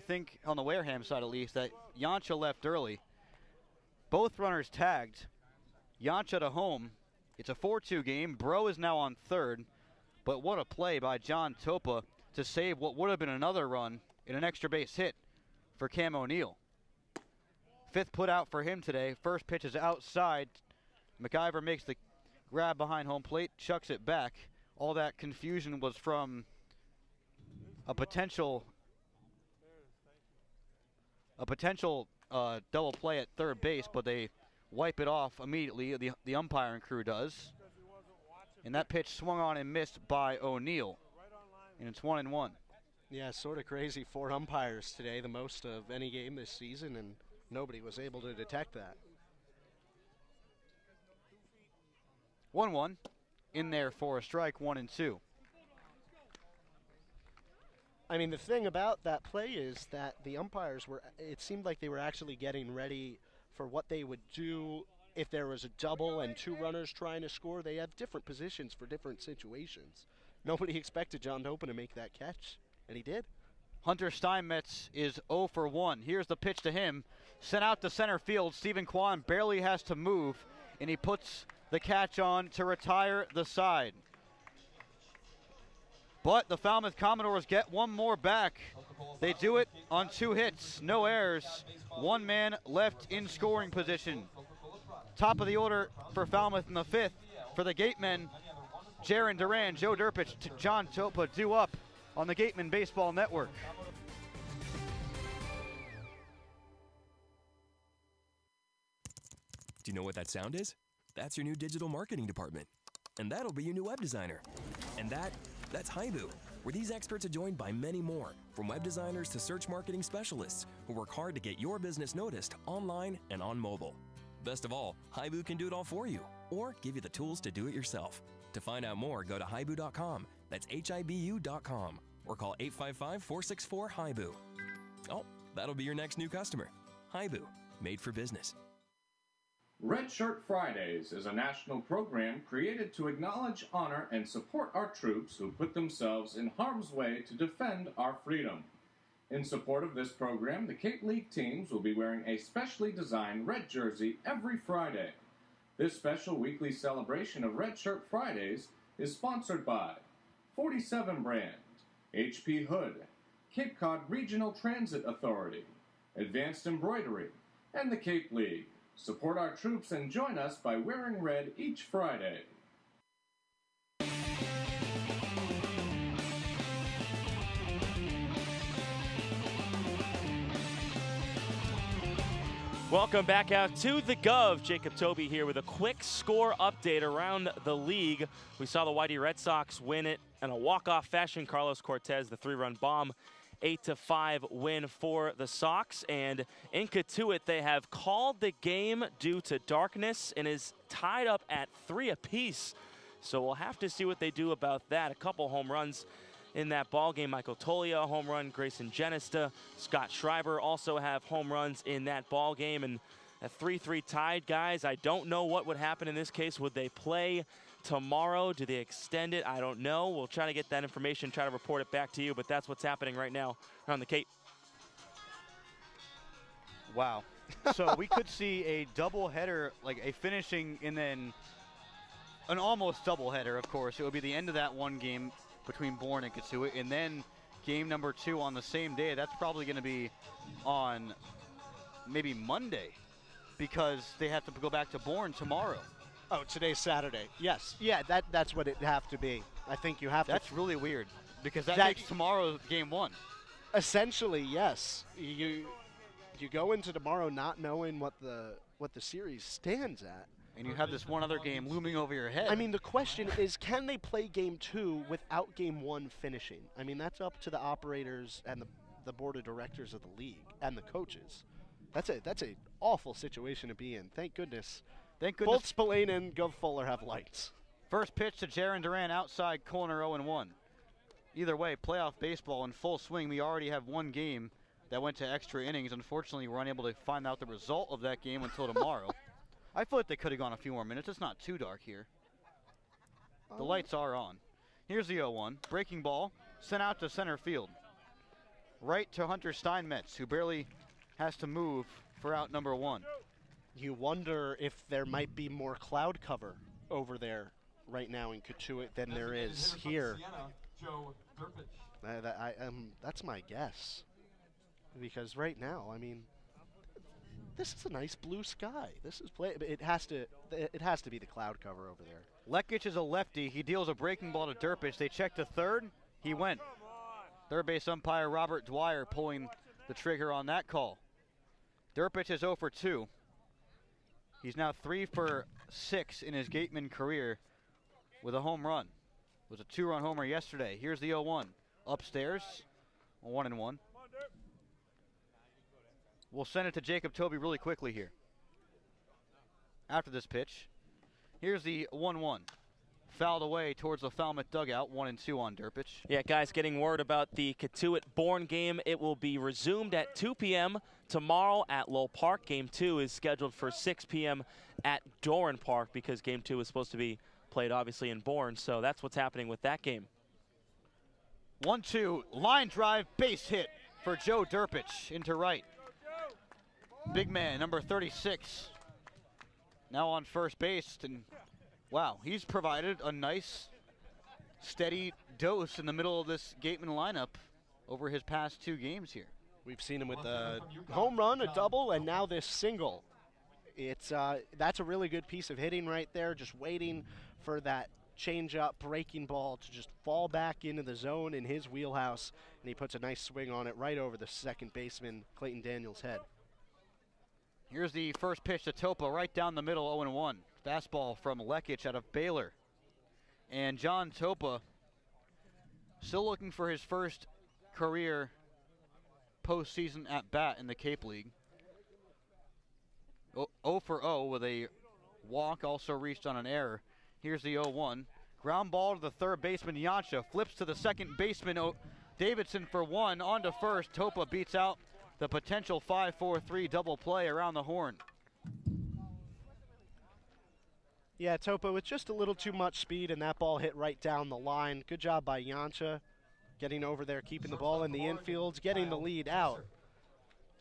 think on the Wareham side at least, that Yancha left early. Both runners tagged. Yancha to home. It's a 4-2 game. Bro is now on third. But what a play by John Topa to save what would have been another run in an extra base hit for Cam O'Neill. 5th put out for him today. First pitch is outside. McIver makes the grab behind home plate, chucks it back. All that confusion was from a potential double play at third base, but they wipe it off immediately. The umpiring crew does. And that pitch swung on and missed by O'Neill. And it's 1-1. Yeah, sort of crazy. 4 umpires today, the most of any game this season, and nobody was able to detect that. 1-1 in there for a strike, 1-2. I mean, the thing about that play is that the umpires it seemed like they were actually getting ready for what they would do if there was a double and 2 runners trying to score. They have different positions for different situations. Nobody expected John Topa to make that catch, and he did. Hunter Steinmetz is 0 for 1. Here's the pitch to him. Sent out to center field. Stephen Kwan barely has to move, and he puts the catch on to retire the side. But the Falmouth Commodores get one more back. They do it on 2 hits, no errors. 1 man left in scoring position. Top of the order for Falmouth in the 5th. For the Gatemen, Jaron Duran, Joe Durpich, John Topa due up on the Gatemen Baseball Network. Do you know what that sound is? That's your new digital marketing department. And that'll be your new web designer. And that's Haibu, where these experts are joined by many more, from web designers to search marketing specialists who work hard to get your business noticed online and on mobile. Best of all, Haibu can do it all for you, or give you the tools to do it yourself. To find out more, go to haibu.com. That's HIBU.com. Or call 855-464-HIBU. Oh, that'll be your next new customer. Haibu, made for business. Red Shirt Fridays is a national program created to acknowledge, honor, and support our troops who put themselves in harm's way to defend our freedom. In support of this program, the Cape League teams will be wearing a specially designed red jersey every Friday. This special weekly celebration of Red Shirt Fridays is sponsored by 47 Brand, HP Hood, Cape Cod Regional Transit Authority, Advanced Embroidery, and the Cape League. Support our troops and join us by wearing red each Friday. Welcome back out to the Gov. Jacob Toby here with a quick score update around the league. We saw the Whitey Red Sox win it in a walk-off fashion. Carlos Cortez, the 3-run bomb, 8-5 win for the Sox. And in Katuitt, they have called the game due to darkness and is tied up at 3 apiece. So we'll have to see what they do about that. A couple home runs in that ball game. Michael Tolia, home run. Grayson Genista, Scott Schreiber also have home runs in that ball game. And a 3-3 tied, guys. I don't know what would happen in this case. Would they play tomorrow? Do they extend it? I don't know. We'll try to get that information, try to report it back to you, but that's what's happening right now around the Cape. Wow. So we could see a doubleheader, like a finishing and then an almost doubleheader, of course. It would be the end of that one game between Bourne and Katuitt, and then game number 2 on the same day. That's probably going to be on maybe Monday because they have to go back to Bourne tomorrow. Oh, today's Saturday. Yes. Yeah, that's what it'd have to be. I think you have to. That's really weird because that makes tomorrow game 1. Essentially, yes. You go into tomorrow not knowing what the series stands at. And you have this one other game looming over your head. I mean, the question is, can they play game 2 without game 1 finishing? I mean, that's up to the operators and the board of directors of the league and the coaches. That's a awful situation to be in. Thank goodness. Both Spillane and Gov Fuller have lights. First pitch to Jaron Duran outside corner 0-1. Either way, playoff baseball in full swing. We already have one game that went to extra innings. Unfortunately, we're unable to find out the result of that game until tomorrow. I feel like they could have gone a few more minutes. It's not too dark here. The lights are on. Here's the 0-1. Breaking ball sent out to center field. Right to Hunter Steinmetz, who barely has to move for out number 1. You wonder if there might be more cloud cover over there right now in Katuitt than there is here. That's my guess. Because right now, I mean, this is a nice blue sky. This is it has to be the cloud cover over there. Lekic is a lefty. He deals a breaking ball to Durpich. They check to third. He went. Third base umpire Robert Dwyer pulling the trigger on that call. Durpich is 0 for 2. He's now 3 for 6 in his Gatemen career with a home run. It was a 2-run homer yesterday. Here's the 0-1. Upstairs, 1-1. We'll send it to Jacob Toby really quickly here. After this pitch, here's the 1-1. Fouled away towards the Falmouth dugout, 1-2 on Durpich. Yeah, guys, getting word about the Katuitt-Bourne game. It will be resumed at 2 p.m. tomorrow at Lowell Park. Game 2 is scheduled for 6 p.m. at Doran Park because Game 2 is supposed to be played, obviously, in Bourne. So that's what's happening with that game. 1-2, line drive, base hit for Joe Durpich into right. Big man, number 36, now on first base. And wow, he's provided a nice, steady dose in the middle of this Gatemen lineup over his past 2 games here. We've seen him with a home run, a double, and now this single. It's that's a really good piece of hitting right there, just waiting for that change-up breaking ball to just fall back into the zone in his wheelhouse, and he puts a nice swing on it right over the second baseman, Clayton Daniels' head. Here's the first pitch to Topa, right down the middle, 0-1. Fastball from Lekic out of Baylor. And John Topa still looking for his first career postseason at bat in the Cape League. 0 for 0 with a walk, also reached on an error. Here's the 0-1. Ground ball to the third baseman, Yancha. Flips to the second baseman, Davidson for 1. On to first. Topa beats out the potential 5-4-3 double play around the horn. Yeah, Topa with just a little too much speed, and that ball hit right down the line. Good job by Yancha getting over there, keeping the ball in the infield, getting the lead out.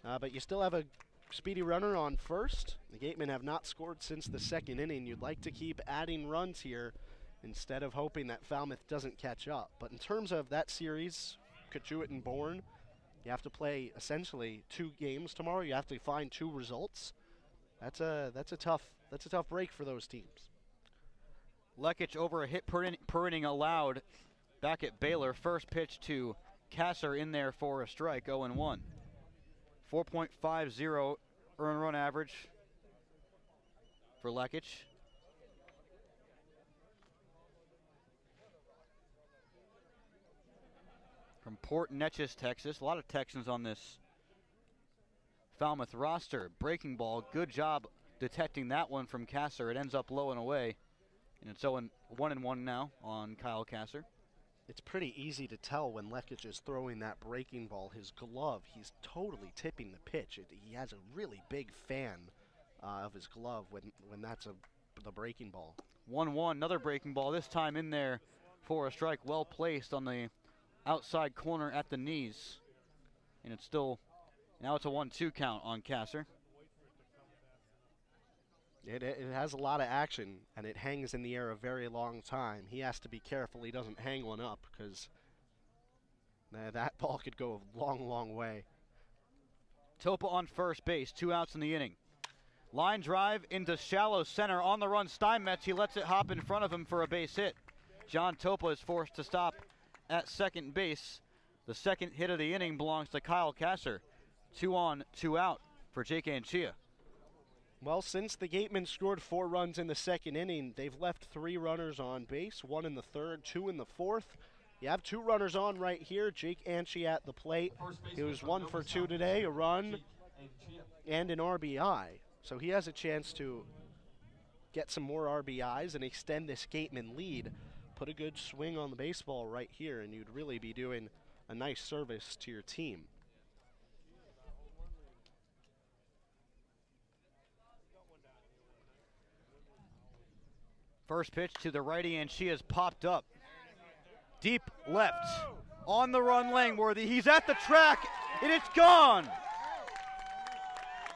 But you still have a speedy runner on first. The Gatemen have not scored since the second inning. You'd like to keep adding runs here instead of hoping that Falmouth doesn't catch up. But in terms of that series, Katuitt and Bourne, You have to play essentially 2 games tomorrow. You have to find 2 results. That's a tough break for those teams. Lekic over a hit per inning allowed back at Baylor. First pitch to Kasser in there for a strike, 0-1. 4.50 earned run average for Lekic. From Port Neches, Texas. A lot of Texans on this Falmouth roster. Breaking ball, good job detecting that one from Kasser. It ends up low and away. And it's 1-1 now on Kyle Kasser. It's pretty easy to tell when Lekic is throwing that breaking ball. His glove, he's totally tipping the pitch. He has a really big fan of his glove when that's the breaking ball. 1-1, another breaking ball, this time in there for a strike. Well placed on the outside corner at the knees. And it's still, now it's a 1-2 count on Kasser. It has a lot of action, and it hangs in the air a very long time. He has to be careful he doesn't hang one up, because that ball could go a long, long way. Topa on first base, 2 outs in the inning. Line drive into shallow center. On the run, Steinmetz. He lets it hop in front of him for a base hit. John Topa is forced to stop at second base. The second hit of the inning belongs to Kyle Kasser. 2 on, 2 out for Jake Anchia. Well, since the Gatemen scored 4 runs in the second inning, they've left 3 runners on base, 1 in the third, 2 in the fourth. You have 2 runners on right here. Jake Anchia at the plate. He was 1 for 2 today, a run and an RBI. So he has a chance to get some more RBIs and extend this Gatemen lead. Put a good swing on the baseball right here, and you'd really be doing a nice service to your team. First pitch to the righty, and she has popped up. Deep left. On the run, Langworthy. He's at the track, and it's gone.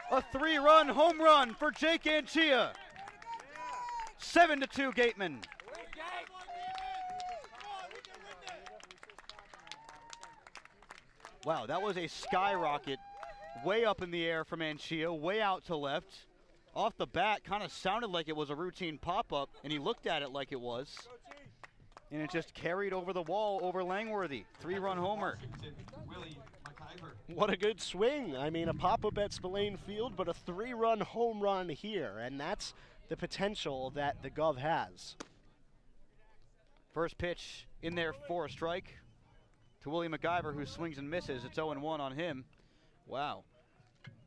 A 3-run home run for Jake Anchia. 7-2 Gatemen. Wow, that was a skyrocket. Way up in the air from Anchia, way out to left. Off the bat, kind of sounded like it was a routine pop-up, and he looked at it like it was. And it just carried over the wall over Langworthy. 3-run homer. What a good swing. I mean, a pop-up at Spillane Field, but a 3-run home run here, and that's the potential that the Gov has. First pitch in there for a strike to Willie McIver, who swings and misses. It's 0-1 on him. Wow.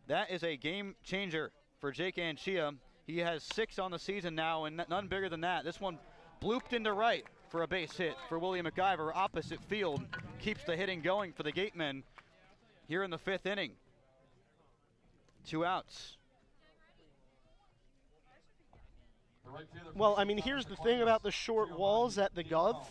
That is a game changer for Jake Anchia. He has 6 on the season now, and none bigger than that. This one blooped into right for a base hit for William McIver. Opposite field keeps the hitting going for the Gatemen here in the 5th inning. 2 outs. Well, I mean, here's the thing about the short walls at the Gov.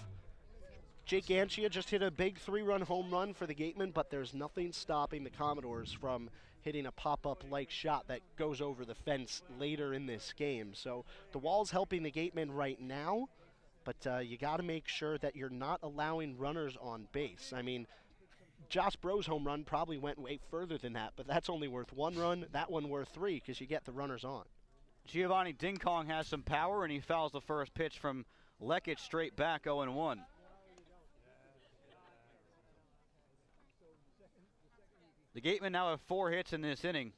Jake Anchia just hit a big 3-run home run for the Gatemen, but there's nothing stopping the Commodores from hitting a pop-up-like shot that goes over the fence later in this game. So the wall's helping the Gatemen right now, but you got to make sure that you're not allowing runners on base. I mean, Josh Bro's home run probably went way further than that, but that's only worth 1 run. That one worth 3 because you get the runners on. Giovanni Dingkong has some power, and he fouls the first pitch from Lekic straight back, 0-1. The Gatemen now have 4 hits in this inning.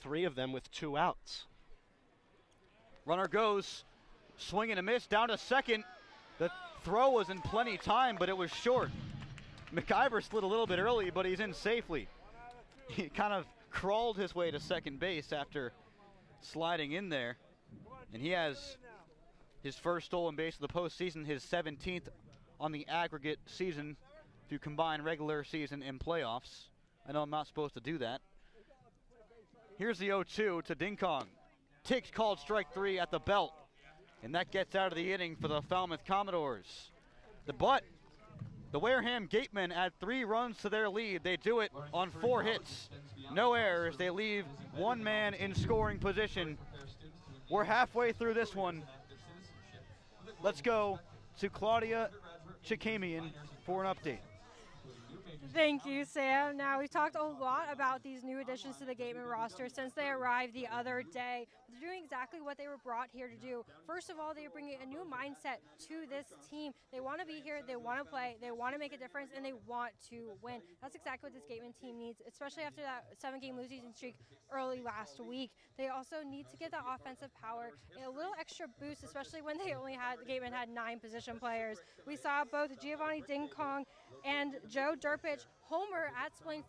3 of them with 2 outs. Runner goes, swing and a miss, down to second. The throw was in plenty time, but it was short. McIver slid a little bit early, but he's in safely. He kind of crawled his way to second base after sliding in there. And he has his first stolen base of the postseason, his 17th on the aggregate season if you combine regular season and playoffs. I know I'm not supposed to do that. Here's the 0-2 to Dingkong. Takes called strike 3 at the belt. And that gets out of the inning for the Falmouth Commodores. The Wareham Gatemen add 3 runs to their lead. They do it on 4 hits. No errors. They leave 1 man in scoring position. We're halfway through this one. Let's go to Claudia Chikamian for an update. Thank you, Sam. Now, we've talked a lot about these new additions to the Gatemen roster since they arrived the other day. They're doing exactly what they were brought here to do. First of all, they're bringing a new mindset to this team. They want to be here, they want to play, they want to make a difference, and they want to win. That's exactly what this Gatemen team needs, especially after that 7-game losing streak early last week. They also need to get that offensive power a little extra boost, especially when the Gatemen had 9 position players. We saw both Giovanni Ding-Kong and Joe Durpich homer at Spillane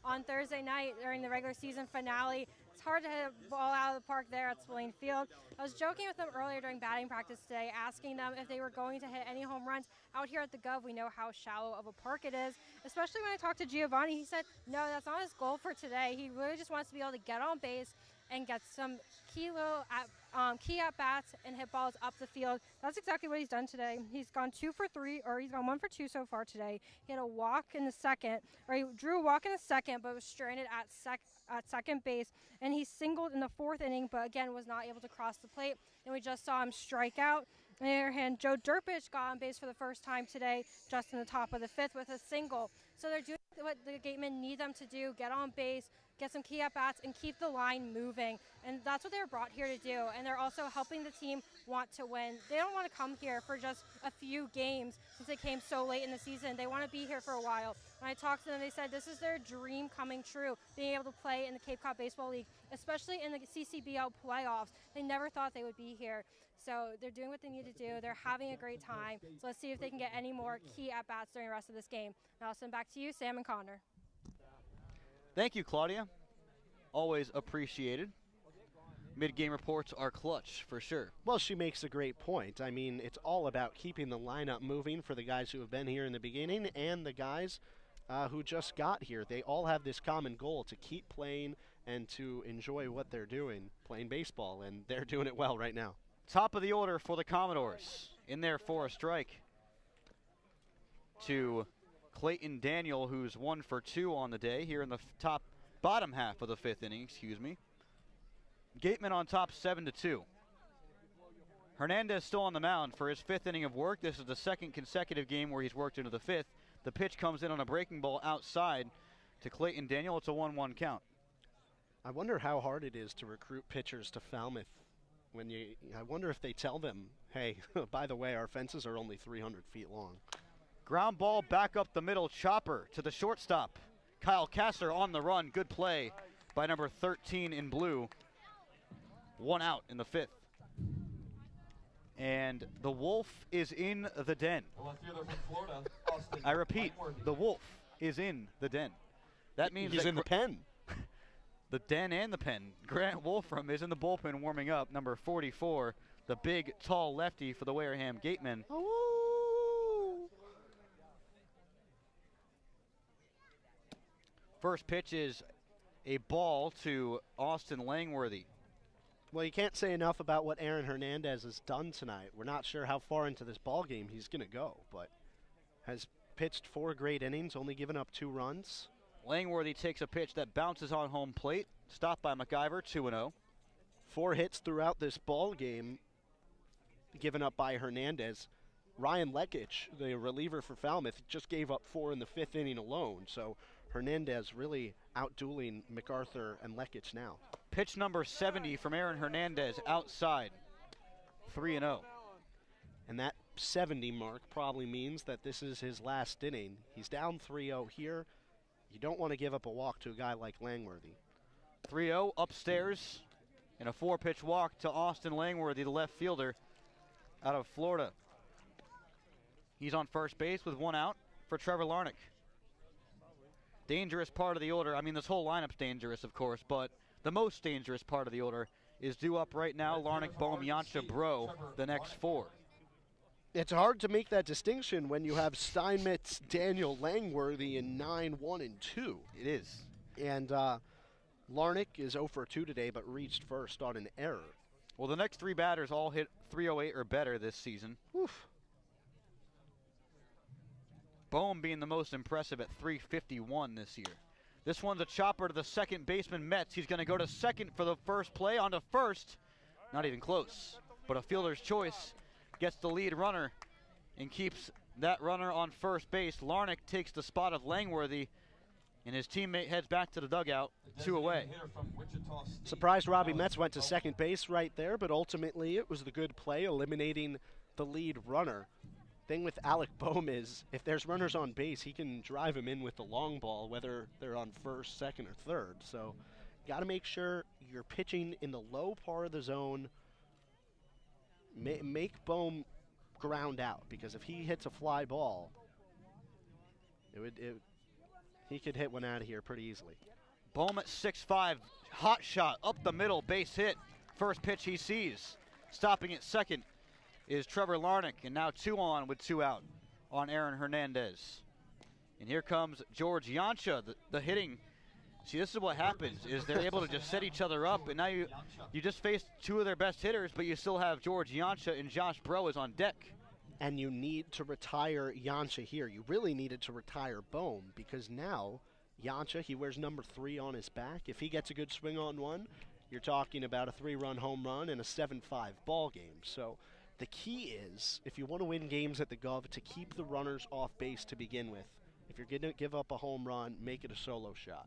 on Thursday night during the regular season finale. It's hard to hit a ball out of the park there at Spillane Field. I was joking with them earlier during batting practice today, asking them if they were going to hit any home runs. Out here at the Gov, we know how shallow of a park it is. Especially when I talked to Giovanni, he said, no, that's not his goal for today. He really just wants to be able to get on base and get some key at-bats and hit balls up the field. That's exactly what he's done today. He's gone 2 for 3, or he's gone 1 for 2 so far today. He had a walk in the second, or he drew a walk in the second, but was stranded at second base, and he singled in the 4th inning, but again was not able to cross the plate. And we just saw him strike out. On the other hand, Joe Durpich got on base for the first time today, just in the top of the 5th with a single. So they're doing what the Gatemen need them to do, get on base, get some key at-bats, and keep the line moving. And that's what they were brought here to do. And they're also helping the team want to win. They don't want to come here for just a few games since they came so late in the season. They want to be here for a while. When I talked to them, they said this is their dream coming true, being able to play in the Cape Cod Baseball League, especially in the CCBL playoffs. They never thought they would be here. So they're doing what they need to do. They're having a great time. So let's see if they can get any more key at-bats during the rest of this game. Now I'll send back to you, Sam and Connor. Thank you, Claudia. Always appreciated. Mid-game reports are clutch, for sure. Well, she makes a great point. I mean, it's all about keeping the lineup moving for the guys who have been here in the beginning and the guys who just got here. They all have this common goal to keep playing and to enjoy what they're doing, playing baseball, and they're doing it well right now. Top of the order for the Commodores. In there for a strike to Clayton Daniel, who's 1 for 2 on the day here in the bottom half of the 5th inning, Gatemen on top 7-2. Hernandez still on the mound for his 5th inning of work. This is the 2nd consecutive game where he's worked into the 5th. The pitch comes in on a breaking ball outside to Clayton Daniel. It's a 1-1 count. I wonder how hard it is to recruit pitchers to Falmouth. I wonder if they tell them, hey, by the way, our fences are only 300 feet long. Ground ball back up the middle, chopper to the shortstop. Kyle Kasser on the run. Good play by number 13 in blue. 1 out in the 5th. And the Wolf is in the den. I repeat, the Wolf is in the den. That means he's in the pen. The den and the pen. Grant Wolfram is in the bullpen warming up. Number 44, the big, tall lefty for the Wareham Gatemen. First pitch is a ball to Austin Langworthy. Well, you can't say enough about what Aaron Hernandez has done tonight. We're not sure how far into this ball game he's going to go, but has pitched 4 great innings, only given up 2 runs. Langworthy takes a pitch that bounces on home plate. Stopped by McIver, 2-0. 4 hits throughout this ball game, given up by Hernandez. Ryan Lekic, the reliever for Falmouth, just gave up 4 in the 5th inning alone. So Hernandez really outdueling MacArthur and Lekic now. Pitch number 70 from Aaron Hernandez outside, 3-0. And that 70 mark probably means that this is his last inning. He's down 3-0 here. You don't want to give up a walk to a guy like Langworthy. 3-0 upstairs, and a 4-pitch walk to Austin Langworthy, the left fielder out of Florida. He's on first base with 1 out for Trevor Larnach. Dangerous part of the order. I mean, this whole lineup's dangerous, of course, but the most dangerous part of the order is due up right now. Larnach, Bohm, Yansha, Bro, the next 4. It's hard to make that distinction when you have Steinmetz, Daniel, Langworthy in 9, 1, and 2. It is. And Larnach is 0 for 2 today, but reached first on an error. Well, the next 3 batters all hit .308 or better this season. Oof. Bohm being the most impressive at .351 this year. This one's a chopper to the second baseman, Metz. He's going to go to second for the first play. On to first. Not even close. But a fielder's choice gets the lead runner and keeps that runner on first base. Larnick takes the spot of Langworthy, and his teammate heads back to the dugout, 2 away. Surprised Robbie Metz went to second base right there, but ultimately it was the good play, eliminating the lead runner. Thing with Alec Boehm is, if there's runners on base, he can drive them in with the long ball, whether they're on first, second, or third. So got to make sure you're pitching in the low part of the zone. Make Boehm ground out, because if he hits a fly ball, he could hit one out of here pretty easily. Boehm at 6'5", hot shot up the middle, base hit. First pitch he sees. Stopping at second is Trevor Larnick, and now 2 on with 2 out on Aaron Hernandez. And here comes George Yancha, the hitting. See, this is what happens, is they're able to just set each other up, and now you just faced 2 of their best hitters, but you still have George Yancha and Josh Bro is on deck. And you need to retire Yancha here. You really needed to retire Boehm, because now Yancha, he wears number 3 on his back. If he gets a good swing on one, you're talking about a 3-run home run and a 7-5 ball game. So the key is, if you want to win games at the Gov, to keep the runners off base to begin with. If you're going to give up a home run, make it a solo shot.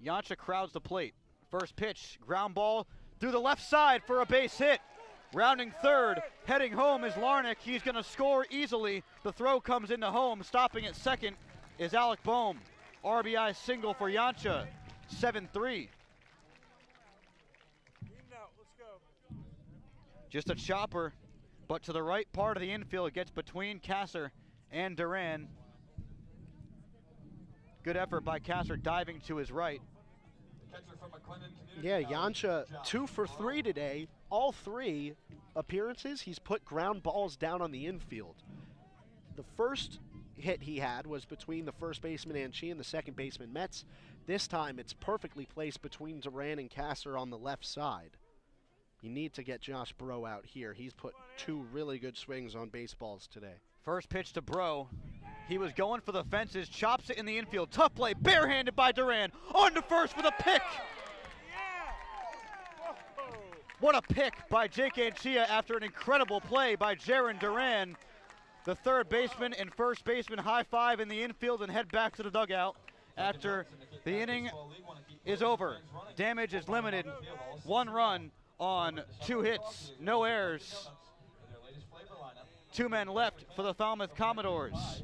Yancha crowds the plate. First pitch, ground ball through the left side for a base hit. Rounding third, heading home is Larnick. He's going to score easily. The throw comes into home. Stopping at second is Alec Boehm. RBI single for Yancha, 7-3. Just a chopper, but to the right part of the infield. Gets between Kasser and Duran. Good effort by Kasser, diving to his right. Yeah, Yancha 2 for 3 today. All 3 appearances, he's put ground balls down on the infield. The first hit he had was between the first baseman Anchi and the second baseman Metz. This time it's perfectly placed between Duran and Kasser on the left side. You need to get Josh Bro out here. He's put 2 really good swings on baseballs today. First pitch to Bro. He was going for the fences, chops it in the infield. Tough play, barehanded by Duran. On to first with a pick. What a pick by Jake Anchia after an incredible play by Jaron Duran. The third baseman and first baseman high five in the infield and head back to the dugout after the inning is over. Damage is limited. 1 run on 2 hits, no errors. 2 men left for the Falmouth Commodores.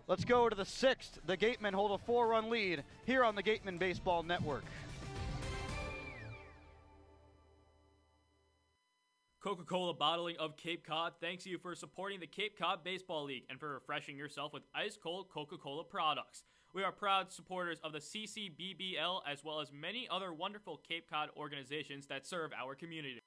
Let's go to the 6th. The Gatemen hold a 4-run lead here on the Gatemen Baseball Network. Coca-Cola Bottling of Cape Cod thanks you for supporting the Cape Cod Baseball League and for refreshing yourself with ice-cold Coca-Cola products. We are proud supporters of the CCBBL as well as many other wonderful Cape Cod organizations that serve our community.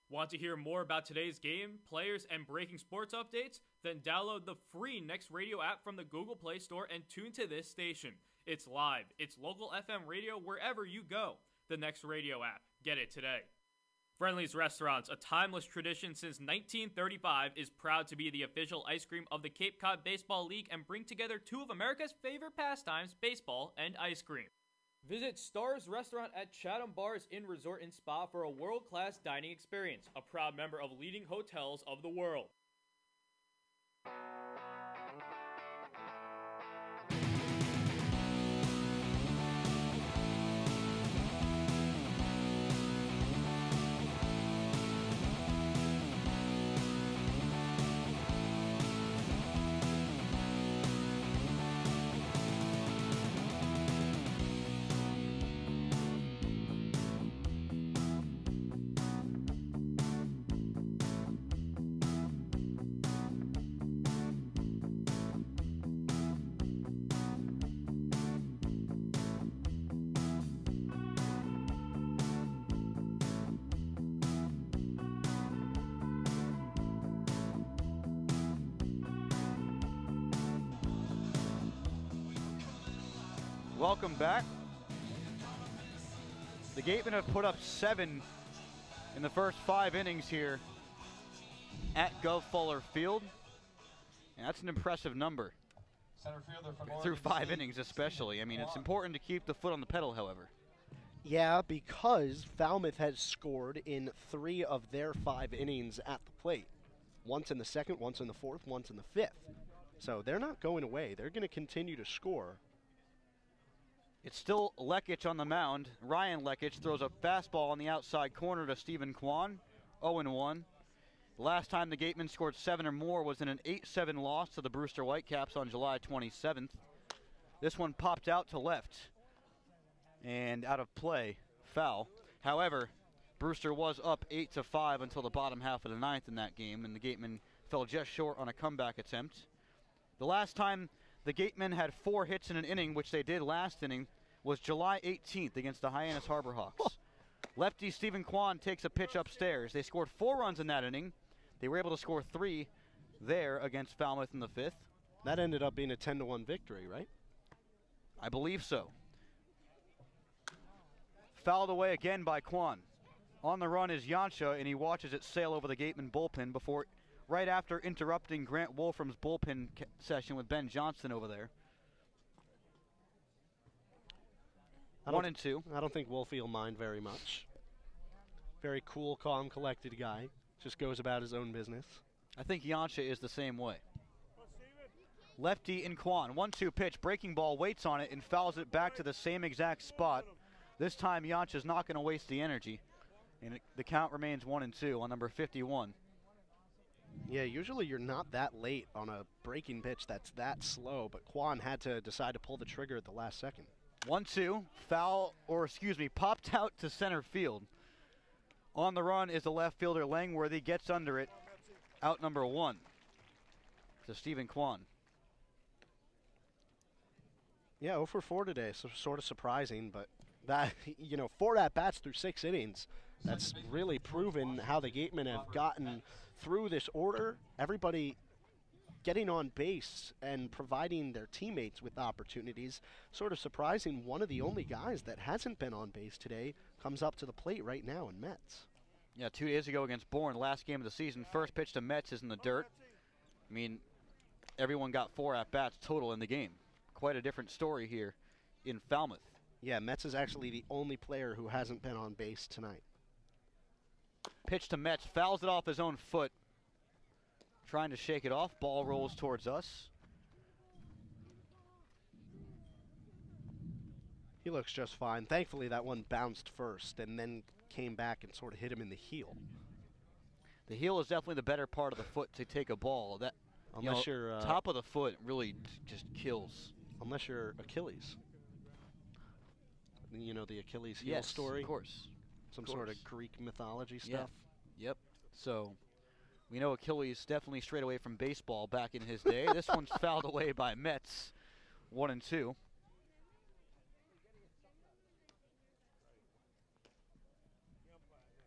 Want to hear more about today's game, players, and breaking sports updates? Then download the free Next Radio app from the Google Play Store and tune to this station. It's live. It's local FM radio wherever you go. The Next Radio app. Get it today. Friendly's Restaurants, a timeless tradition since 1935, is proud to be the official ice cream of the Cape Cod Baseball League and bring together 2 of America's favorite pastimes, baseball and ice cream. Visit Stars Restaurant at Chatham Bars Inn Resort and Spa for a world-class dining experience, a proud member of leading hotels of the world. Welcome back. The Gatemen have put up 7 in the first 5 innings here at Gov Fuller Field. And that's an impressive number. Through 5 innings especially. I mean, it's important to keep the foot on the pedal, however. Yeah, because Falmouth has scored in 3 of their 5 innings at the plate. once in the second, once in the fourth, once in the fifth. So they're not going away. They're going to continue to score. It's still Lekic on the mound. Ryan Lekic throws a fastball on the outside corner to Stephen Kwan, 0-1. The last time the Gatemen scored 7 or more was in an 8-7 loss to the Brewster Whitecaps on July 27th. This one popped out to left and out of play, foul. However, Brewster was up 8-5 until the bottom half of the ninth in that game, and the Gatemen fell just short on a comeback attempt. The last time the Gatemen had 4 hits in an inning, which they did last inning, was July 18th against the Hyannis Harbor Hawks. Lefty Stephen Kwan takes a pitch upstairs. They scored 4 runs in that inning. They were able to score 3 there against Falmouth in the 5th. That ended up being a 10-1 victory, right? I believe so. Fouled away again by Kwan. On the run is Yansha, and he watches it sail over the Gatemen bullpen before, right after interrupting Grant Wolfram's bullpen session with Ben Johnson over there. 1-2. I don't think Wolfie will mind very much. Very cool, calm, collected guy. Just goes about his own business. I think Yansha is the same way. Lefty in Kwan. 1-2 pitch. Breaking ball, waits on it and fouls it back to the same exact spot. This time Yansha's not going to waste the energy. And the count remains 1-2 on number 51. Yeah, usually you're not that late on a breaking pitch that's that slow, but Kwan had to decide to pull the trigger at the last second. 1-2, popped out to center field. On the run is the left fielder Langworthy, gets under it. Out number 1 to Stephen Kwan. Yeah, 0 for 4 today, so sort of surprising, but that, 4 at-bats through 6 innings, that's really proven how the Gatemen have gotten through this order. Everybody getting on base and providing their teammates with opportunities. Sort of surprising, one of the only guys that hasn't been on base today comes up to the plate right now in Metz. Yeah, 2 days ago against Bourne, last game of the season, first pitch to Metz is in the dirt. I mean, everyone got 4 at-bats total in the game. Quite a different story here in Falmouth. Yeah, Metz is actually the only player who hasn't been on base tonight. Pitch to Metz, fouls it off his own foot. Trying to shake it off, ball rolls towards us. He looks just fine. Thankfully, that one bounced first and then came back and sort of hit him in the heel. The heel is definitely the better part of the foot to take a ball. That, unless you're top of the foot really just kills. Unless you're Achilles. The Achilles heel story? Of course. Some sort of Greek mythology stuff? Yep. So, we know Achilles definitely strayed away from baseball back in his day. This one's fouled away by Metz. 1-2.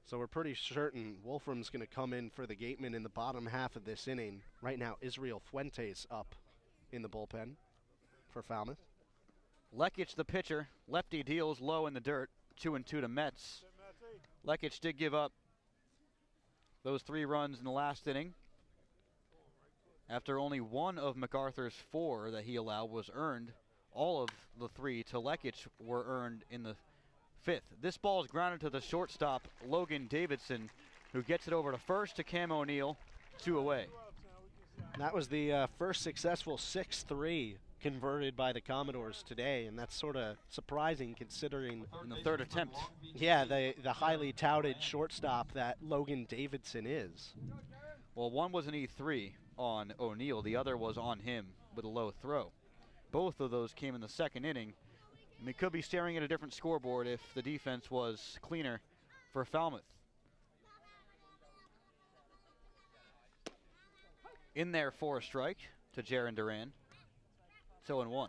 So we're pretty certain Wolfram's going to come in for the Gatemen in the bottom half of this inning. Right now, Israel Fuentes up in the bullpen for Falmouth. Lekic, the pitcher. Lefty deals low in the dirt. 2-2 to Metz. Lekic did give up those 3 runs in the last inning. After only 1 of MacArthur's 4 that he allowed was earned, all of the 3 to Lekic were earned in the 5th. This ball is grounded to the shortstop, Logan Davidson, who gets it over to first to Cam O'Neill, 2 away. That was the first successful 6-3 converted by the Commodores today, and that's sort of surprising considering in the 3rd attempt. Yeah, the highly touted shortstop that Logan Davidson is. Well, one was an E3 on O'Neill, the other was on him with a low throw. Both of those came in the 2nd inning. And we could be staring at a different scoreboard if the defense was cleaner for Falmouth. In there for a strike to Jaron Duran. 0-1.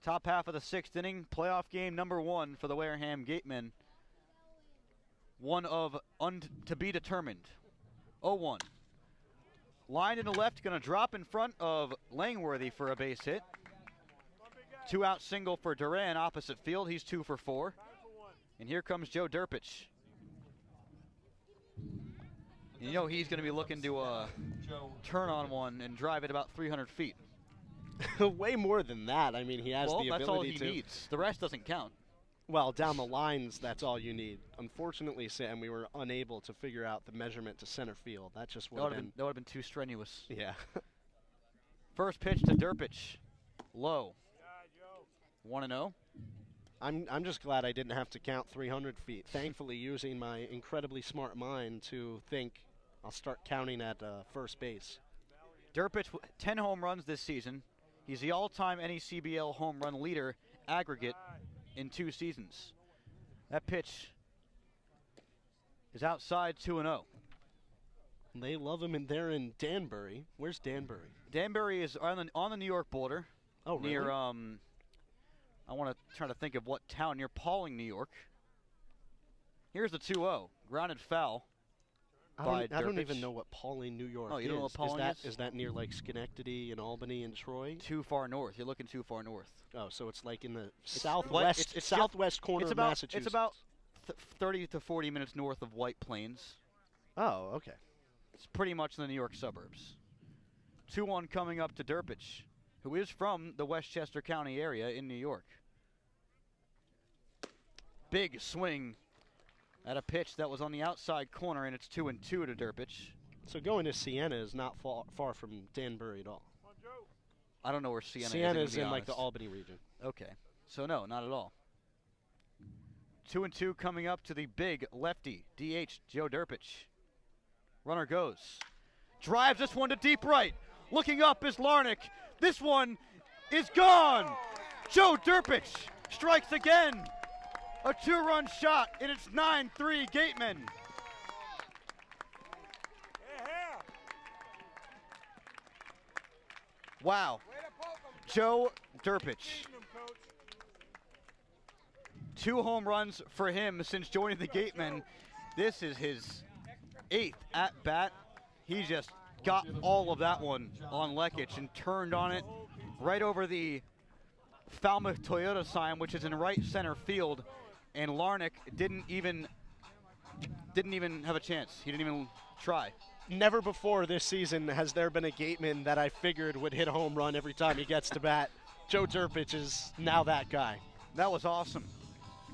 Top half of the 6th inning, playoff game number 1 for the Wareham Gatemen. One of to be determined. 0-1. Line in the left, going to drop in front of Langworthy for a base hit. 2-out single for Duran, opposite field. He's 2 for 4. And here comes Joe Derpich. And he's going to be looking to turn on one and drive it about 300 feet. Way more than that. I mean, he has the ability to. Well, that's all he needs. The rest doesn't count. Well, down the lines, that's all you need. Unfortunately, Sam, we were unable to figure out the measurement to center field. That just would have been... That would have been too strenuous. Yeah. First pitch to Derpich. Low. 1-0. I'm just glad I didn't have to count 300 feet. Thankfully, using my incredibly smart mind to think I'll start counting at first base. Derpich, 10 home runs this season. He's the all-time NECBL home run leader aggregate in 2 seasons. That pitch is outside 2-0. They love him, and they're in Danbury. Where's Danbury? Danbury is on the New York border. Oh, really? Near, I want to try to think of what town, near Pauling, New York. Here's the 2-0. Grounded foul. I don't even know what Pauling, New York is. Oh, you don't know what Pauling is? Is that near like Schenectady and Albany and Troy? Too far north. You're looking too far north. Oh, so it's like in the southwest corner of Massachusetts. It's about 30 to 40 minutes north of White Plains. Oh, okay. It's pretty much in the New York suburbs. 2-1 coming up to Derpich, who is from the Westchester County area in New York. Big swing at a pitch that was on the outside corner, and it's 2-2 to Derpich. So going to Siena is not far from Danbury at all. I don't know where Siena is. Siena is in like the Albany region. Okay. So no, not at all. 2-2 coming up to the big lefty, DH Joe Derpich. Runner goes. Drives this one to deep right. Looking up is Larnick. This one is gone. Joe Derpich strikes again. A 2-run shot, and it's 9-3 Gatemen. Wow. Joe Derpich. 2 home runs for him since joining the Gatemen. This is his 8th at-bat. He just got all of that one on Lekic and turned on it right over the Falmouth Toyota sign, which is in right center field. And Larnick didn't even have a chance. He didn't even try. Never before this season has there been a Gateman that I figured would hit a home run every time he gets to bat. Joe Derpich is now that guy. That was awesome.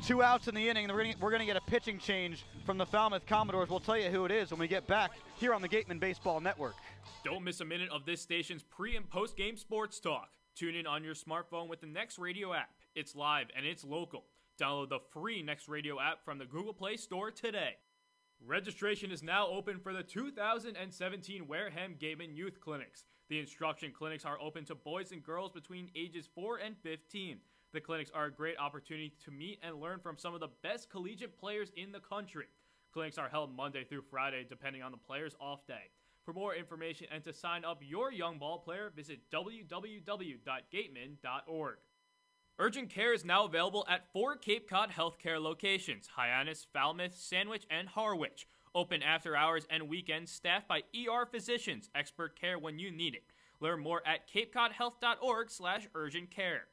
2 outs in the inning. We're going to get a pitching change from the Falmouth Commodores. We'll tell you who it is when we get back here on the Gatemen Baseball Network. Don't miss a minute of this station's pre- and post-game sports talk. Tune in on your smartphone with the Next Radio app. It's live and it's local. Download the free Next Radio app from the Google Play Store today. Registration is now open for the 2017 Wareham Gatemen Youth Clinics. The instruction clinics are open to boys and girls between ages 4 and 15. The clinics are a great opportunity to meet and learn from some of the best collegiate players in the country. Clinics are held Monday through Friday, depending on the player's off day. For more information and to sign up your young ball player, visit www.gatemen.org. Urgent care is now available at 4 Cape Cod healthcare locations: Hyannis, Falmouth, Sandwich, and Harwich. Open after hours and weekends, staffed by ER physicians. Expert care when you need it. Learn more at capecodhealth.org/urgent-care.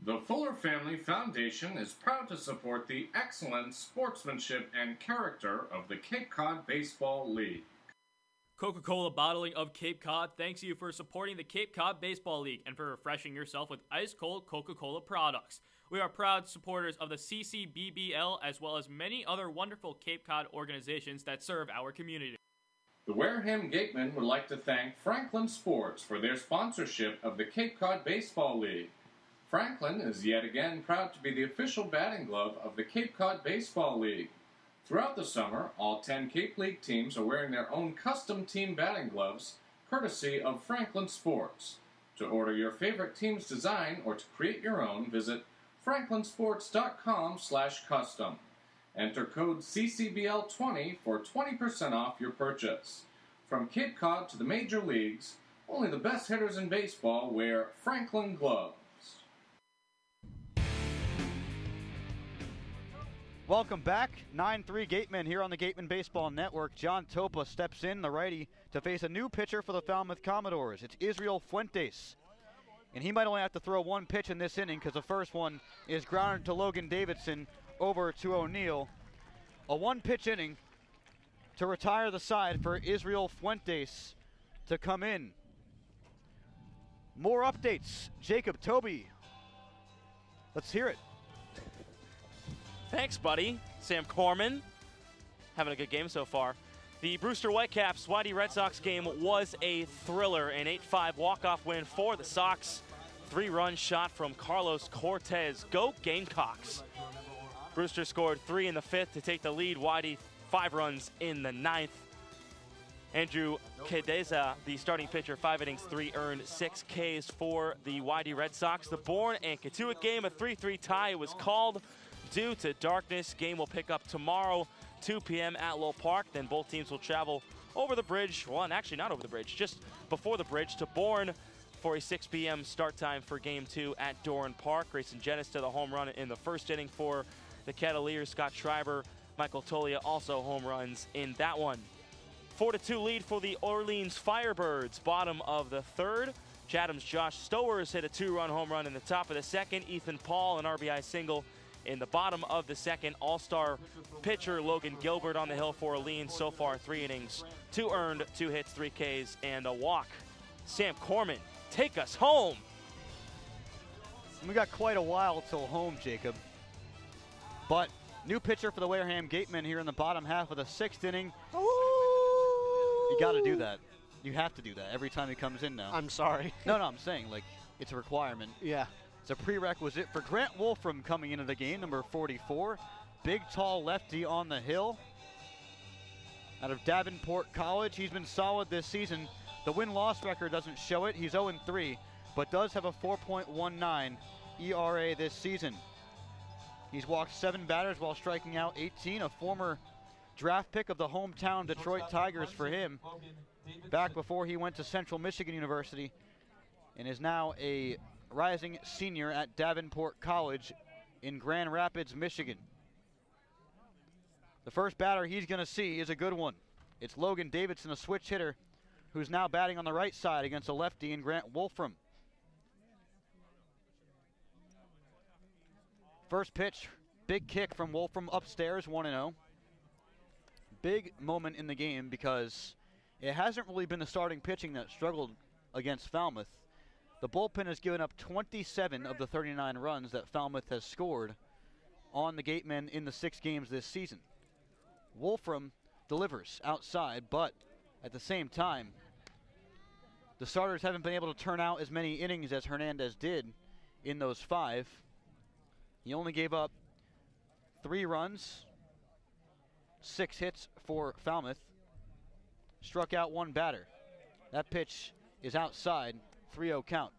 The Fuller Family Foundation is proud to support the excellent sportsmanship and character of the Cape Cod Baseball League. Coca-Cola Bottling of Cape Cod thanks you for supporting the Cape Cod Baseball League and for refreshing yourself with ice-cold Coca-Cola products. We are proud supporters of the CCBBL as well as many other wonderful Cape Cod organizations that serve our community. The Wareham Gatemen would like to thank Franklin Sports for their sponsorship of the Cape Cod Baseball League. Franklin is yet again proud to be the official batting glove of the Cape Cod Baseball League. Throughout the summer, all 10 Cape League teams are wearing their own custom team batting gloves, courtesy of Franklin Sports. To order your favorite team's design or to create your own, visit franklinsports.com/custom. Enter code CCBL20 for 20% off your purchase. From Cape Cod to the major leagues, only the best hitters in baseball wear Franklin gloves. Welcome back. 9-3 Gatemen here on the Gatemen Baseball Network. John Topa steps in, the righty, to face a new pitcher for the Falmouth Commodores. It's Israel Fuentes. And he might only have to throw 1 pitch in this inning because the first one is grounded to Logan Davidson over to O'Neill. A 1-pitch inning to retire the side for Israel Fuentes to come in. More updates. Jacob Toby. Let's hear it. Thanks, buddy. Sam Corman having a good game so far. The Brewster Whitecaps Whitey Red Sox game was a thriller, an 8-5 walk-off win for the Sox. 3-run shot from Carlos Cortez. Go Gamecocks. Brewster scored 3 in the 5th to take the lead. Whitey 5 runs in the 9th. Andrew Kedeza, the starting pitcher, 5 innings, 3 earned, 6 Ks for the Whitey Red Sox. The Bourne and Katuitt game, a 3-3 tie, was called due to darkness. Game will pick up tomorrow, 2 p.m. at Lowell Park. Then both teams will travel over the bridge, well, actually not over the bridge, just before the bridge to Bourne for a 6 p.m. start time for Game 2 at Doran Park. Grayson Jennings to the home run in the first inning for the Cavaliers. Scott Schreiber, Michael Tolia also home runs in that one. 4-2 lead for the Orleans Firebirds. Bottom of the 3rd. Chatham's Josh Stowers hit a 2-run home run in the top of the 2nd. Ethan Paul, an RBI single in the bottom of the 2nd. All-star pitcher Logan Gilbert on the hill for Orleans. So far, 3 innings, 2 earned, 2 hits, 3 Ks, and a walk. Sam Corman, take us home. We got quite a while till home, Jacob. But new pitcher for the Wareham Gatemen here in the bottom half of the 6th inning. You got to do that. You have to do that every time he comes in now. I'm sorry. No, I'm saying, like, it's a requirement. Yeah. It's a prerequisite for Grant Wolfram coming into the game, number 44. Big, tall lefty on the hill. Out of Davenport College, he's been solid this season. The win-loss record doesn't show it. He's 0-3, but does have a 4.19 ERA this season. He's walked 7 batters while striking out 18, a former draft pick of the hometown Detroit Tigers for him back before he went to Central Michigan University, and is now a rising senior at Davenport College in Grand Rapids, Michigan. The first batter he's going to see is a good one. It's Logan Davidson, a switch hitter, who's now batting on the right side against a lefty in Grant Wolfram. First pitch, big kick from Wolfram upstairs, 1-0. Big moment in the game because it hasn't really been the starting pitching that struggled against Falmouth. The bullpen has given up 27 of the 39 runs that Falmouth has scored on the Gatemen in the 6 games this season. Wolfram delivers outside, but at the same time, the starters haven't been able to turn out as many innings as Hernandez did in those 5. He only gave up 3 runs, 6 hits for Falmouth, struck out 1 batter. That pitch is outside, 3-0 count.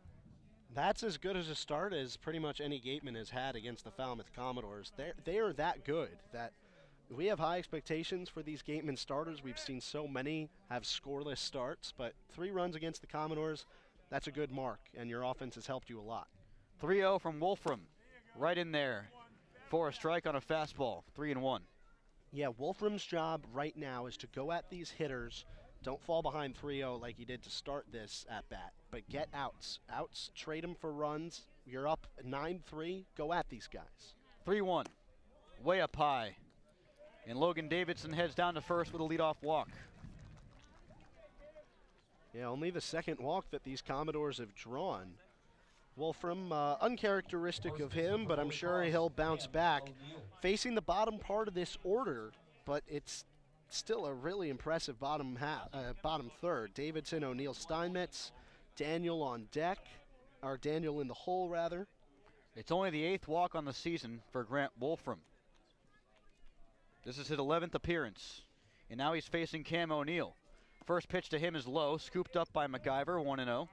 That's as good as a start as pretty much any Gateman has had against the Falmouth Commodores. They are that good that we have high expectations for these Gateman starters. We've seen so many have scoreless starts, but 3 runs against the Commodores, that's a good mark, and your offense has helped you a lot. 3-0 from Wolfram, right in there for a strike on a fastball, 3-1. Yeah, Wolfram's job right now is to go at these hitters. Don't fall behind 3-0 like he did to start this at bat, but get outs. Outs, trade them for runs. You're up 9-3, go at these guys. 3-1, way up high. And Logan Davidson heads down to first with a leadoff walk. Yeah, only the 2nd walk that these Commodores have drawn. Wolfram, uncharacteristic of him, but I'm sure he'll bounce back. Facing the bottom part of this order, but it's still a really impressive bottom 3rd. Davidson, O'Neill, Steinmetz, Daniel on deck, or Daniel in the hole, rather. It's only the 8th walk on the season for Grant Wolfram. This is his 11th appearance, and now he's facing Cam O'Neill. First pitch to him is low, scooped up by MacGyver, 1-0.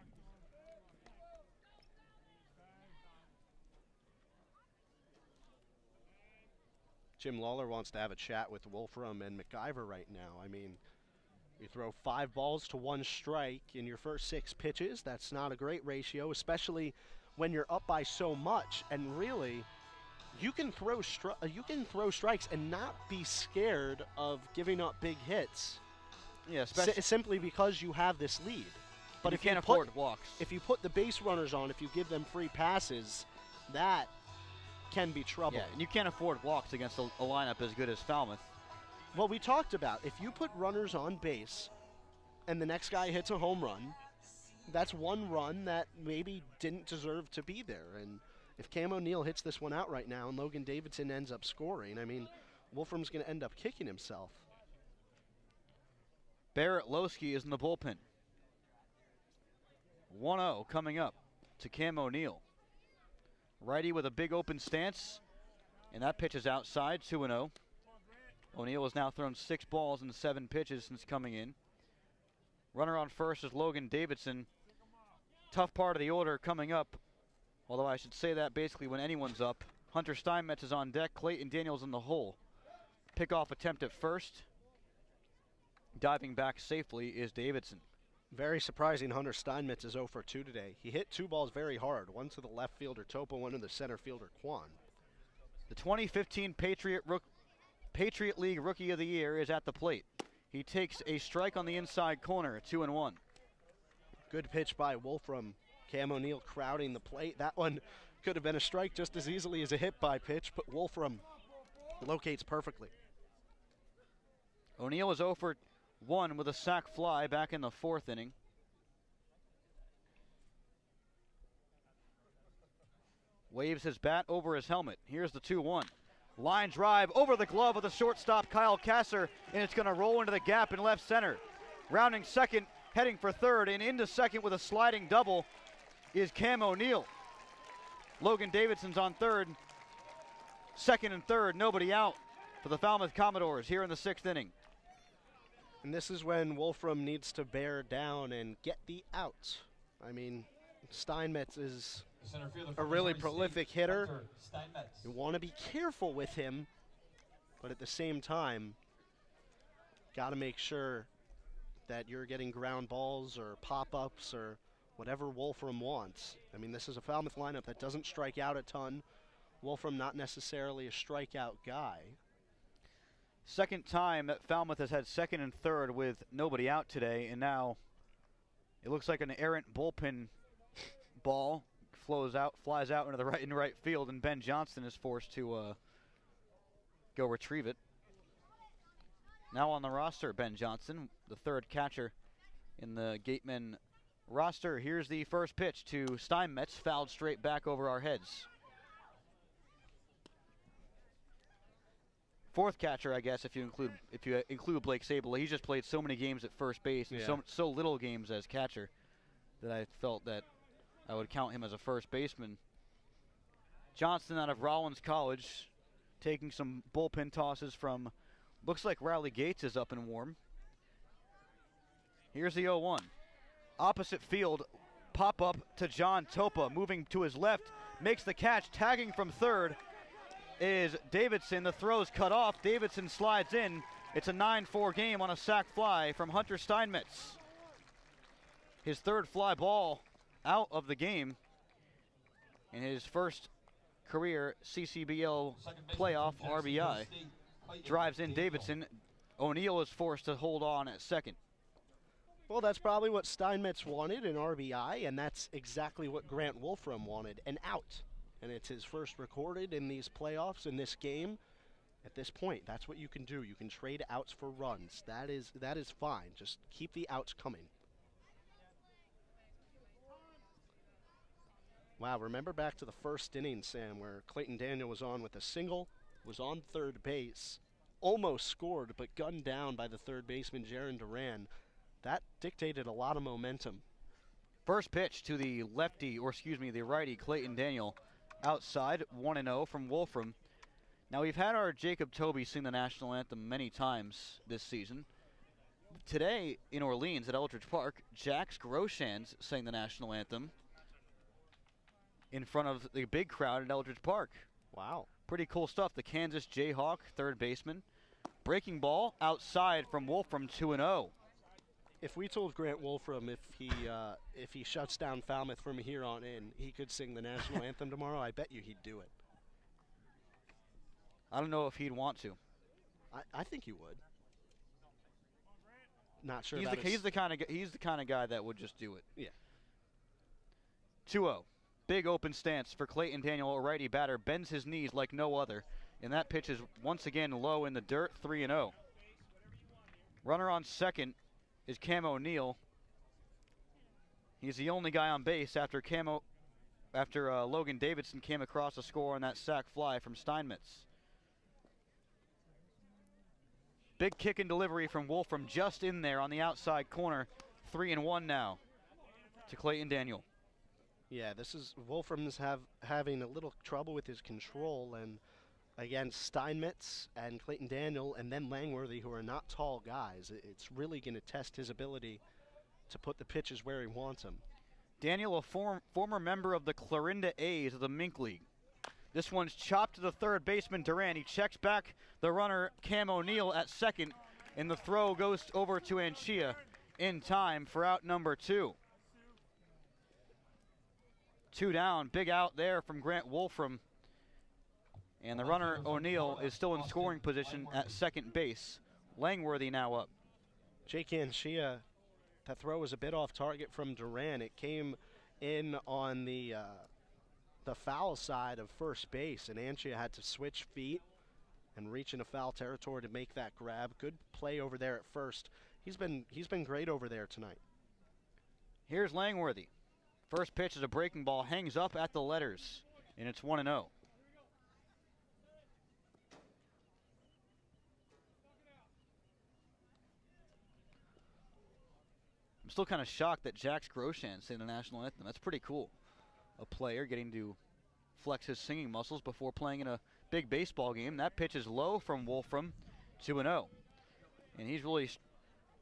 Jim Lawler wants to have a chat with Wolfram and MacGyver right now. I mean, you throw 5 balls to 1 strike in your first 6 pitches. That's not a great ratio, especially when you're up by so much. And really, you can throw strikes and not be scared of giving up big hits. Yeah, simply because you have this lead. But if you can't afford walks. If you put the base runners on, if you give them free passes, that can be trouble. Yeah, and you can't afford walks against a lineup as good as Falmouth. Well, we talked about if you put runners on base and the next guy hits a home run, that's 1 run that maybe didn't deserve to be there. And If Cam O'Neill hits this one out right now and Logan Davidson ends up scoring, I mean, Wolfram's going to end up kicking himself. Barrett Lowski is in the bullpen. 1-0 coming up to Cam O'Neill. Righty with a big open stance, and that pitch is outside, 2-0. O'Neill has now thrown 6 balls in 7 pitches since coming in. Runner on first is Logan Davidson. Tough part of the order coming up, although I should say that basically when anyone's up. Hunter Steinmetz is on deck, Clayton Daniels in the hole. Pickoff attempt at first. Diving back safely is Davidson. Very surprising, Hunter Steinmetz is 0 for 2 today. He hit 2 balls very hard, one to the left fielder Topa, one to the center fielder Kwan. The 2015 Patriot League Rookie of the Year is at the plate. He takes a strike on the inside corner, 2-1. Good pitch by Wolfram. Cam O'Neill crowding the plate. That one could have been a strike just as easily as a hit by pitch, but Wolfram locates perfectly. O'Neill is 0 for 1 with a sac fly back in the 4th inning. Waves his bat over his helmet. Here's the 2-1. Line drive over the glove of the shortstop Kyle Kasser, and it's going to roll into the gap in left center. Rounding second, heading for third, and into second with a sliding double is Cam O'Neill. Logan Davidson's on third. Second and third, nobody out for the Falmouth Commodores here in the 6th inning. And this is when Wolfram needs to bear down and get the outs. I mean, Steinmetz is a really prolific hitter. You want to be careful with him, but at the same time, got to make sure that you're getting ground balls or pop-ups or whatever Wolfram wants. I mean, this is a Falmouth lineup that doesn't strike out a ton. Wolfram not necessarily a strikeout guy. Second time that Falmouth has had second and third with nobody out today, and now it looks like an errant bullpen ball flies out into the right field, and Ben Johnston is forced to go retrieve it. Now on the roster, Ben Johnston, the 3rd catcher in the Gatemen roster. Here's the first pitch to Steinmetz, fouled straight back over our heads. 4th catcher, I guess, if you include Blake Sable. He's just played so many games at first base and so little games as catcher that I felt that I would count him as a first baseman. Johnston out of Rollins College, taking some bullpen tosses from, looks like Riley Gates is up and warm. Here's the 0-1. Opposite field, pop up to John Topa, moving to his left, makes the catch, tagging from third is Davidson. The throw's cut off. Davidson slides in. It's a 9-4 game on a sac fly from Hunter Steinmetz. His 3rd fly ball out of the game in his first career CCBL playoff RBI. Drives in Davidson. O'Neill is forced to hold on at second. Well, that's probably what Steinmetz wanted, an RBI, and that's exactly what Grant Wolfram wanted, an out. And it's his first recorded in these playoffs, in this game. At this point, that's what you can do. You can trade outs for runs. That is fine. Just keep the outs coming. Wow, remember back to the 1st inning, Sam, where Clayton Daniel was on with a single, was on third base, almost scored, but gunned down by the 3rd baseman, Jaron Duran. That dictated a lot of momentum. First pitch to the the righty, Clayton Daniel. Outside, 1-0 from Wolfram. Now, we've had our Jacob Toby sing the national anthem many times this season. Today, in Orleans at Eldridge Park, Jax Groshans sang the national anthem in front of the big crowd at Eldridge Park. Wow. Pretty cool stuff. The Kansas Jayhawk, 3rd baseman. Breaking ball outside from Wolfram, 2-0. If we told Grant Wolfram if he shuts down Falmouth from here on in, he could sing the national anthem tomorrow, I bet you he'd do it. I don't know if he'd want to. I think he would. Not sure. He's the kind of guy that would just do it. Yeah. 2-0. Big open stance for Clayton Daniel, a righty batter, bends his knees like no other, and that pitch is once again low in the dirt, 3-0. Runner on second is Cam O'Neill. He's the only guy on base after Cam after Logan Davidson came across a score on that sac fly from Steinmetz. Big kick and delivery from Wolfram just in there on the outside corner. 3-1 now to Clayton Daniel. Yeah, this is Wolfram's having a little trouble with his control, and against Steinmetz and Clayton Daniel and then Langworthy, who are not tall guys, it's really going to test his ability to put the pitches where he wants them. Daniel, a former member of the Clarinda A's of the Mink League. This one's chopped to the third baseman, Duran. He checks back the runner, Cam O'Neill, at second, and the throw goes over to Anchia in time for out number 2. 2 down, big out there from Grant Wolfram. And the runner, O'Neill, is still in scoring position at second base. Langworthy now up. Jake Anchia, that throw was a bit off target from Duran. It came in on the foul side of first base, and Anchia had to switch feet and reach into foul territory to make that grab. Good play over there at first. He's been great over there tonight. Here's Langworthy. First pitch is a breaking ball, hangs up at the letters, and it's 1-0. I'm still kind of shocked that Jax Grosjean sang the national anthem. That's pretty cool. A player getting to flex his singing muscles before playing in a big baseball game. That pitch is low from Wolfram, 2-0. And he's really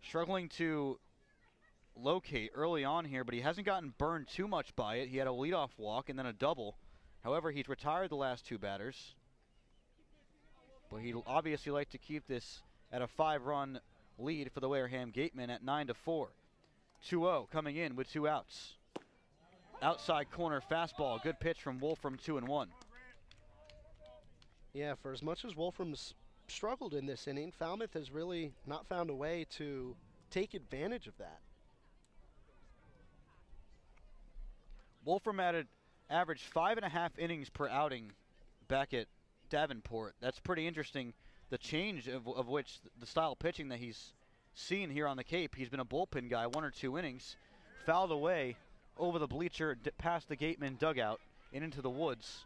struggling to locate early on here, but he hasn't gotten burned too much by it. He had a leadoff walk and then a double. However, he's retired the last 2 batters. But he'd obviously like to keep this at a 5-run lead for the Wareham Gatemen at 9-4. 2-0 coming in with 2 outs. Outside corner fastball. Good pitch from Wolfram, 2-1. Yeah, for as much as Wolfram's struggled in this inning, Falmouth has really not found a way to take advantage of that. Wolfram averaged 5.5 innings per outing back at Davenport. That's pretty interesting. The change of which the style of pitching that he's seen here on the Cape. He's been a bullpen guy, 1 or 2 innings, fouled away over the bleacher, past the Gatemen dugout and into the woods.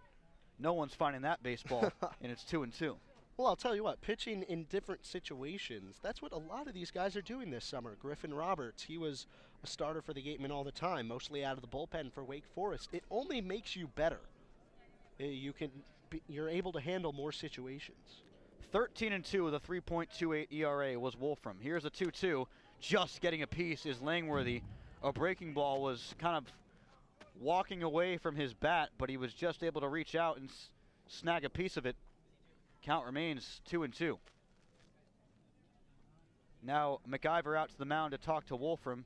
No one's finding that baseball, and it's 2-2. Well, I'll tell you what, pitching in different situations, that's what a lot of these guys are doing this summer. Griffin Roberts, he was a starter for the Gatemen all the time, mostly out of the bullpen for Wake Forest. It only makes you better. You're able to handle more situations. 13-2 with a 3.28 ERA was Wolfram. Here's a 2-2. Just getting a piece is Langworthy. A breaking ball was kind of walking away from his bat, but he was just able to reach out and snag a piece of it. Count remains 2-2. Now McIver out to the mound to talk to Wolfram.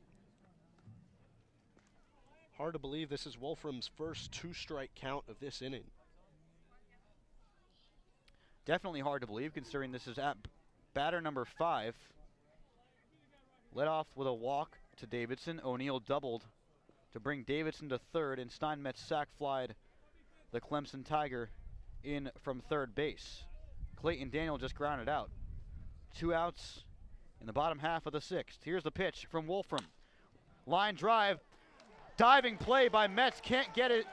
Hard to believe this is Wolfram's first 2-strike count of this inning. Definitely hard to believe, considering this is at batter number 5. Led off with a walk to Davidson. O'Neill doubled to bring Davidson to third, and Steinmetz sac flied the Clemson Tiger in from third base. Clayton Daniel just grounded out. 2 outs in the bottom half of the 6th. Here's the pitch from Wolfram. Line drive. Diving play by Metz. Can't get it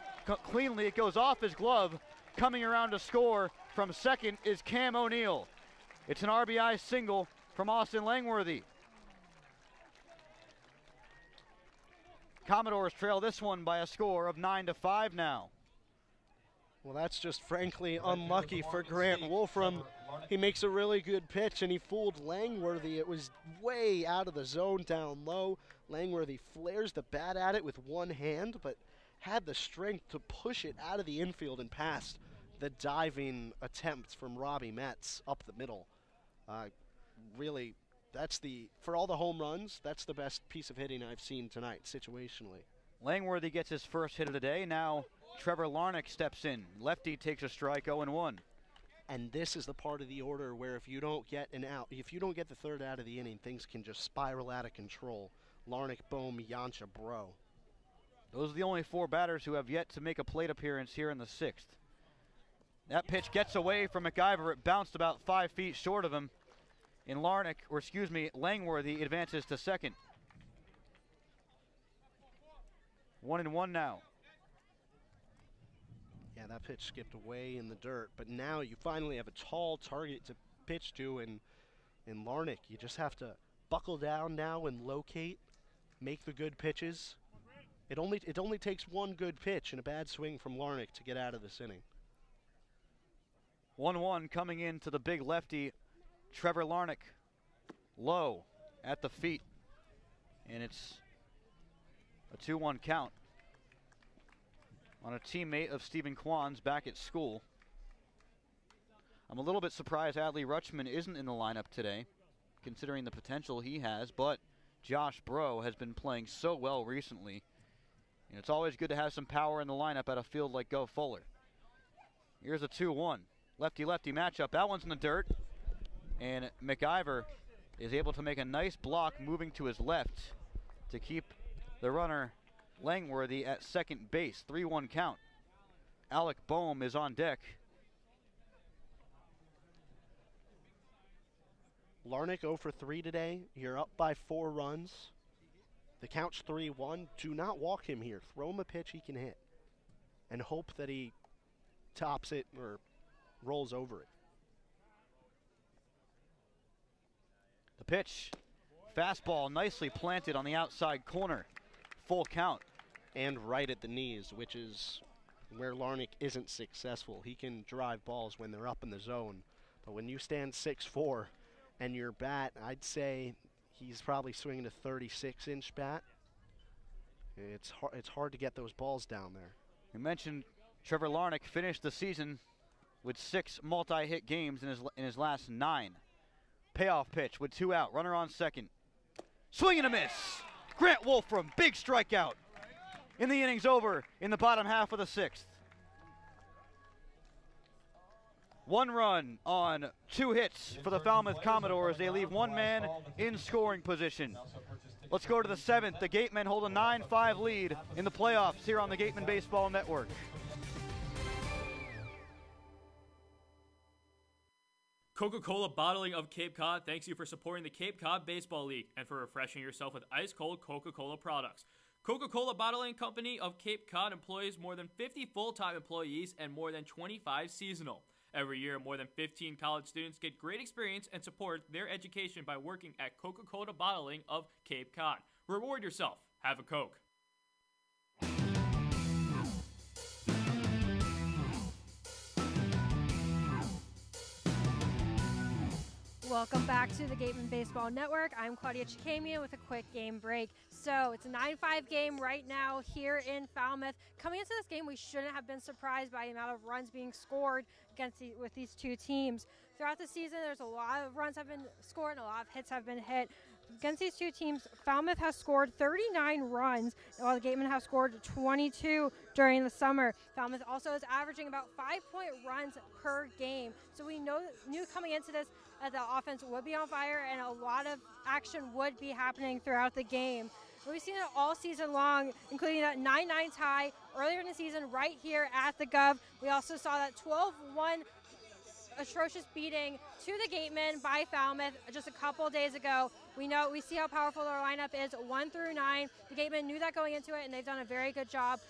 cleanly. It goes off his glove. Coming around to score from second is Cam O'Neill. It's an RBI single from Austin Langworthy. Commodores trail this one by a score of 9-5 now. Well, that's just frankly unlucky for Grant Wolfram. He makes a really good pitch, and he fooled Langworthy. It was way out of the zone down low. Langworthy flares the bat at it with one hand, but had the strength to push it out of the infield and past the diving attempts from Robbie Metz up the middle. Really, for all the home runs, that's the best piece of hitting I've seen tonight, situationally. Langworthy gets his first hit of the day. Now Trevor Larnick steps in. Lefty takes a strike, 0-1. And this is the part of the order where if you don't get an out, if you don't get the third out of the inning, things can just spiral out of control. Larnick, Bohm, Yancha, Bro. Those are the only 4 batters who have yet to make a plate appearance here in the 6th. That pitch gets away from McIver. It bounced about 5 feet short of him. And Langworthy advances to second. 1-1 now. Yeah, that pitch skipped away in the dirt, but now you finally have a tall target to pitch to in Larnick. You just have to buckle down now and locate, make the good pitches. It only takes one good pitch and a bad swing from Larnick to get out of this inning. 1-1 coming into the big lefty, Trevor Larnick. Low at the feet, and it's a 2-1 count on a teammate of Stephen Kwan's back at school. I'm a little bit surprised Adley Rutschman isn't in the lineup today, considering the potential he has, but Josh Bro has been playing so well recently, and it's always good to have some power in the lineup at a field like Gov Fuller. Here's a 2-1. Lefty-lefty matchup. That one's in the dirt, and McIver is able to make a nice block moving to his left to keep the runner Langworthy at second base. 3-1 count. Alec Boehm is on deck. Larnick 0 for 3 today. You're up by 4 runs. The count's 3-1. Do not walk him here. Throw him a pitch he can hit and hope that he tops it or rolls over it. The pitch, fastball nicely planted on the outside corner. Full count. And right at the knees, which is where Larnick isn't successful. He can drive balls when they're up in the zone. But when you stand 6'4", and your bat, I'd say he's probably swinging a 36-inch bat. It's hard to get those balls down there. You mentioned Trevor Larnick finished the season with 6 multi-hit games in his last 9. Payoff pitch with 2 out. Runner on second. Swing and a miss. Grant Wolfram, big strikeout. And the inning's over in the bottom half of the 6th. 1 run on 2 hits for the Falmouth Commodores. They leave 1 man in scoring position. Let's go to the 7th. The Gatemen hold a 9-5 lead in the playoffs here on the Gatemen Baseball Network. Coca-Cola Bottling of Cape Cod thanks you for supporting the Cape Cod Baseball League and for refreshing yourself with ice-cold Coca-Cola products. Coca-Cola Bottling Company of Cape Cod employs more than 50 full-time employees and more than 25 seasonal. Every year, more than 15 college students get great experience and support their education by working at Coca-Cola Bottling of Cape Cod. Reward yourself. Have a Coke. Welcome back to the Gatemen Baseball Network. I'm Claudia Chicamia with a quick game break. So it's a 9-5 game right now here in Falmouth. Coming into this game, we shouldn't have been surprised by the amount of runs being scored with these two teams. Throughout the season, there's a lot of runs have been scored and a lot of hits have been hit. Against these two teams, Falmouth has scored 39 runs, while the Gatemen have scored 22 during the summer. Falmouth also is averaging about 5-point runs per game. So we knew coming into this that the offense would be on fire and a lot of action would be happening throughout the game. We've seen it all season long, including that 9-9 tie earlier in the season right here at the Gov. We also saw that 12-1 atrocious beating to the Gatemen by Falmouth just a couple days ago. We see how powerful our lineup is 1 through 9. The Gatemen knew that going into it, and they've done a very good job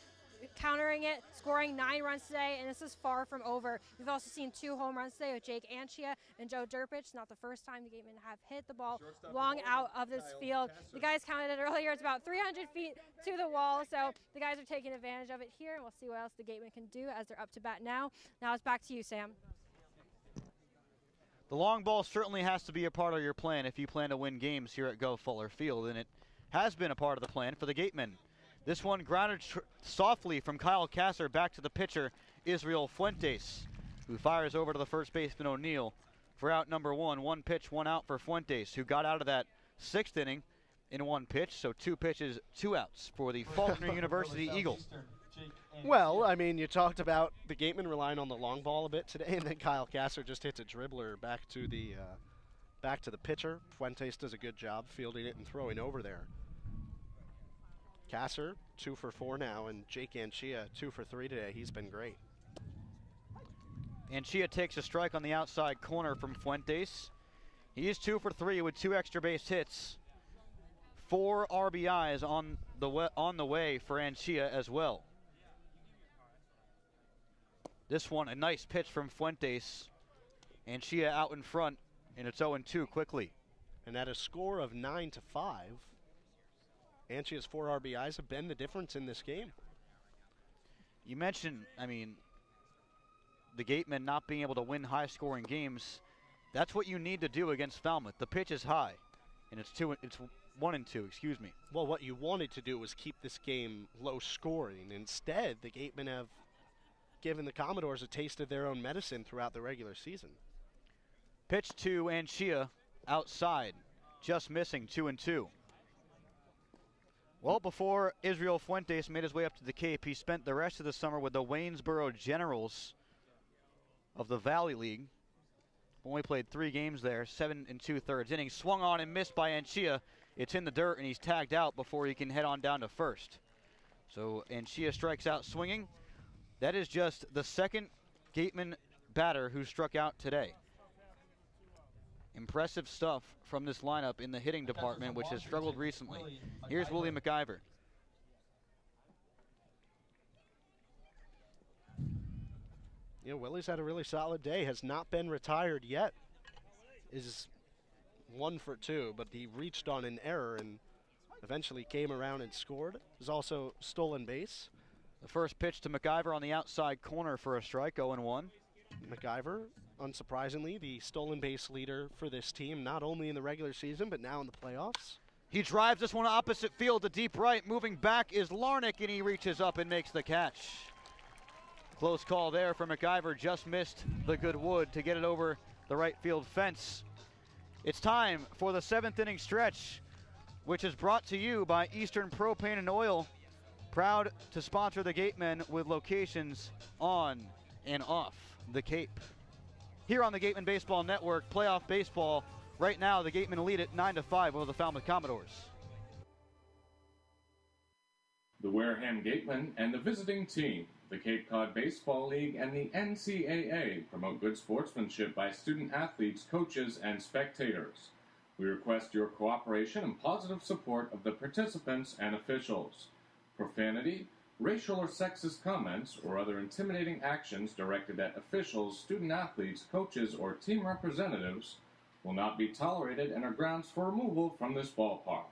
countering it, scoring 9 runs today, and this is far from over. We've also seen 2 home runs today with Jake Anchia and Joe Durpich. Not the first time the Gatemen have hit the ball long out of this field. The guys counted it earlier. It's about 300 feet to the wall, so the guys are taking advantage of it here, and we'll see what else the Gatemen can do as they're up to bat now. Now it's back to you, Sam. The long ball certainly has to be a part of your plan if you plan to win games here at Gov Fuller Field, and it has been a part of the plan for the Gatemen. This one grounded softly from Kyle Kasser back to the pitcher, Israel Fuentes, who fires over to the first baseman O'Neill for out number 1. 1 pitch, 1 out for Fuentes, who got out of that 6th inning in 1 pitch, so 2 pitches, 2 outs for the Faulkner University Eagles. Well, I mean, you talked about the Gatemen relying on the long ball a bit today, and then Kyle Kasser just hits a dribbler back to the pitcher. Fuentes does a good job fielding it and throwing over there. Kasser, 2 for 4 now, and Jake Anchia, 2 for 3 today. He's been great. Anchia takes a strike on the outside corner from Fuentes. He is 2 for 3 with 2 extra base hits. 4 RBIs on the way for Anchia as well. This one, a nice pitch from Fuentes. Anchia out in front, and it's 0-2 quickly. And at a score of 9-5, Anchia's 4 RBIs have been the difference in this game. You mentioned, the Gatemen not being able to win high-scoring games. That's what you need to do against Falmouth. The pitch is high, and it's 1-2, excuse me. Well, what you wanted to do was keep this game low-scoring. Instead, the Gatemen have given the Commodores a taste of their own medicine throughout the regular season. Pitch to Anchia outside, just missing, 2-2. Well, before Israel Fuentes made his way up to the Cape, he spent the rest of the summer with the Waynesboro Generals of the Valley League. Only played 3 games there, 7 2/3 innings. Swung on and missed by Anchia. It's in the dirt, and he's tagged out before he can head on down to first. So Anchia strikes out swinging. That is just the second Gateman batter who struck out today. Impressive stuff from this lineup in the hitting department, which has struggled recently. Here's Willie McIver. Willie's had a really solid day, has not been retired yet. Is 1 for 2, but he reached on an error and eventually came around and scored. There's also stolen base. The first pitch to McIver on the outside corner for a strike, 0-1. McIver, unsurprisingly, the stolen base leader for this team, not only in the regular season, but now in the playoffs. He drives this one opposite field to deep right. Moving back is Larnick, and he reaches up and makes the catch. Close call there for McIver. Just missed the good wood to get it over the right field fence. It's time for the 7th inning stretch, which is brought to you by Eastern Propane and Oil. Proud to sponsor the Gatemen with locations on and off the Cape. Here on the Gatemen Baseball Network, playoff baseball. Right now, the Gatemen lead it 9-5 over the Falmouth Commodores. The Wareham Gatemen and the visiting team, the Cape Cod Baseball League, and the NCAA promote good sportsmanship by student athletes, coaches, and spectators. We request your cooperation and positive support of the participants and officials. Profanity, racial or sexist comments, or other intimidating actions directed at officials, student athletes, coaches, or team representatives will not be tolerated and are grounds for removal from this ballpark.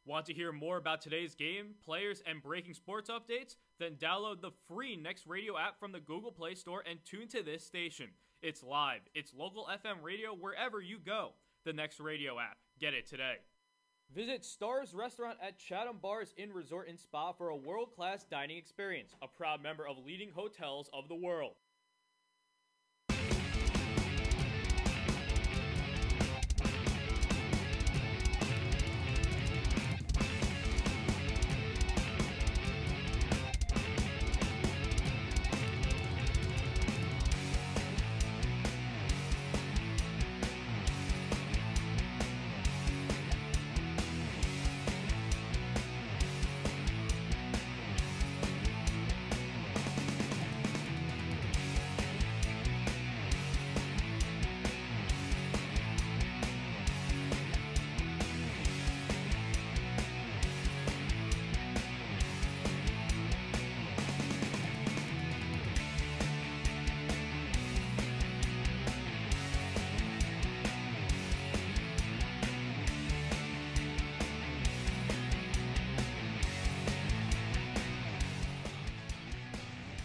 Want to hear more about today's game, players, and breaking sports updates? Then download the free Next Radio app from the Google Play Store and tune to this station. It's live. It's local FM radio wherever you go. The Next Radio app. Get it today. Visit Stars Restaurant at Chatham Bars Inn Resort and Spa for a world-class dining experience. A proud member of leading hotels of the world.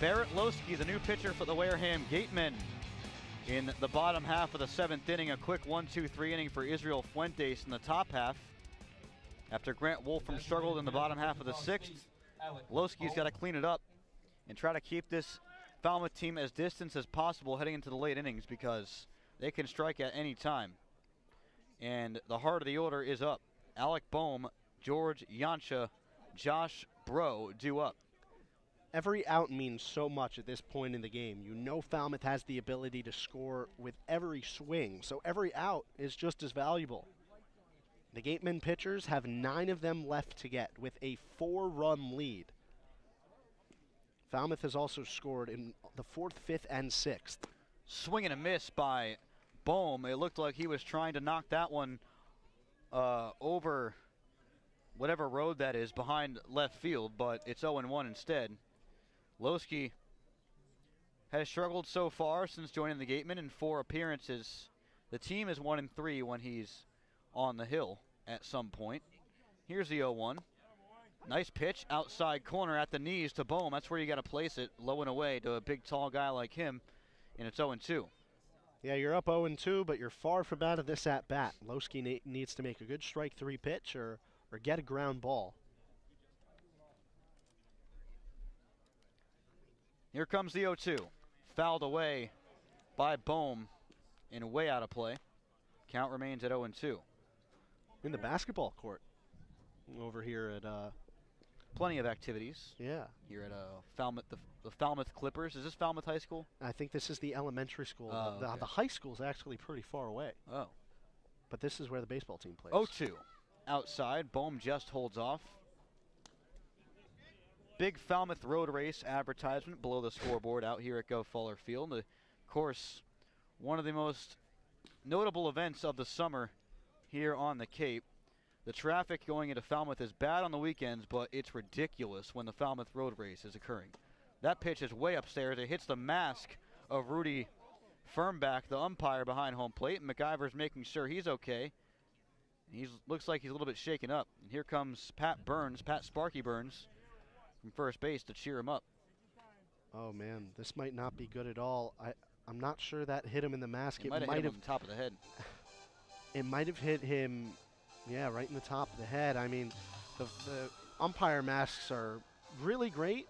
Barrett Lowski, the new pitcher for the Wareham Gatemen. In the bottom half of the 7th inning, a quick 1-2-3 inning for Israel Fuentes in the top half. After Grant Wolfram struggled in the bottom half of the 6th, Lowski's got to clean it up and try to keep this Falmouth team as distant as possible heading into the late innings because they can strike at any time. And the heart of the order is up. Alec Bohm, George Yancha, Josh Bro due up. Every out means so much at this point in the game. You know Falmouth has the ability to score with every swing, so every out is just as valuable. The Gatemen pitchers have 9 of them left to get with a 4-run lead. Falmouth has also scored in the 4th, 5th, and 6th. Swing and a miss by Bohm. It looked like he was trying to knock that one over whatever road that is behind left field, but it's 0-1 instead. Lowski has struggled so far since joining the Gatemen in 4 appearances. The team is 1-3 when he's on the hill at some point. Here's the 0-1. Nice pitch, outside corner at the knees to Bohm. That's where you got to place it, low and away to a big, tall guy like him, and it's 0-2. Yeah, you're up 0-2, but you're far from out of this at-bat. Lowski needs to make a good strike 3 pitch or get a ground ball. Here comes the 0-2. Fouled away by Bohm and way out of play. Count remains at 0-2. In the basketball court over here at plenty of activities. Yeah. Here at Falmouth, the Falmouth Clippers. Is this Falmouth High School? I think this is the elementary school. Oh, okay. The high school is actually pretty far away. Oh. But this is where the baseball team plays. 0-2. Outside. Bohm just holds off. Big Falmouth road race advertisement below the scoreboard out here at Go Fuller Field. Of course, one of the most notable events of the summer here on the Cape. The traffic going into Falmouth is bad on the weekends, but it's ridiculous when the Falmouth road race is occurring. That pitch is way upstairs. It hits the mask of Rudy Firmback, the umpire behind home plate. McIver's making sure he's okay. He looks like he's a little bit shaken up. And here comes Pat Sparky Burns, from first base to cheer him up. Oh, man, this might not be good at all. I'm not sure that hit him in the mask. It might have hit him on the top of the head. It might have hit him, yeah, right in the top of the head. I mean, the umpire masks are really great,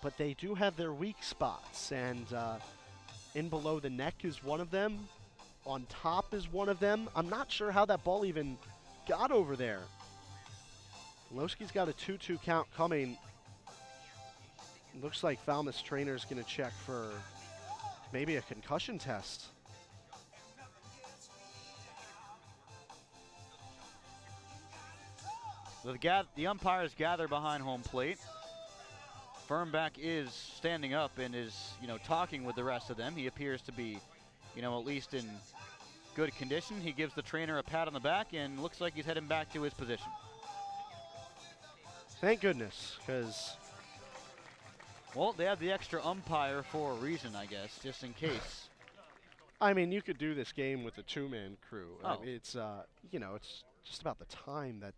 but they do have their weak spots. And in below the neck is one of them. On top is one of them. I'm not sure how that ball even got over there. Lowski's got a 2-2 count coming. Looks like Falmouth's trainer's going to check for maybe a concussion test. The umpires gather behind home plate. Firmback is standing up and is, talking with the rest of them. He appears to be, at least in good condition. He gives the trainer a pat on the back and looks like he's heading back to his position. Thank goodness, because... Well, they have the extra umpire for a reason, I guess, just in case. I mean, you could do this game with a 2-man crew. Oh. I mean, it's just about the time that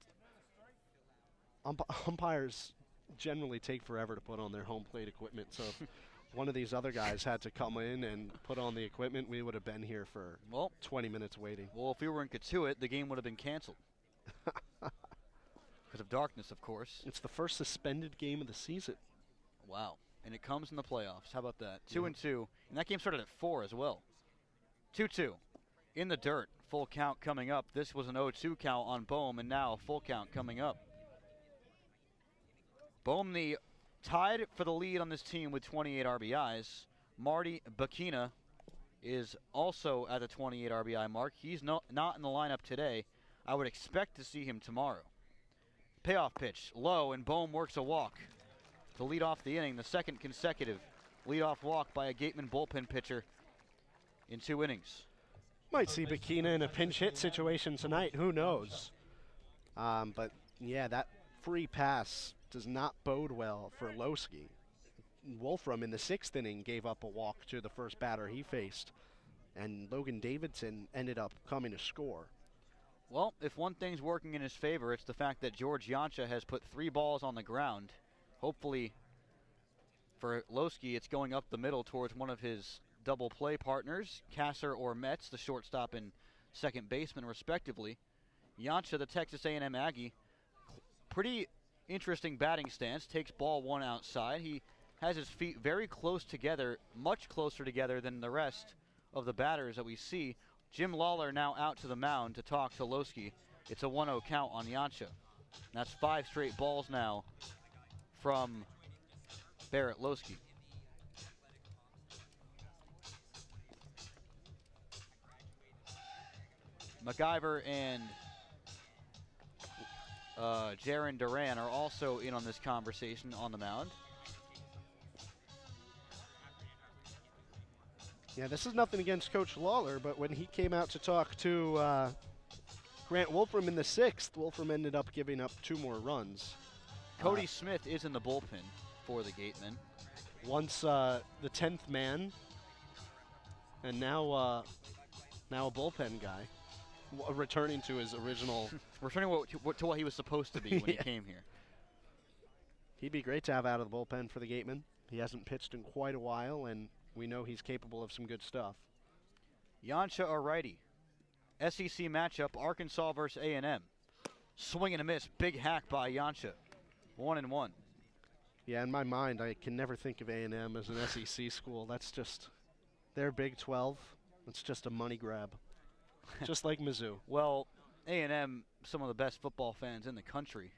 umpires generally take forever to put on their home plate equipment. So if one of these other guys had to come in and put on the equipment, we would have been here for 20 minutes waiting. Well, if we were in Katuitt, the game would have been canceled. Because of darkness, of course. It's the first suspended game of the season. Wow. And it comes in the playoffs. How about that? 2-2. And that game started at 4 as well. 2-2. In the dirt. Full count coming up. This was an 0-2 count on Bohm, and now a full count coming up. Bohm tied for the lead on this team with 28 RBIs. Marty Bakina is also at the 28 RBI mark. He's not in the lineup today. I would expect to see him tomorrow. Payoff pitch, low, and Bohm works a walk to lead off the inning, the second consecutive leadoff walk by a Gatemen bullpen pitcher in 2 innings. Might see Bakina in a pinch hit situation tonight. Who knows? But, yeah, that free pass does not bode well for Lowski. Wolfram in the 6th inning gave up a walk to the first batter he faced, and Logan Davidson ended up coming to score. Well, if one thing's working in his favor, it's the fact that George Yancha has put 3 balls on the ground. Hopefully, for Lowski, it's going up the middle towards one of his double play partners, Kasser or Metz, the shortstop and second baseman, respectively. Yancha, the Texas A&M Aggie, pretty interesting batting stance, takes ball 1 outside. He has his feet very close together, much closer together than the rest of the batters that we see. Jim Lawler now out to the mound to talk to Lowski. It's a 1-0 count on Yancha. That's 5 straight balls now from Barrett Lowski. McIver and Jaron Duran are also in on this conversation on the mound. Yeah, this is nothing against Coach Lawler, but when he came out to talk to Grant Wolfram in the 6th, Wolfram ended up giving up 2 more runs. Cody Smith is in the bullpen for the Gatemen. Once the 10th man, and now a bullpen guy, returning to his original. Returning to what he was supposed to be when he came here. He'd be great to have out of the bullpen for the Gatemen. He hasn't pitched in quite a while, and we know he's capable of some good stuff. Yansha or righty. SEC matchup, Arkansas versus A&M. Swing and a miss, big hack by Yansha. 1-1. Yeah, in my mind, I can never think of A&M as an SEC school. That's just, they're Big 12. It's just a money grab, just like Mizzou. Well, A&M, some of the best football fans in the country.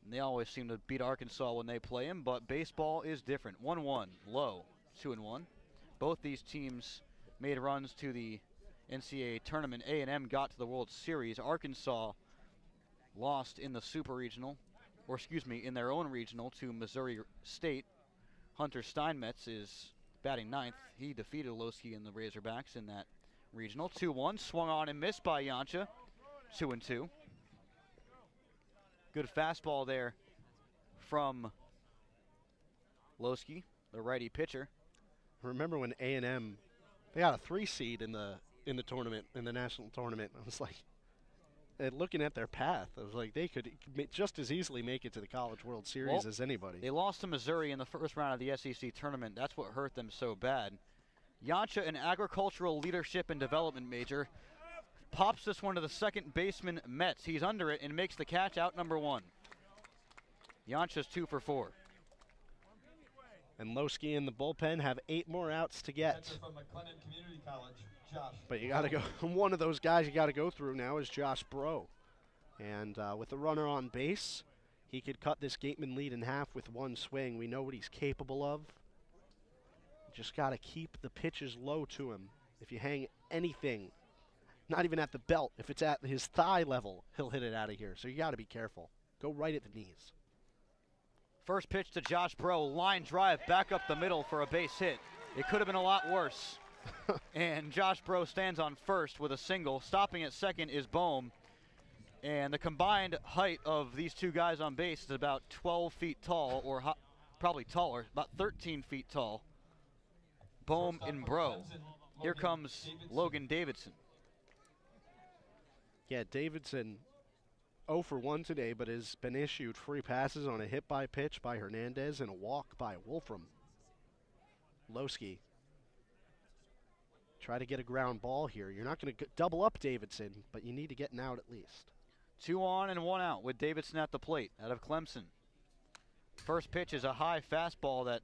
And they always seem to beat Arkansas when they play them, but baseball is different. 1-1, low, 2-1. Both these teams made runs to the NCAA tournament. A&M got to the World Series. Arkansas lost in the Super Regional, or excuse me, in their own regional to Missouri State. Hunter Steinmetz is batting ninth. He defeated Losky and the Razorbacks in that regional. 2-1, swung on and missed by Yansha. 2-2. Good fastball there from Losky, the righty pitcher. Remember when A&M, they got a 3 seed in the tournament, in the national tournament. I was like, looking at their path, I was like, they could just as easily make it to the College World Series as anybody. They lost to Missouri in the first round of the SEC tournament. That's what hurt them so bad. Yansha, an agricultural leadership and development major, pops this one to the second baseman, Metz. He's under it and makes the catch, out number 1. Yansha's 2 for 4. And Losky and the bullpen have 8 more outs to get. From McLennan Community College, Josh. But you got to go, one of those guys you got to go through now is Josh Bro. And with the runner on base, he could cut this Gateman lead in half with 1 swing. We know what he's capable of. Just got to keep the pitches low to him. If you hang anything, not even at the belt, if it's at his thigh level, he'll hit it out of here. So you got to be careful. Go right at the knees. First pitch to Josh Bro, line drive back up the middle for a base hit. It could have been a lot worse. And Josh Bro stands on first with a single. Stopping at second is Bohm. And the combined height of these two guys on base is about 12 feet tall, or probably taller, about 13 feet tall. Bohm and Bro. Here comes Logan Davidson. Yeah, Davidson 0 for 1 today, but has been issued free passes on a hit by pitch by Hernandez and a walk by Wolfram. Losky. Try to get a ground ball here. You're not going to double up Davidson, but you need to get an out at least. 2 on and 1 out with Davidson at the plate out of Clemson. First pitch is a high fastball that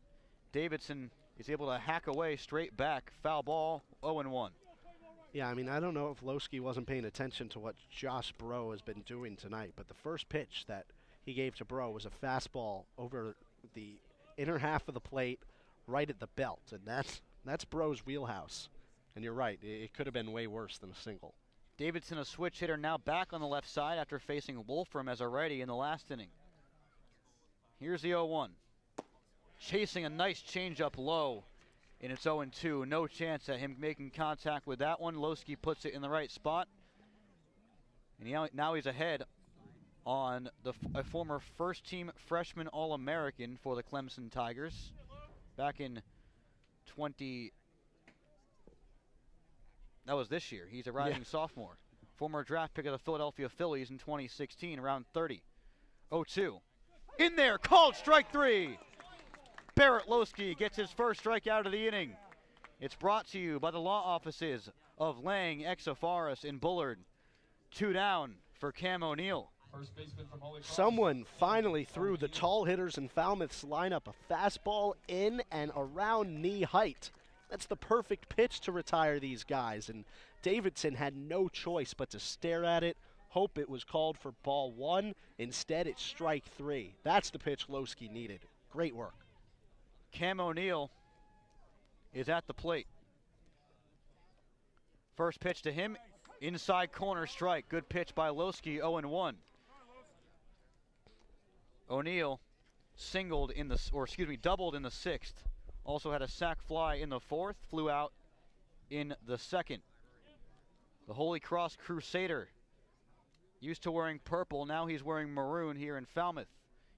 Davidson is able to hack away straight back. Foul ball, 0-1. Yeah, I mean, I don't know if Losky wasn't paying attention to what Josh Bro has been doing tonight, but the first pitch that he gave to Bro was a fastball over the inner half of the plate, right at the belt, and that's Bro's wheelhouse. And you're right, it could have been way worse than a single. Davidson, a switch hitter, now back on the left side after facing Wolfram as a righty in the last inning. Here's the 0-1. Chasing a nice changeup low. And it's 0-2. No chance at him making contact with that one. Losky puts it in the right spot. And now he's ahead on a former first-team freshman All-American for the Clemson Tigers back in that was this year. He's a rising sophomore. Former draft pick of the Philadelphia Phillies in 2016, around 30. 0-2. In there, called strike 3. Barrett Losky gets his first strikeout of the inning. It's brought to you by the law offices of Lang, Exofaris, and Bullard. 2 down for Cam O'Neill. Someone finally threw the tall hitters in Falmouth's lineup a fastball in and around knee height. That's the perfect pitch to retire these guys, and Davidson had no choice but to stare at it, hope it was called for ball 1. Instead, it's strike 3. That's the pitch Losky needed. Great work. Cam O'Neill is at the plate. First pitch to him, inside corner strike. Good pitch by Losky, 0-1. O'Neill doubled in the 6th. Also had a sac fly in the 4th, flew out in the 2nd. The Holy Cross Crusader, used to wearing purple, now he's wearing maroon here in Falmouth.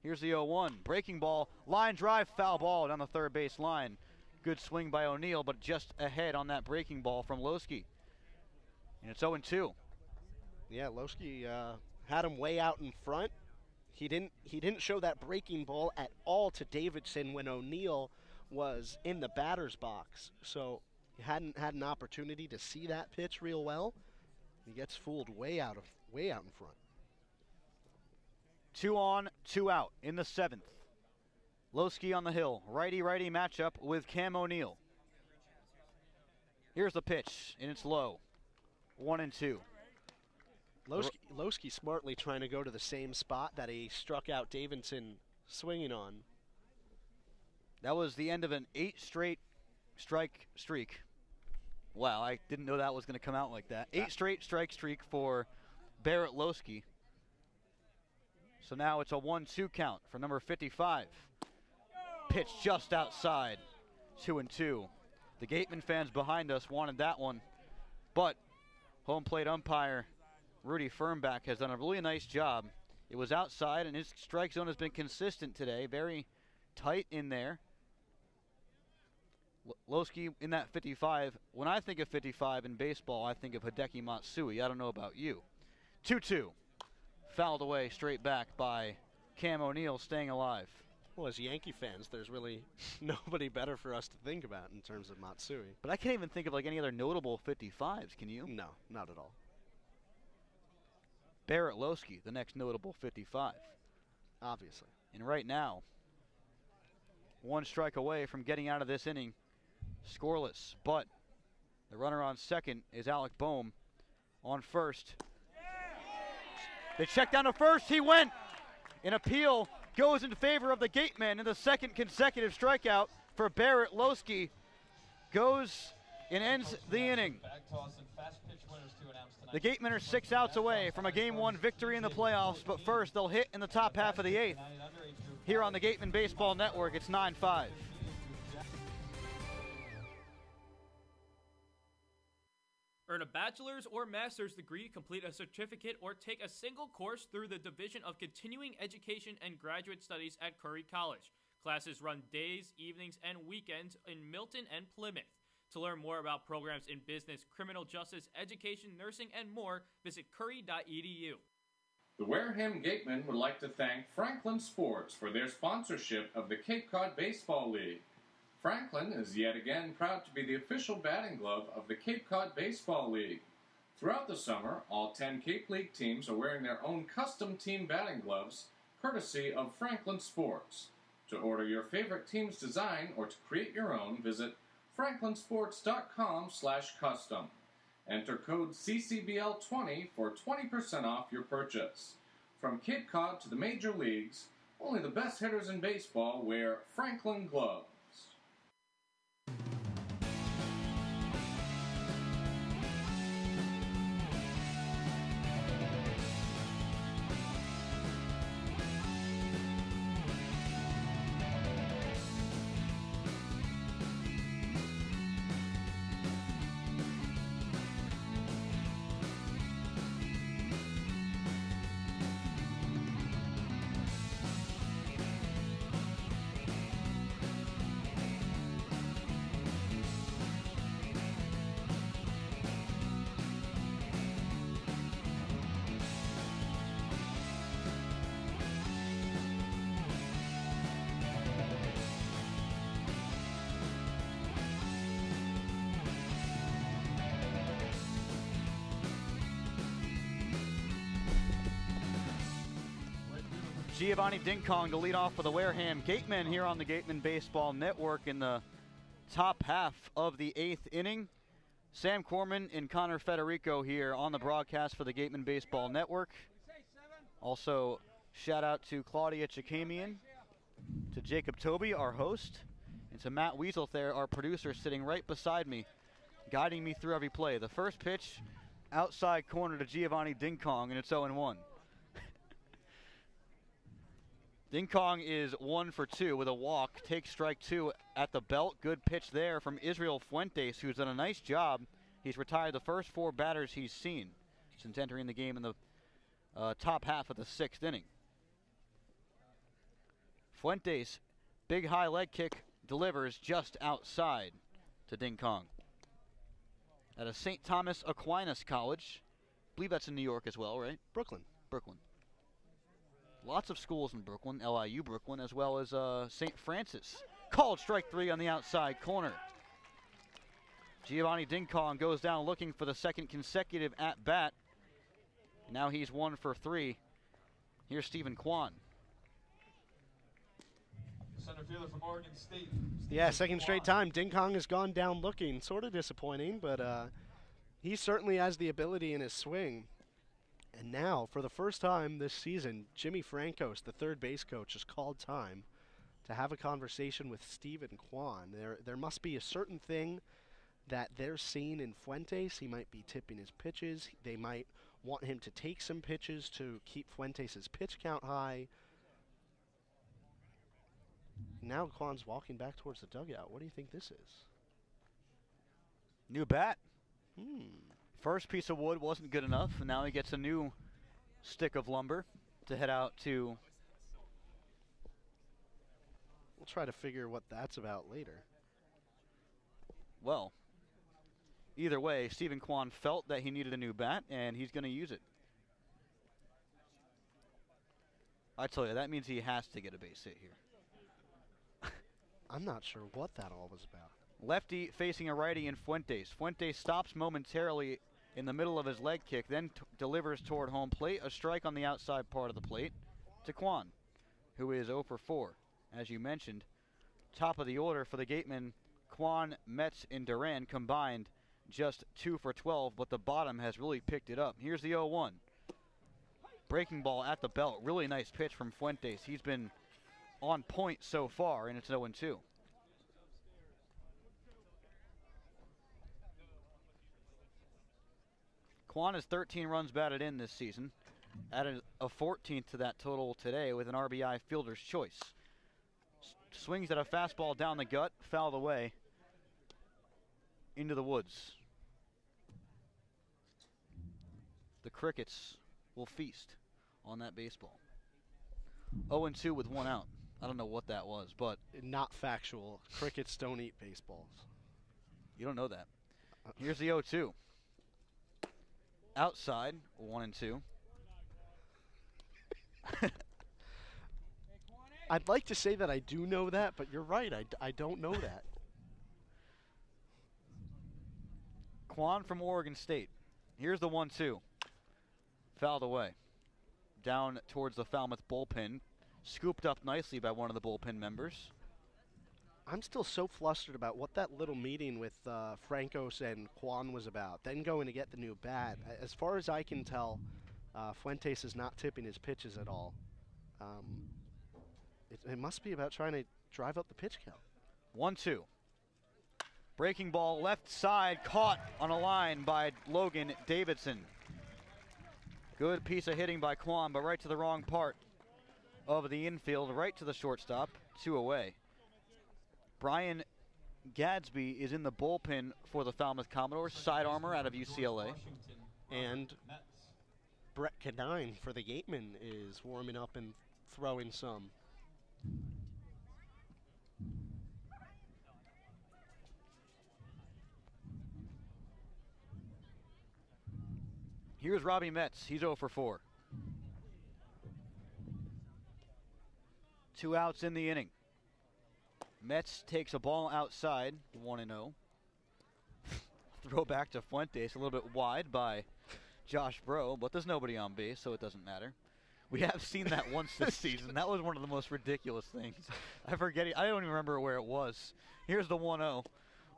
Here's the 0-1. Breaking ball, line drive, foul ball down the third base line. Good swing by O'Neill, but just ahead on that breaking ball from Loski. And it's 0-2. Yeah, Loski had him way out in front. He didn't show that breaking ball at all to Davidson when O'Neill was in the batter's box. So he hadn't had an opportunity to see that pitch real well. He gets fooled way out in front. 2 on, 2 out in the 7th. Loski on the hill. Righty-righty matchup with Cam O'Neill. Here's the pitch, and it's low. 1-2. Loski smartly trying to go to the same spot that he struck out Davidson swinging on. That was the end of an 8 straight strike streak. Wow, I didn't know that was going to come out like that. 8 straight strike streak for Barrett Loski. So now it's a 1-2 count for number 55. Pitch just outside. 2-2. The Gatemen fans behind us wanted that one, but home plate umpire Rudy Firmback has done a really nice job. It was outside, and his strike zone has been consistent today. Very tight in there. Loski in that 55. When I think of 55 in baseball, I think of Hideki Matsui. I don't know about you. 2-2. Fouled away straight back by Cam O'Neill, staying alive. Well, as Yankee fans, there's really nobody better for us to think about in terms of Matsui. But I can't even think of like any other notable 55s, can you? No, not at all. Barrett Loski, the next notable 55. Obviously. And right now, 1 strike away from getting out of this inning scoreless. But the runner on second is Alec Boehm. On first. They check down to first. He went. An appeal goes in favor of the Gatemen, and the second consecutive strikeout for Barrett Loski goes and ends the inning. The Gatemen are 6 outs away from a Game 1 victory in the playoffs, but first they'll hit in the top half of the 8th. Here on the Gatemen Baseball Network, it's 9-5. Earn a bachelor's or master's degree, complete a certificate, or take a single course through the Division of Continuing Education and Graduate Studies at Curry College. Classes run days, evenings, and weekends in Milton and Plymouth. To learn more about programs in business, criminal justice, education, nursing, and more, visit curry.edu. The Wareham Gatemen would like to thank Franklin Sports for their sponsorship of the Cape Cod Baseball League. Franklin is yet again proud to be the official batting glove of the Cape Cod Baseball League. Throughout the summer, all 10 Cape League teams are wearing their own custom team batting gloves, courtesy of Franklin Sports. To order your favorite team's design or to create your own, visit franklinsports.com/custom. Enter code CCBL20 for 20% off your purchase. From Cape Cod to the major leagues, only the best hitters in baseball wear Franklin gloves. Giovanni Dinkong to lead off for the Wareham Gatemen here on the Gatemen Baseball Network in the top half of the 8th inning. Sam Corman and Connor Federico here on the broadcast for the Gatemen Baseball Network. Also, shout out to Claudia Chikamian, to Jacob Toby, our host, and to Matt Weasel there, our producer, sitting right beside me, guiding me through every play. The first pitch, outside corner to Giovanni Dinkong, and it's 0-1. Dinkong is 1 for 2 with a walk. Takes strike 2 at the belt. Good pitch there from Israel Fuentes, who's done a nice job. He's retired the first 4 batters he's seen since entering the game in the top half of the 6th inning. Fuentes, big high leg kick, delivers just outside to Ding Kong. At a St. Thomas Aquinas College. I believe that's in New York as well, right? Brooklyn. Brooklyn. Lots of schools in Brooklyn, LIU Brooklyn, as well as St. Francis. Called strike 3 on the outside corner. Giovanni Ding Kong goes down looking for the second consecutive at-bat. Now he's 1 for 3. Here's Stephen Kwan. Center fielder from Oregon State. Yeah, second straight time. Ding Kong has gone down looking. Sort of disappointing, but he certainly has the ability in his swing. And now, for the first time this season, Jimmy Francos, the third base coach, has called time to have a conversation with Stephen Kwan. There must be a certain thing that they're seeing in Fuentes. He might be tipping his pitches. They might want him to take some pitches to keep Fuentes' pitch count high. Now Kwan's walking back towards the dugout. What do you think this is? New bat. First piece of wood wasn't good enough, and now he gets a new stick of lumber to head out to. We'll try to figure what that's about later. Well, either way, Stephen Kwan felt that he needed a new bat, and he's going to use it. I tell you, that means he has to get a base hit here. I'm not sure what that all was about. Lefty facing a righty in Fuentes. Fuentes stops momentarily in the middle of his leg kick, then delivers toward home plate. A strike on the outside part of the plate to Kwan, who is 0 for 4. As you mentioned, top of the order for the Gatemen, Kwan, Metz, and Duran combined just 2 for 12, but the bottom has really picked it up. Here's the 0-1. Breaking ball at the belt. Really nice pitch from Fuentes. He's been on point so far, and it's 0-2. Kwan has 13 runs batted in this season, added a 14th to that total today with an RBI fielder's choice. Swings at a fastball down the gut, fouled away into the woods. The Crickets will feast on that baseball. 0-2 with 1 out. I don't know what that was, but not factual. Crickets don't eat baseballs. You don't know that. Here's the 0-2. Outside, 1-2. I'd like to say that I do know that, but you're right. I don't know that. Kwan from Oregon State. Here's the 1-2. Fouled away. Down towards the Falmouth bullpen. Scooped up nicely by one of the bullpen members. I'm still so flustered about what that little meeting with Francos and Kwan was about. Then going to get the new bat. As far as I can tell, Fuentes is not tipping his pitches at all. It must be about trying to drive up the pitch count. 1-2. Breaking ball left side, caught on a line by Logan Davidson. Good piece of hitting by Kwan, but right to the wrong part of the infield, right to the shortstop, 2 away. Brian Gadsby is in the bullpen for the Falmouth Commodores, side armor out of UCLA. And Brett Cadine for the Gatemen is warming up and throwing some. Here's Robbie Metz. He's 0 for 4. 2 outs in the inning. Metz takes a ball outside, 1-0. Throw back to Fuentes, a little bit wide by Josh Bro, but there's nobody on base, so it doesn't matter. We have seen that once this season. That was one of the most ridiculous things. I forget. I don't even remember where it was. Here's the 1-0.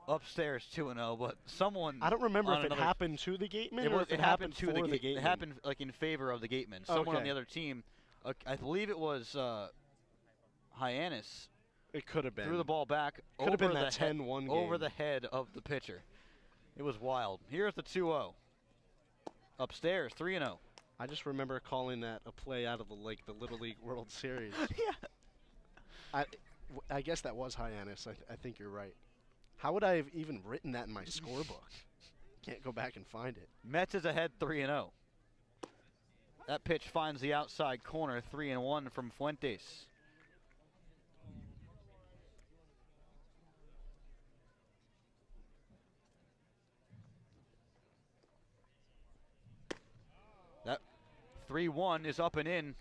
Upstairs 2-0, but someone. I don't remember if it happened to the Gatemen or if it happened to the Gatemen. It happened like in favor of the Gatemen. Someone on the other team, I believe it was Hyannis. It could have been. Threw the ball back could have been that 10-1 game. Over the head of the pitcher. It was wild. Here's the 2-0. Upstairs 3-0. I just remember calling that a play out of the Little League World Series. Yeah. I guess that was Hyannis. I think you're right. How would I have even written that in my scorebook? Can't go back and find it. Metz is ahead 3-0. That pitch finds the outside corner, 3-1 from Fuentes. 3-1 is up and in.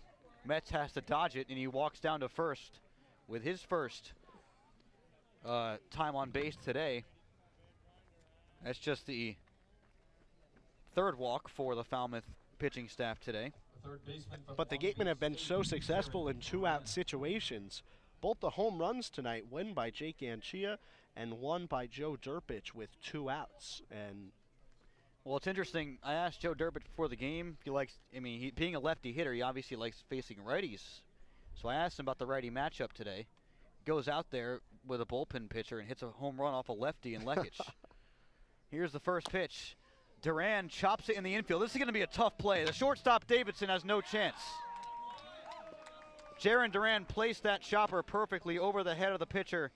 Metz has to dodge it, and he walks down to first with his first time on base today. That's just the third walk for the Falmouth pitching staff today. But the Gatemen have been so successful in two-out situations. Both the home runs tonight, one by Jake Anchia and one by Joe Durpich with 2 outs. And well, it's interesting. I asked Joe Durpich before the game if he likes, being a lefty hitter, he obviously likes facing righties. So I asked him about the righty matchup today. Goes out there with a bullpen pitcher and hits a home run off a lefty in Lekic. Here's the first pitch. Duran chops it in the infield. This is going to be a tough play. The shortstop Davidson has no chance. Jaron Duran placed that chopper perfectly over the head of the pitcher,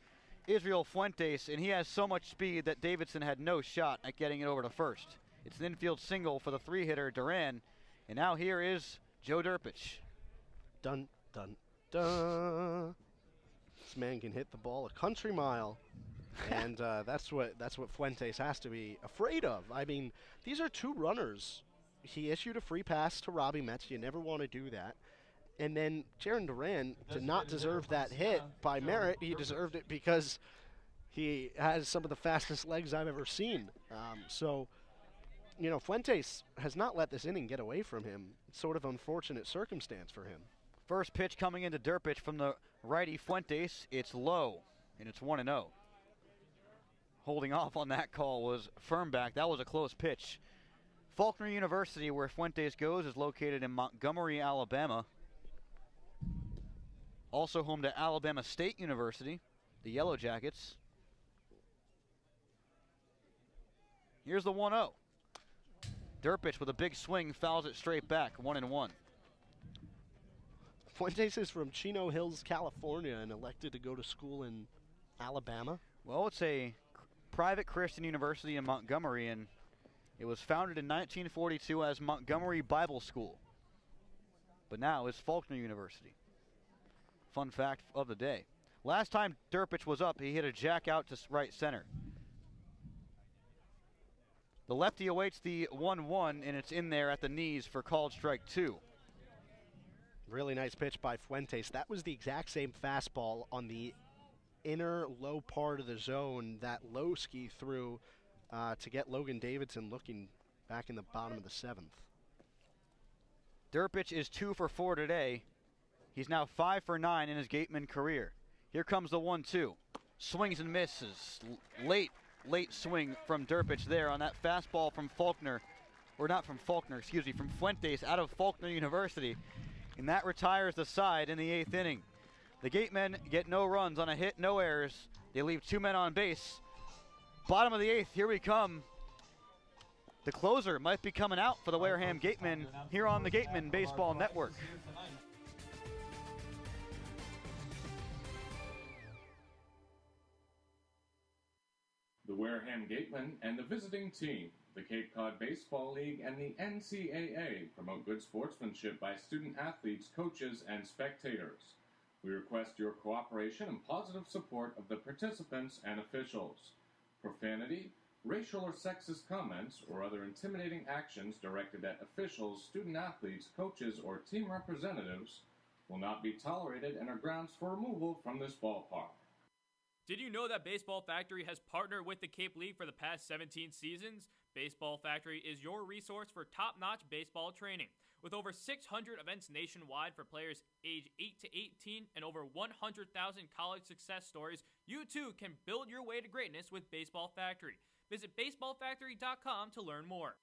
Israel Fuentes, and he has so much speed that Davidson had no shot at getting it over to first. It's an infield single for the 3-hitter Duran, and now here is Joe Durpich. Dun, dun, dun. This man can hit the ball a country mile. And that's what Fuentes has to be afraid of. I mean, these are 2 runners. He issued a free pass to Robbie Metz. You never want to do that. And then Jaron Duran did not deserve that hit by merit. He deserved it because he has some of the fastest legs I've ever seen. So, you know, Fuentes has not let this inning get away from him. It's sort of unfortunate circumstance for him. First pitch coming into Durpich from the righty Fuentes. It's low, and it's 1-0. Holding off on that call was Firmback. That was a close pitch. Faulkner University, where Fuentes goes, is located in Montgomery, Alabama. Also home to Alabama State University, the Yellow Jackets. Here's the 1-0. Durpich with a big swing fouls it straight back, 1-1. Fuentes is from Chino Hills, California, and elected to go to school in Alabama. Well, it's a private Christian university in Montgomery, and it was founded in 1942 as Montgomery Bible School, but now is Faulkner University. Fun fact of the day. Last time Durpich was up, he hit a jack out to right center. The lefty awaits the 1-1, and it's in there at the knees for called strike 2. Really nice pitch by Fuentes. That was the exact same fastball on the inner low part of the zone that Lowski threw to get Logan Davidson looking back in the bottom of the 7th. Durpich is 2 for 4 today. He's now 5 for 9 in his Gatemen career. Here comes the 1-2. Swings and misses. Late swing from Durpich there on that fastball from Faulkner, or not from Faulkner, excuse me, from Fuentes out of Faulkner University. And that retires the side in the 8th inning. The Gatemen get no runs on a hit, no errors. They leave 2 men on base. Bottom of the 8th, here we come. The closer might be coming out for the Wareham Gatemen here on the Gatemen Baseball Network. The Wareham Gatemen and the visiting team, the Cape Cod Baseball League, and the NCAA promote good sportsmanship by student athletes, coaches, and spectators. We request your cooperation and positive support of the participants and officials. Profanity, racial or sexist comments, or other intimidating actions directed at officials, student athletes, coaches, or team representatives will not be tolerated and are grounds for removal from this ballpark. Did you know that Baseball Factory has partnered with the Cape League for the past 17 seasons? Baseball Factory is your resource for top-notch baseball training. With over 600 events nationwide for players age 8 to 18 and over 100,000 college success stories, you too can build your way to greatness with Baseball Factory. Visit baseballfactory.com to learn more.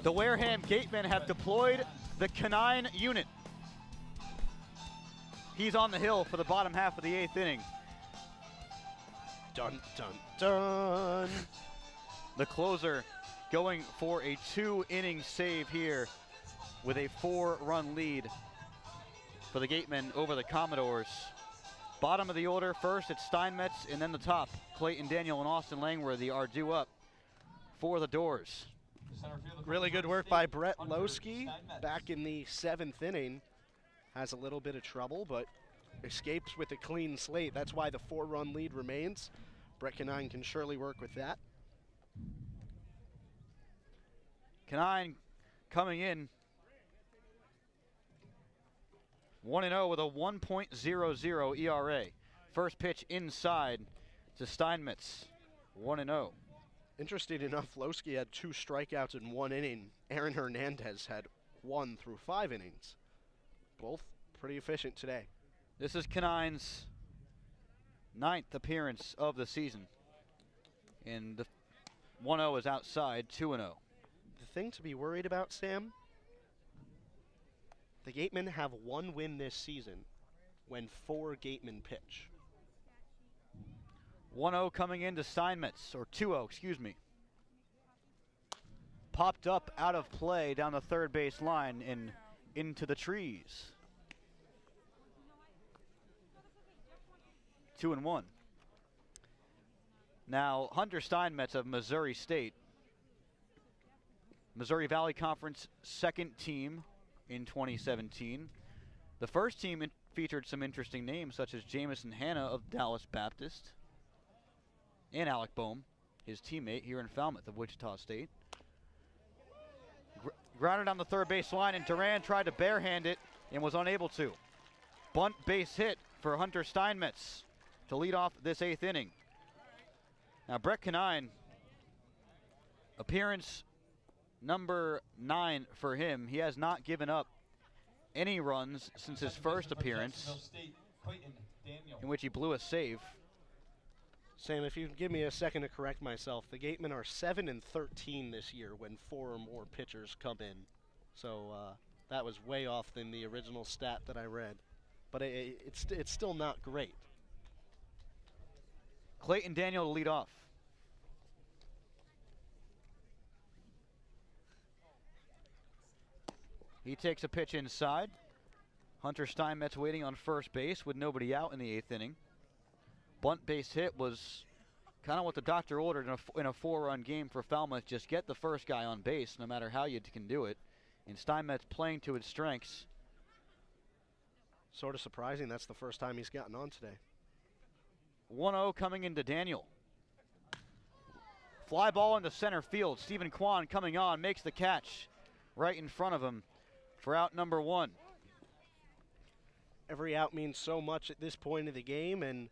The Wareham Gatemen have deployed the canine unit. He's on the hill for the bottom half of the 8th inning. Dun, dun, dun. The closer going for a 2-inning save here with a 4-run lead for the Gatemen over the Commodores. Bottom of the order, first it's Steinmetz, and then the top. Clayton Daniel and Austin Langworthy are due up for the Doors. Really good work by Brett Lowski back in the 7th inning. Has a little bit of trouble, but escapes with a clean slate. That's why the 4-run lead remains. Brett Canine can surely work with that. Canine coming in 1-0 with a 1.00 ERA. First pitch inside to Steinmetz, 1-0. Interesting enough, Lowski had 2 strikeouts in 1 inning. Aaron Hernandez had 1 through 5 innings. Both pretty efficient today. This is Canine's 9th appearance of the season. And the 1-0 is outside, 2-0. The thing to be worried about, Sam, the Gatemen have 1 win this season when 4 Gatemen pitch. 1-0 coming into Steinmetz, or 2-0, excuse me. Popped up out of play down the third base line and into the trees. 2-1. Now, Hunter Steinmetz of Missouri State, Missouri Valley Conference 2nd team in 2017. The first team featured some interesting names such as Jamison Hanna of Dallas Baptist and Alec Boehm, his teammate here in Falmouth of Wichita State. Grounded on the third base line, and Duran tried to barehand it and was unable to. Bunt base hit for Hunter Steinmetz to lead off this 8th inning. Now Brett Canine, appearance number 9 for him. He has not given up any runs since his first appearance, in which he blew a save. Sam, if you can give me a second to correct myself, the Gatemen are 7-13 this year when 4 or more pitchers come in. So that was way off than the original stat that I read. But it's still not great. Clayton Daniel to lead off. He takes a pitch inside. Hunter Steinmetz waiting on first base with nobody out in the 8th inning. Bunt base hit was kind of what the doctor ordered in a 4-run game for Falmouth. Just get the first guy on base, no matter how you can do it. And Steinmetz playing to his strengths. Sort of surprising. That's the first time he's gotten on today. 1-0 coming into Daniel. Fly ball into center field. Stephen Kwan coming on, makes the catch right in front of him for out number 1. Every out means so much at this point of the game, and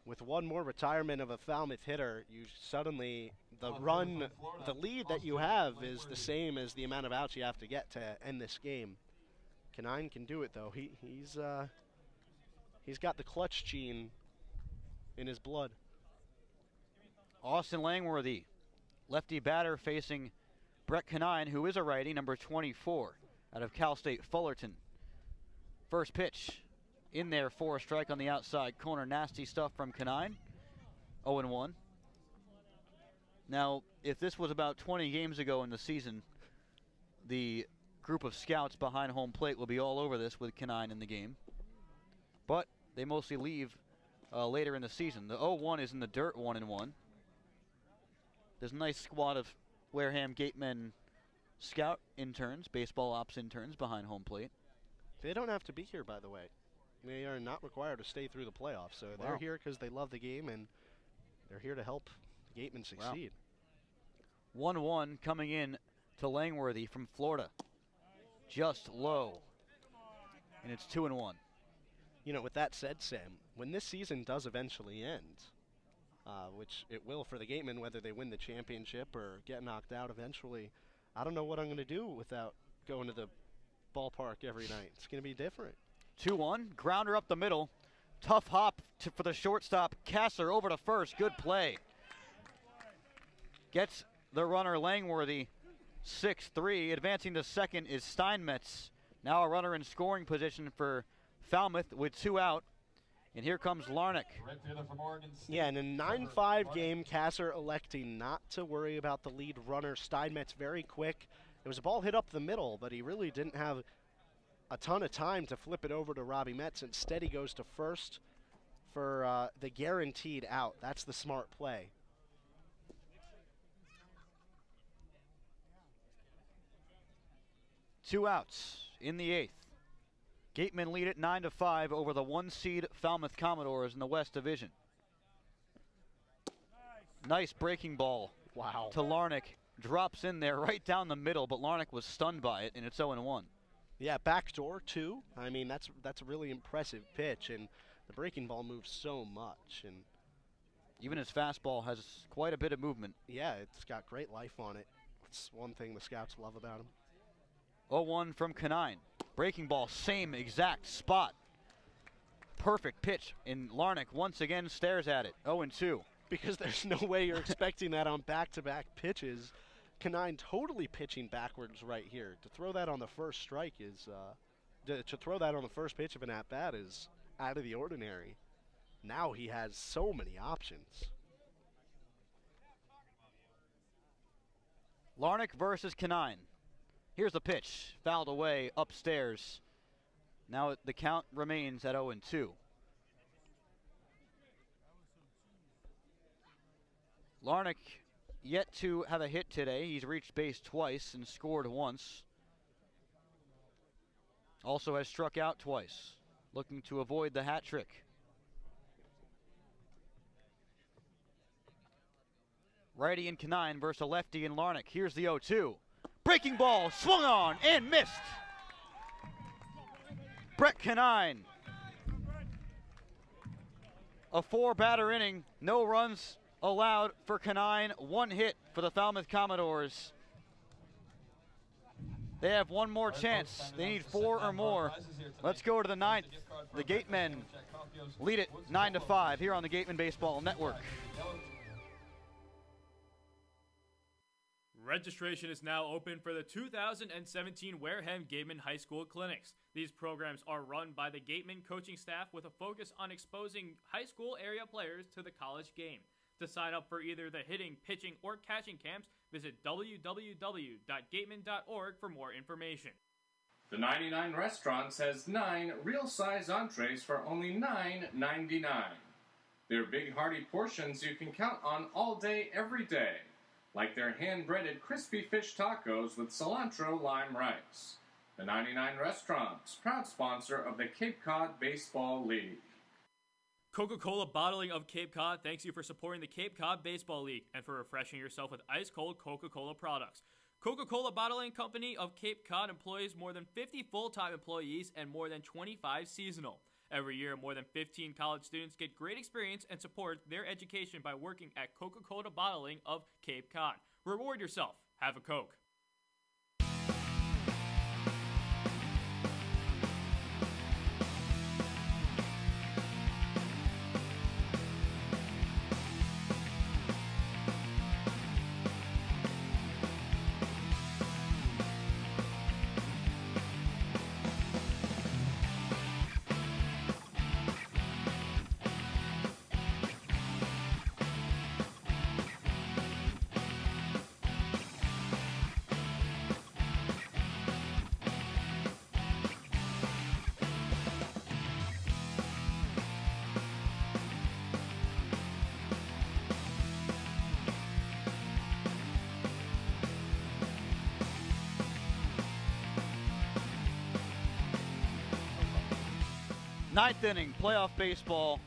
with one more retirement of a Falmouth hitter, you suddenly, the lead that you have is the same as the amount of outs you have to get to end this game. Canine can do it, though. He's got the clutch gene in his blood. Austin Langworthy, lefty batter, facing Brett Canine, who is a righty, number 24, out of Cal State Fullerton. First pitch in there for a strike on the outside corner. Nasty stuff from Canine. 0-1. Now, if this was about 20 games ago in the season, the group of scouts behind home plate will be all over this with Canine in the game. But they mostly leave later in the season. The 0-1 is in the dirt, 1-1. There's a nice squad of Wareham Gatemen scout interns, baseball ops interns behind home plate. They don't have to be here, by the way. They are not required to stay through the playoffs, so they're here because they love the game, and they're here to help the Gatemen succeed. 1-1 coming in to Langworthy from Florida. Just low, and it's 2-1. You know, with that said, Sam, when this season does eventually end, which it will for the Gatemen, whether they win the championship or get knocked out eventually, I don't know what I'm going to do without going to the ballpark every night. It's going to be different. 2-1, grounder up the middle. Tough hop for the shortstop. Kasser over to first. Good play. Gets the runner Langworthy 6-3. Advancing to second is Steinmetz. Now a runner in scoring position for Falmouth with 2 out. And here comes Larnick. Yeah, in a 9-5 game, Kasser electing not to worry about the lead runner. Steinmetz very quick It was a ball hit up the middle, but he really didn't have a ton of time to flip it over to Robbie Metz. Instead, he goes to first for the guaranteed out. That's the smart play. Two outs in the 8th. Gatemen lead it 9-5 over the 1-seed Falmouth Commodores in the West Division. Nice breaking ball. Wow. To Larnick. Drops in there right down the middle, but Larnick was stunned by it, and it's 0-1. Yeah, backdoor too. I mean, that's a really impressive pitch, and the breaking ball moves so much, and even his fastball has quite a bit of movement. Yeah, it's got great life on it. It's one thing the scouts love about him. 0-1 from Canine. Breaking ball, same exact spot. Perfect pitch, and Larnick once again stares at it. 0-2. Because there's no way you're expecting that on back-to-back pitches. Canine totally pitching backwards right here. To throw that on the first strike is, to throw that on the first pitch of an at-bat is out of the ordinary. Now he has so many options. Larnick versus Canine. Here's the pitch, fouled away upstairs. Now the count remains at 0-2. Larnick yet to have a hit today. He's reached base twice and scored once. Also has struck out twice, looking to avoid the hat trick. Righty and Canine versus a lefty and Larnick. Here's the 0-2. Breaking ball, swung on and missed. Brett Canine. A 4-batter inning, no runs allowed for Canine, 1 hit for the Falmouth Commodores. They have one more chance. They need 4 or more. Let's go to the 9th. The Gatemen lead it 9-5 here on the Gatemen Baseball Network. Registration is now open for the 2017 Wareham Gatemen High School Clinics. These programs are run by the Gatemen coaching staff with a focus on exposing high school area players to the college game. To sign up for either the hitting, pitching, or catching camps, visit www.gatemen.org for more information. The 99 Restaurants has 9 real-size entrees for only $9.99. They're big, hearty portions you can count on all day, every day, like their hand-breaded crispy fish tacos with cilantro lime rice. The 99 Restaurants, proud sponsor of the Cape Cod Baseball League. Coca-Cola Bottling of Cape Cod thanks you for supporting the Cape Cod Baseball League and for refreshing yourself with ice-cold Coca-Cola products. Coca-Cola Bottling Company of Cape Cod employs more than 50 full-time employees and more than 25 seasonal. Every year, more than 15 college students get great experience and support their education by working at Coca-Cola Bottling of Cape Cod. Reward yourself. Have a Coke. Ninth inning, playoff baseball.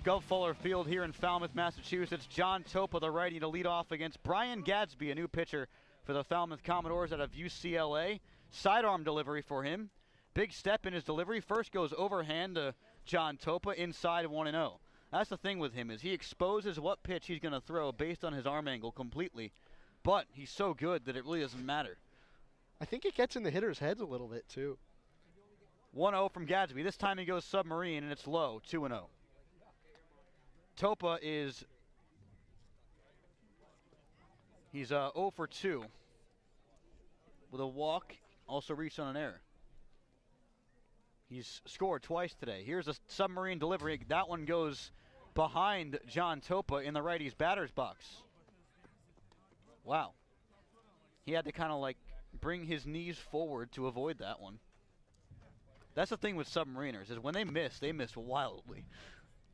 Gov Fuller Field here in Falmouth, Massachusetts. John Topa, the righty, to lead off against Brian Gadsby, a new pitcher for the Falmouth Commodores out of UCLA. Sidearm delivery for him. Big step in his delivery. First goes overhand to John Topa, inside 1-0. That's the thing with him, is he exposes what pitch he's going to throw based on his arm angle completely. But he's so good that it really doesn't matter. I think it gets in the hitters' heads a little bit, too. 1-0 from Gadsby. This time he goes submarine, and it's low, 2-0. Topa is, he's 0 for 2 with a walk, also reached on an error. He's scored twice today. Here's a submarine delivery. That one goes behind John Topa in the righty's batter's box. Wow. He had to kind of like bring his knees forward to avoid that one. That's the thing with submariners, is when they miss wildly.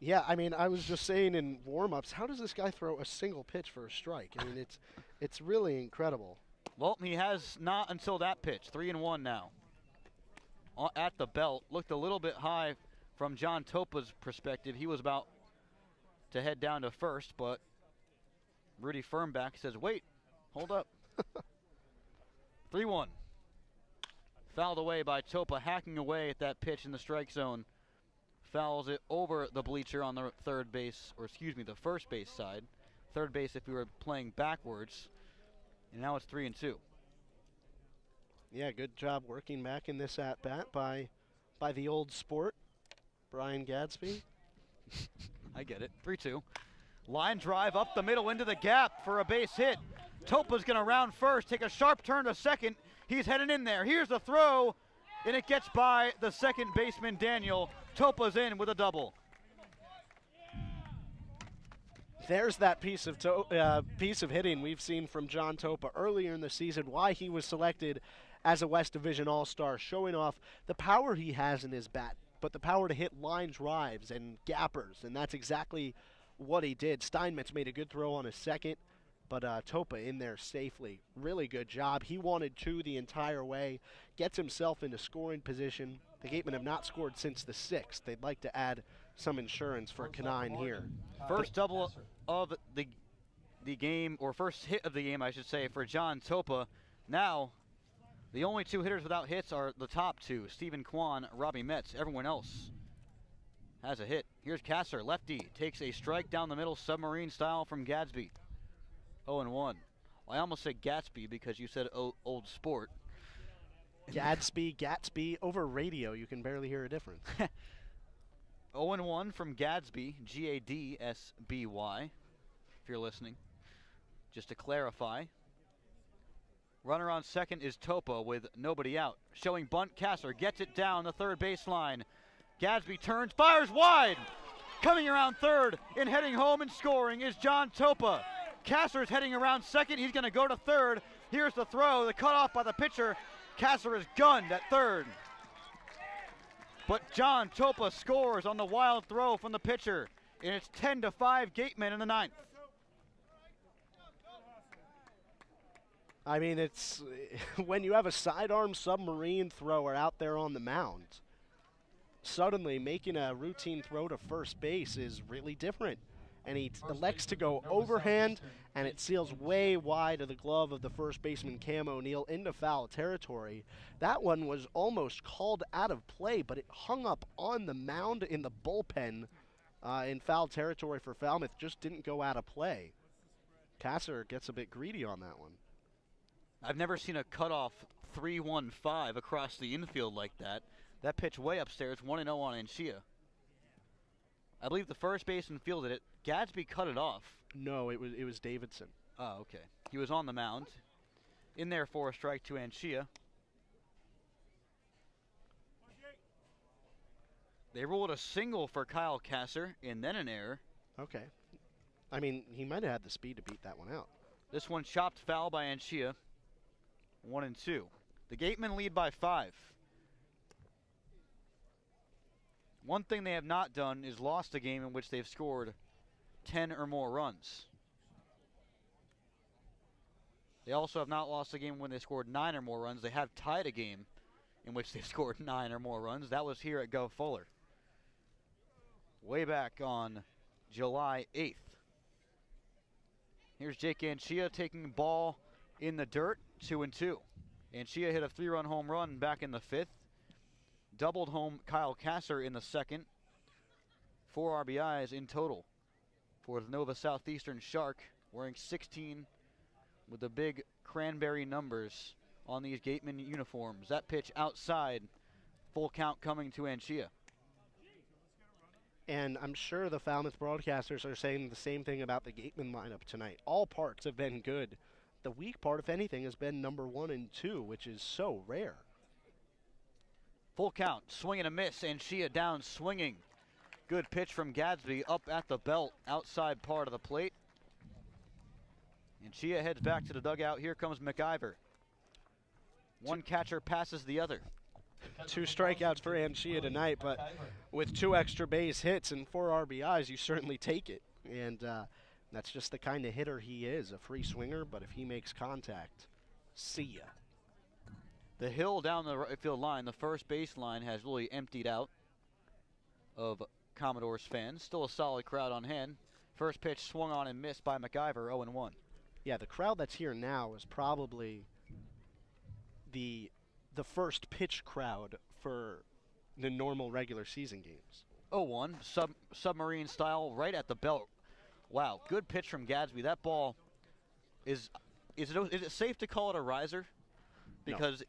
Yeah, I mean, I was just saying in warm-ups, how does this guy throw a single pitch for a strike? I mean, it's really incredible. Well, he has not until that pitch. 3-1 now. At the belt, looked a little bit high from John Topa's perspective. He was about to head down to first, but Rudy Firmback says, wait, hold up. 3-1. Fouled away by Topa, hacking away at that pitch in the strike zone. Fouls it over the bleacher on the third base, or excuse me, the first base side. Third base if we were playing backwards. And now it's 3-2. Yeah, good job working back in this at-bat by the old sport, Brian Gadsby. I get it. 3-2. Line drive up the middle into the gap for a base hit. Topa's going to round first, take a sharp turn to second. He's heading in there. Here's the throw, and it gets by the second baseman, Daniel. Topa's in with a double. There's that piece of hitting we've seen from John Topa earlier in the season, why he was selected as a West Division All-Star, showing off the power he has in his bat, but the power to hit line drives and gappers, and that's exactly what he did. Steinmetz made a good throw on his second, but Topa in there safely. Really good job. He wanted two the entire way, gets himself into scoring position. The Gatemen have not scored since the 6th. They'd like to add some insurance for Canine here. First double of the game, or first hit of the game, I should say, for John Topa. Now, the only two hitters without hits are the top two, Stephen Kwan, Robbie Metz. Everyone else has a hit. Here's Kasser, lefty, takes a strike down the middle, submarine style from Gadsby. 0-1. I almost said Gatsby because you said old sport. Gatsby, over radio, you can barely hear a difference. 0-1 from Gadsby, Gadsby, if you're listening. Just to clarify. Runner on second is Topa with nobody out. Showing bunt, Kasser gets it down the third baseline. Gadsby turns, fires wide. Coming around third and heading home and scoring is John Topa. Kasser's heading around second. He's going to go to third. Here's the throw, the cutoff by the pitcher. Kasser is gunned at third. But John Topa scores on the wild throw from the pitcher. And it's 10-5 Gatemen in the 9th. I mean, it's when you have a sidearm submarine thrower out there on the mound, suddenly making a routine throw to first base is really different. And he elects to go overhand, and it seals way wide of the glove of the first baseman, Cam O'Neill, into foul territory. That one was almost called out of play, but it hung up on the mound in the bullpen in foul territory for Falmouth. Just didn't go out of play. Kasser gets a bit greedy on that one. I've never seen a cutoff 3-1-5 across the infield like that. That pitch way upstairs, 1-0 on Anchia. I believe the first baseman fielded it. Gadsby cut it off. No, it was Davidson. Oh, okay. He was on the mound. In there for a strike to Anchia. They ruled a single for Kyle Kasser and then an error. Okay. I mean, he might have had the speed to beat that one out. This one chopped foul by Anchia. 1-2. The Gatemen lead by 5. One thing they have not done is lost a game in which they've scored 10 or more runs. They also have not lost a game when they scored 9 or more runs. They have tied a game in which they've scored 9 or more runs. That was here at Gov Fuller, way back on July 8th. Here's Jake Anchia taking the ball in the dirt, 2-2. Anchia hit a 3-run home run back in the 5th. Doubled home Kyle Kasser in the 2nd. 4 RBIs in total for the Nova Southeastern Shark, wearing 16 with the big cranberry numbers on these Gatemen uniforms. That pitch outside, full count coming to Anchia. And I'm sure the Falmouth broadcasters are saying the same thing about the Gatemen lineup tonight. All parts have been good. The weak part, if anything, has been number 1 and 2, which is so rare. Full count, swing and a miss, Anchia down swinging. Good pitch from Gadsby up at the belt, outside part of the plate. Anchia heads back to the dugout. Here comes McIver. One catcher passes the other. 2 strikeouts for Anchia tonight, but with 2 extra base hits and 4 RBIs, you certainly take it. And that's just the kind of hitter he is, a free swinger, but if he makes contact, see ya. The hill down the right field line, the first base line, has really emptied out of Commodores fans. Still a solid crowd on hand. First pitch swung on and missed by MacIver, 0-1. Yeah, the crowd that's here now is probably the first pitch crowd for the normal regular season games. 0-1, submarine style, right at the belt. Wow, good pitch from Gadsby. That ball is it safe to call it a riser? Because No.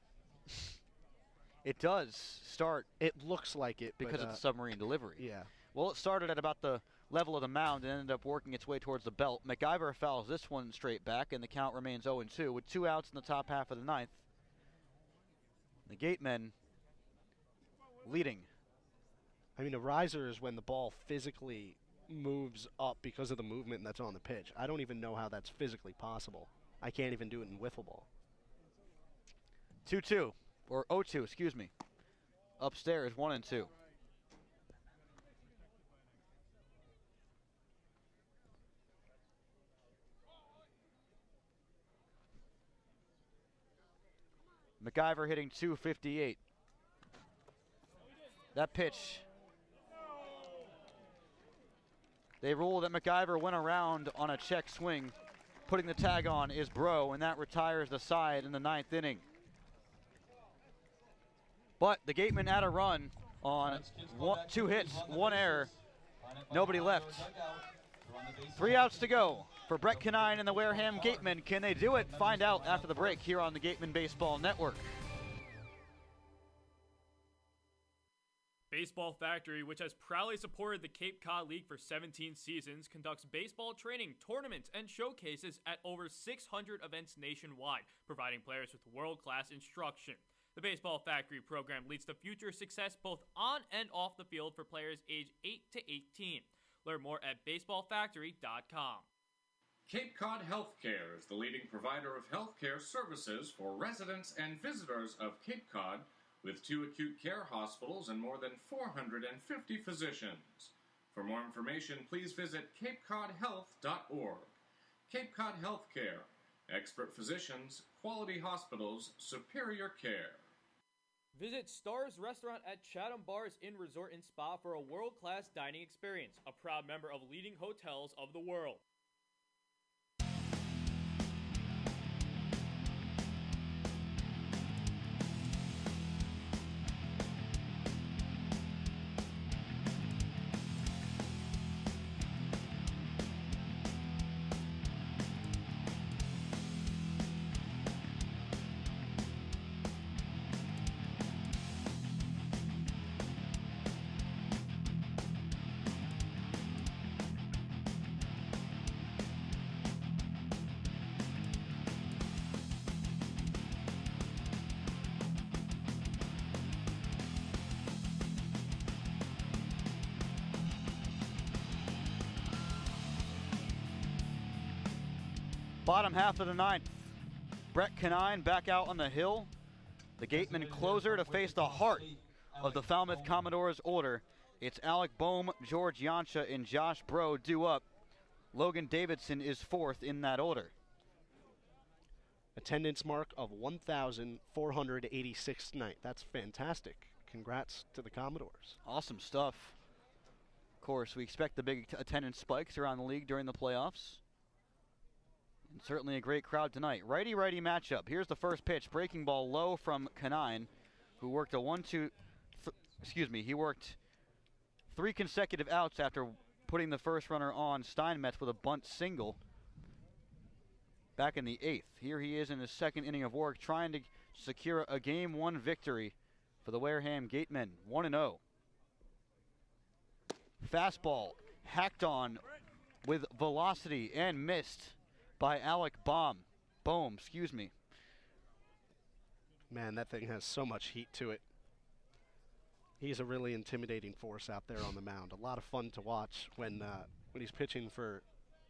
It does start. It looks like it because but, of the submarine delivery. Yeah. Well, it started at about the level of the mound and ended up working its way towards the belt. MacIver fouls this one straight back, and the count remains 0-2 with 2 outs in the top half of the 9th. The Gatemen leading. I mean, a riser is when the ball physically moves up because of the movement that's on the pitch. I don't even know how that's physically possible. I can't even do it in wiffle ball. 2-2, or 0-2, excuse me. Upstairs, 1-2. MacIver hitting .258. That pitch. They rule that MacIver went around on a check swing. Putting the tag on is Bro, and that retires the side in the 9th inning. But the Gatemen had a run on 2 hits, 1 error, nobody left. 3 outs to go for Brett Canine and the Wareham Gatemen. Can they do it? Find out after the break here on the Gatemen Baseball Network. Baseball Factory, which has proudly supported the Cape Cod League for 17 seasons, conducts baseball training, tournaments, and showcases at over 600 events nationwide, providing players with world-class instruction. The Baseball Factory program leads to future success both on and off the field for players aged 8 to 18. Learn more at baseballfactory.com. Cape Cod Healthcare is the leading provider of healthcare services for residents and visitors of Cape Cod, with 2 acute care hospitals and more than 450 physicians. For more information, please visit capecodhealth.org. Cape Cod Healthcare. Expert physicians, quality hospitals, superior care. Visit Stars Restaurant at Chatham Bars Inn Resort and Spa for a world-class dining experience, a proud member of leading hotels of the world. Bottom half of the 9th. Brett Canine back out on the hill. The Gateman closer to face the heart of the Falmouth Commodores order. It's Alec Bohm, George Yansha, and Josh Bro due up. Logan Davidson is 4th in that order. Attendance mark of 1,486 tonight. That's fantastic. Congrats to the Commodores. Awesome stuff. Of course, we expect the big attendance spikes around the league during the playoffs. And certainly a great crowd tonight. Righty-righty matchup. Here's the first pitch. Breaking ball low from Canine, who worked a 1-2. He worked 3 consecutive outs after putting the first runner on Steinmetz with a bunt single back in the 8th. Here he is in his 2nd inning of work, trying to secure a Game 1 victory for the Wareham Gatemen. 1-0. Fastball hacked on with velocity and missed by Alec Bohm. Man, that thing has so much heat to it. He's a really intimidating force out there on the mound. A lot of fun to watch when he's pitching for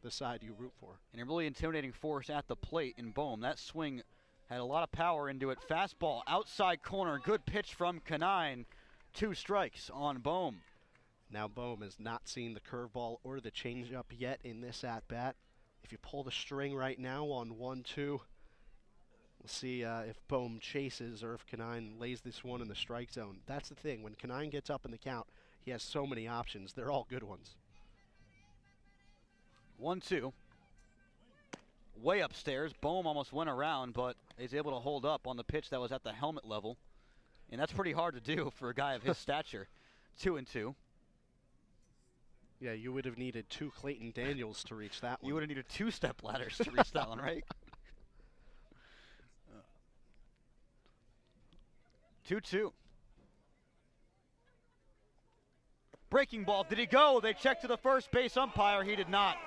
the side you root for. And a really intimidating force at the plate in Bohm. That swing Had a lot of power into it. Fastball, outside corner, good pitch from Canine. 2 strikes on Bohm. Now Bohm has not seen the curveball or the changeup yet in this at-bat. If you pull the string right now on 1-2, we'll see if Bohm chases or if Canine lays this one in the strike zone. That's the thing. When Canine gets up in the count, he has so many options. They're all good ones. 1-2. Way upstairs. Bohm almost went around, but he's able to hold up on the pitch that was at the helmet level. And that's pretty hard to do for a guy of his stature. 2-2. Yeah, you would have needed 2 Clayton Daniels to reach that one. You would have needed 2 step ladders to reach that one, right? 2-2. Breaking ball. Did he go? They checked to the first base umpire. He did not.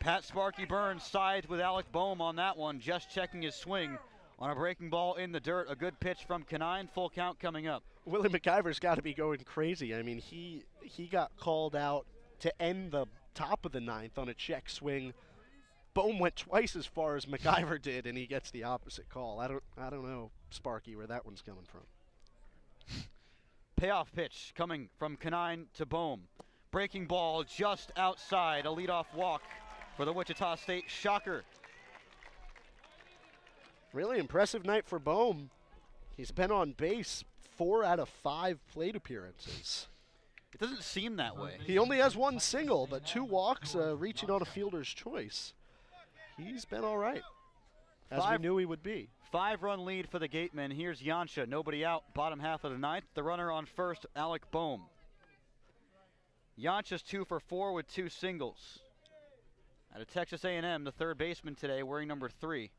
Pat Sparky Burns sides with Alec Bohm on that one, just checking his swing on a breaking ball in the dirt. A good pitch from Canine. Full count coming up. Willie McIver's got to be going crazy. I mean, he got called out to end the top of the 9th on a check swing. Bohm went twice as far as McIver did, and he gets the opposite call. I don't know, Sparky, where that one's coming from. Payoff pitch coming from Canine to Bohm. Breaking ball just outside. A leadoff walk for the Wichita State Shocker. Really impressive night for Bohm. He's been on base 4 out of 5 plate appearances. It doesn't seem that way. He only has 1 single, but 2 walks, reaching on a fielder's choice. He's been all right, as we knew he would be. 5-run lead for the Gatemen. Here's Yansha. Nobody out. Bottom half of the 9th. The runner on first, Alec Bohm. Yansha's 2 for 4 with 2 singles. Out of Texas A&M, the third baseman today, wearing number 3.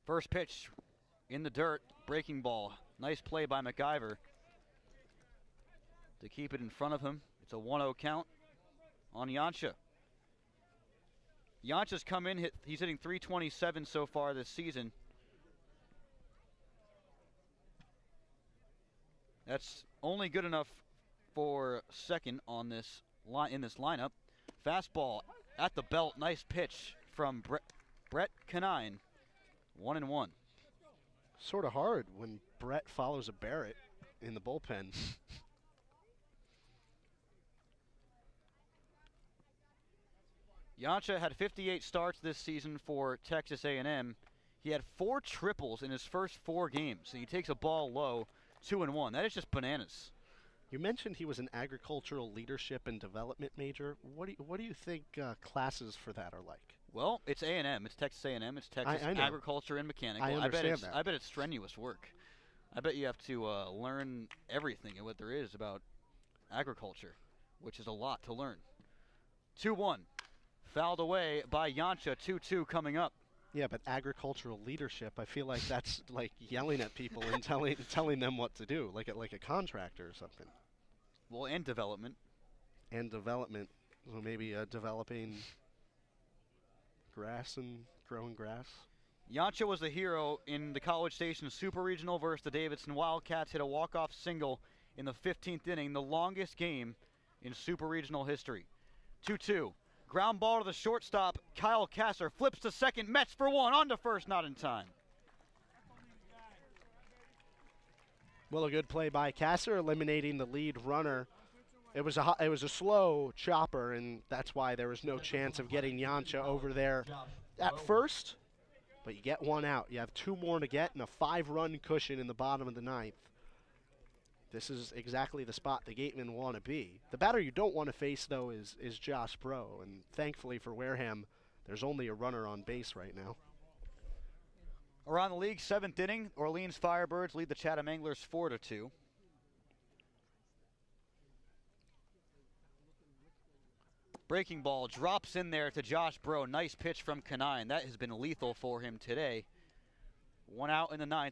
First pitch in the dirt, breaking ball. Nice play by McIver to keep it in front of him. It's a 1-0 count on Yansha. Yansha's come in, he's hitting .327 so far this season. That's only good enough for second on this in this lineup. Fastball at the belt, nice pitch from Brett Canine. 1-1. Sort of hard when Brett follows a Barrett in the bullpen. Yansha had 58 starts this season for Texas A&M. He had 4 triples in his first 4 games. So he takes a ball low, 2-1. That is just bananas. You mentioned he was an agricultural leadership and development major. What do you think classes for that are like? Well, it's A&M. It's Texas A&M. It's Texas Agriculture and Mechanical. I understand that. I bet it's strenuous work. I bet you have to learn everything and what there is about agriculture, which is a lot to learn. 2-1. Fouled away by Yansha. 2-2 coming up. Yeah, but agricultural leadership, I feel like that's like yelling at people and telling them what to do, like a contractor or something. Well, and development. And development. So maybe developing grass and growing grass. Yansha was the hero in the College Station Super Regional versus the Davidson Wildcats. Hit a walk-off single in the 15th inning, the longest game in Super Regional history. 2-2. Ground ball to the shortstop. Kyle Kasser flips to second. Mets for 1. On to first, not in time. Well, a good play by Kasser, eliminating the lead runner. It was a slow chopper, and that's why there was no chance of getting Yansha over there at first. But you get 1 out. You have 2 more to get and a 5-run cushion in the bottom of the 9th. This is exactly the spot the Gatemen want to be. The batter you don't want to face, though, is Josh Bro. And thankfully for Wareham, there's only a runner on base right now. Around the league, 7th inning, Orleans Firebirds lead the Chatham Anglers 4-2. Breaking ball drops in there to Josh Bro. Nice pitch from Canine. That has been lethal for him today. 1 out in the 9th.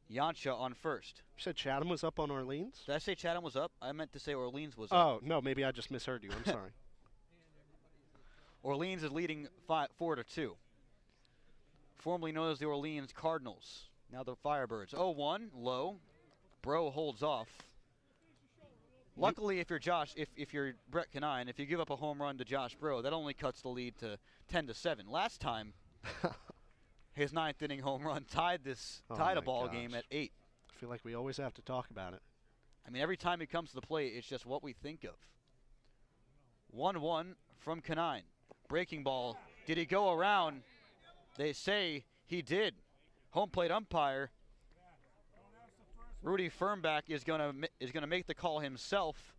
Yansha on first. You said Chatham was up on Orleans? Did I say Chatham was up? I meant to say Orleans was up. up. Oh, no, maybe I just misheard you. I'm sorry. Orleans is leading 4-2. Formerly known as the Orleans Cardinals. Now the Firebirds. 0-1, low. Bro holds off. Luckily, if you're Brett Canine, if you give up a home run to Josh Bro, that only cuts the lead to 10-7. Last time, his 9th inning home run tied a ball game at 8. I feel like we always have to talk about it. I mean, every time he comes to the plate, it's just what we think of. 1-1 from Canine. Breaking ball. Did he go around? They say he did. Home plate umpire Rudy Firmbach is gonna make the call himself,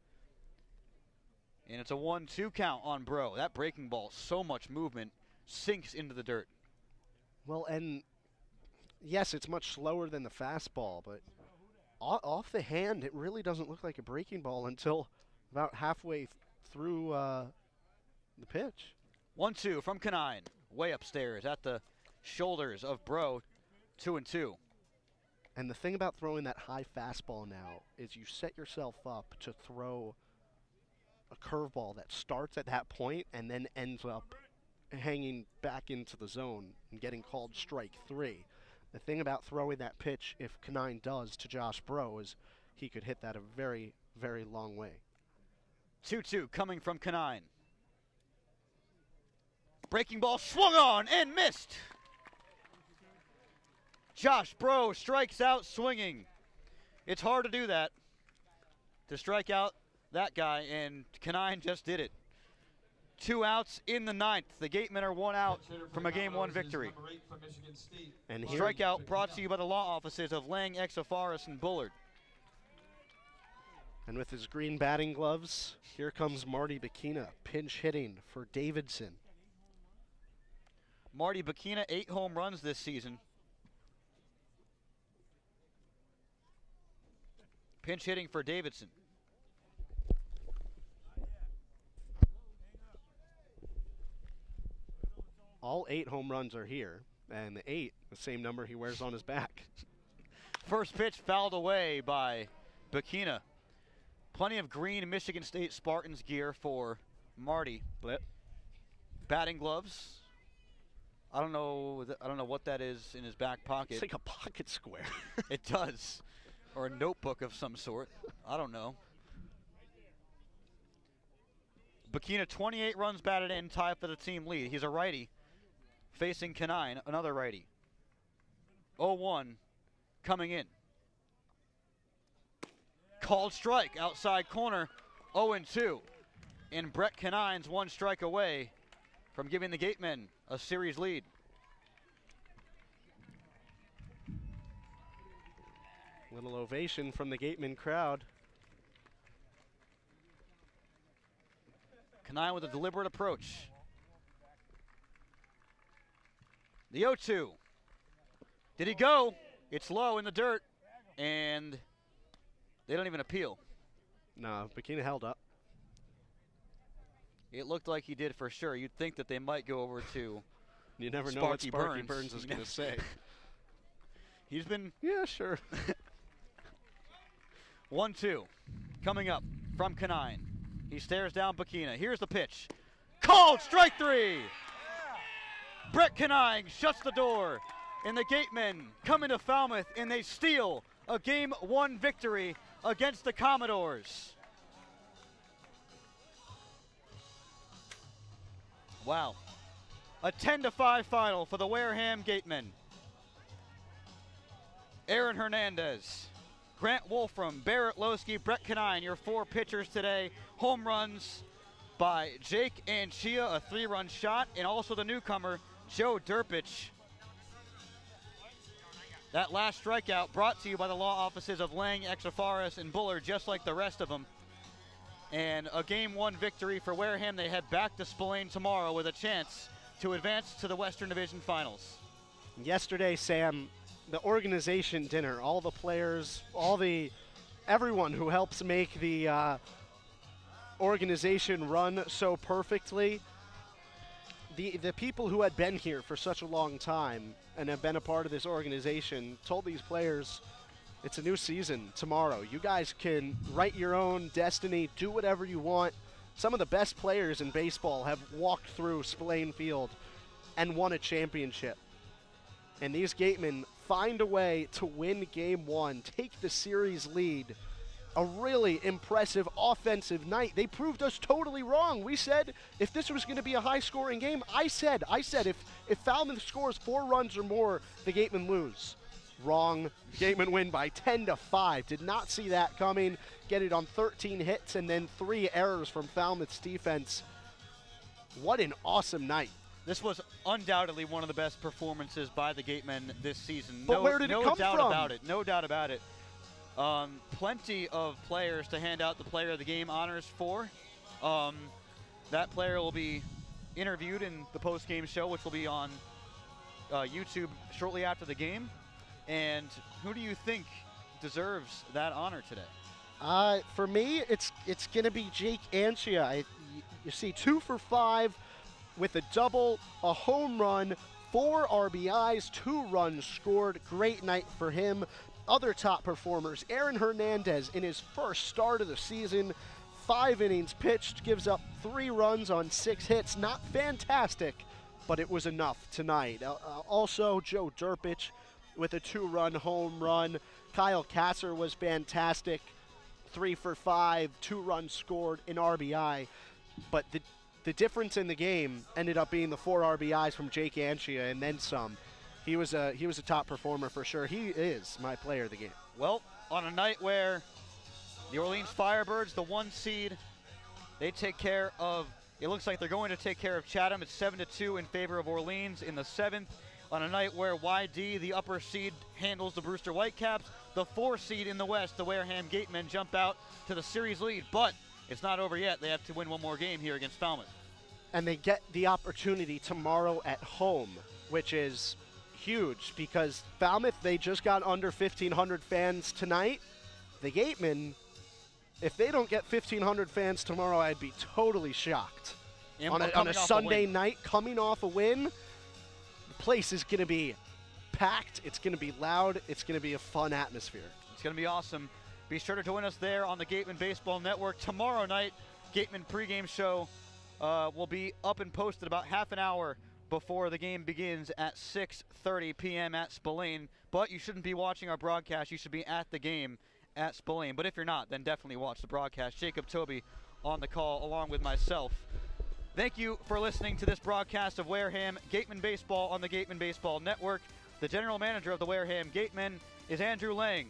and it's a 1-2 count on Bro. That breaking ball, so much movement, sinks into the dirt. Well, and yes, it's much slower than the fastball, but off the hand, it really doesn't look like a breaking ball until about halfway through the pitch. 1-2 from Canine, way upstairs at the shoulders of Bro, 2-2. And the thing about throwing that high fastball now is you set yourself up to throw a curveball that starts at that point and then ends up hanging back into the zone and getting called strike 3. The thing about throwing that pitch, if Canine does, to Josh Bro, is he could hit that a very, very long way. 2-2 coming from Canine. Breaking ball swung on and missed. Josh Bro strikes out swinging. It's hard to do that, to strike out that guy, and Canine just did it. 2 outs in the 9th. The Gatemen are 1 out from a Game 1 victory. And strikeout brought to you by the law offices of Lang, Exofaris, and Bullard. And with his green batting gloves, here comes Marty Bikina, pinch hitting for Davidson. Marty Bikina, 8 home runs this season. Pinch hitting for Davidson. All 8 home runs are here, and the 8, the same number he wears on his back. First pitch fouled away by Bikina. Plenty of green Michigan State Spartans gear for Marty. Blip. Batting gloves. I don't know what that is in his back pocket. It's like a pocket square. It does. Or a notebook of some sort. I don't know. Bikina, 28 runs batted in, tied for the team lead. He's a righty facing Canine, another righty. 0-1 coming in. Called strike outside corner, 0-2. And Brett Canine's 1 strike away from giving the Gatemen a series lead. Little ovation from the Gatemen crowd. Canine with a deliberate approach. The 0-2. Did he go? It's low in the dirt, and they don't even appeal. No, Bikina held up. It looked like he did for sure. You'd think that they might go over to You never know what Sparky Burns is going to say. He's been... Yeah, sure. 1-2 coming up from Canine. He stares down Bikina. Here's the pitch. Called strike 3. Brett Canine shuts the door, and the Gatemen come into Falmouth, and they steal a Game 1 victory against the Commodores. Wow. A 10-5 final for the Wareham Gatemen. Aaron Hernandez, Grant Wolfram, Barrett Lowski, Brett Canine, your 4 pitchers today. Home runs by Jake Anchia, a 3-run shot, and also the newcomer, Joe Durpich. That last strikeout brought to you by the law offices of Lang, Exofaris, and Bullard, just like the rest of them. And a Game 1 victory for Wareham. They head back to Spillane tomorrow with a chance to advance to the Western Division Finals. Yesterday, Sam, the organization dinner, all the players, everyone who helps make the organization run so perfectly, the people who had been here for such a long time and have been a part of this organization told these players, it's a new season tomorrow. You guys can write your own destiny, do whatever you want. Some of the best players in baseball have walked through Spillane Field and won a championship. And these Gatemen find a way to win Game 1, take the series lead, a really impressive offensive night. They proved us totally wrong. We said if this was going to be a high-scoring game, I said if Falmouth scores 4 runs or more, the Gatemen lose. Wrong. Gatemen win by 10-5. Did not see that coming. Get it on 13 hits and then 3 errors from Falmouth's defense. What an awesome night. This was undoubtedly one of the best performances by the Gatemen this season. But where did it come from? No doubt about it. No doubt about it. Plenty of players to hand out the Player of the Game honors for. That player will be interviewed in the post-game show, which will be on YouTube shortly after the game. And who do you think deserves that honor today? For me, it's going to be Jake Anchia. You see 2 for 5 with a double, a home run, 4 RBIs, 2 runs scored. Great night for him. Other top performers, Aaron Hernandez in his first start of the season, 5 innings pitched, gives up 3 runs on 6 hits. Not fantastic, but it was enough tonight. Also, Joe Durpich with a 2-run home run. Kyle Kasser was fantastic, 3 for 5, 2 runs scored, an RBI. But the difference in the game ended up being the 4 RBIs from Jake Anchia and then some. He was a top performer for sure. He is my player of the game. Well, on a night where the Orleans Firebirds, the 1 seed, they take care of, it looks like they're going to take care of Chatham. It's 7-2 in favor of Orleans in the 7th. On a night where YD, the upper seed, handles the Brewster Whitecaps, the 4 seed in the West, the Wareham Gatemen, jump out to the series lead. But it's not over yet. They have to win 1 more game here against Falmouth. And they get the opportunity tomorrow at home, which is huge because Falmouth, they just got under 1,500 fans tonight. The Gatemen, if they don't get 1,500 fans tomorrow, I'd be totally shocked. And on a Sunday night, coming off a win, the place is going to be packed. It's going to be loud. It's going to be a fun atmosphere. It's going to be awesome. Be sure to join us there on the Gatemen Baseball Network. Tomorrow night, Gatemen Pregame Show will be up and posted about half an hour before the game begins at 6:30 p.m. at Spillane. But you shouldn't be watching our broadcast. You should be at the game at Spillane. But if you're not, then definitely watch the broadcast. Jacob Toby on the call along with myself. Thank you for listening to this broadcast of Wareham Gatemen Baseball on the Gatemen Baseball Network. The general manager of the Wareham Gatemen is Andrew Lang.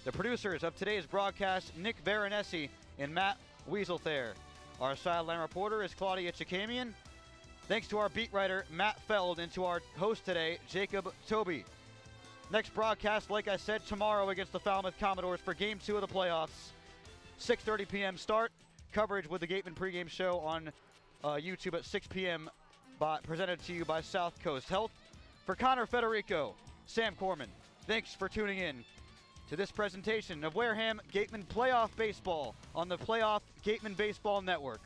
The producers of today's broadcast, Nick Veronesi and Matt Wieselthayer. Our sideline reporter is Claudia Chikamian. Thanks to our beat writer, Matt Feld, and to our host today, Jacob Toby. Next broadcast, like I said, tomorrow against the Falmouth Commodores for Game 2 of the playoffs. 6:30 p.m. start. Coverage with the Gatemen Pregame Show on YouTube at 6 p.m. Presented to you by South Coast Health. For Connor Federico, Sam Corman, thanks for tuning in to this presentation of Wareham Gatemen Playoff Baseball on the Playoff Gatemen Baseball Network.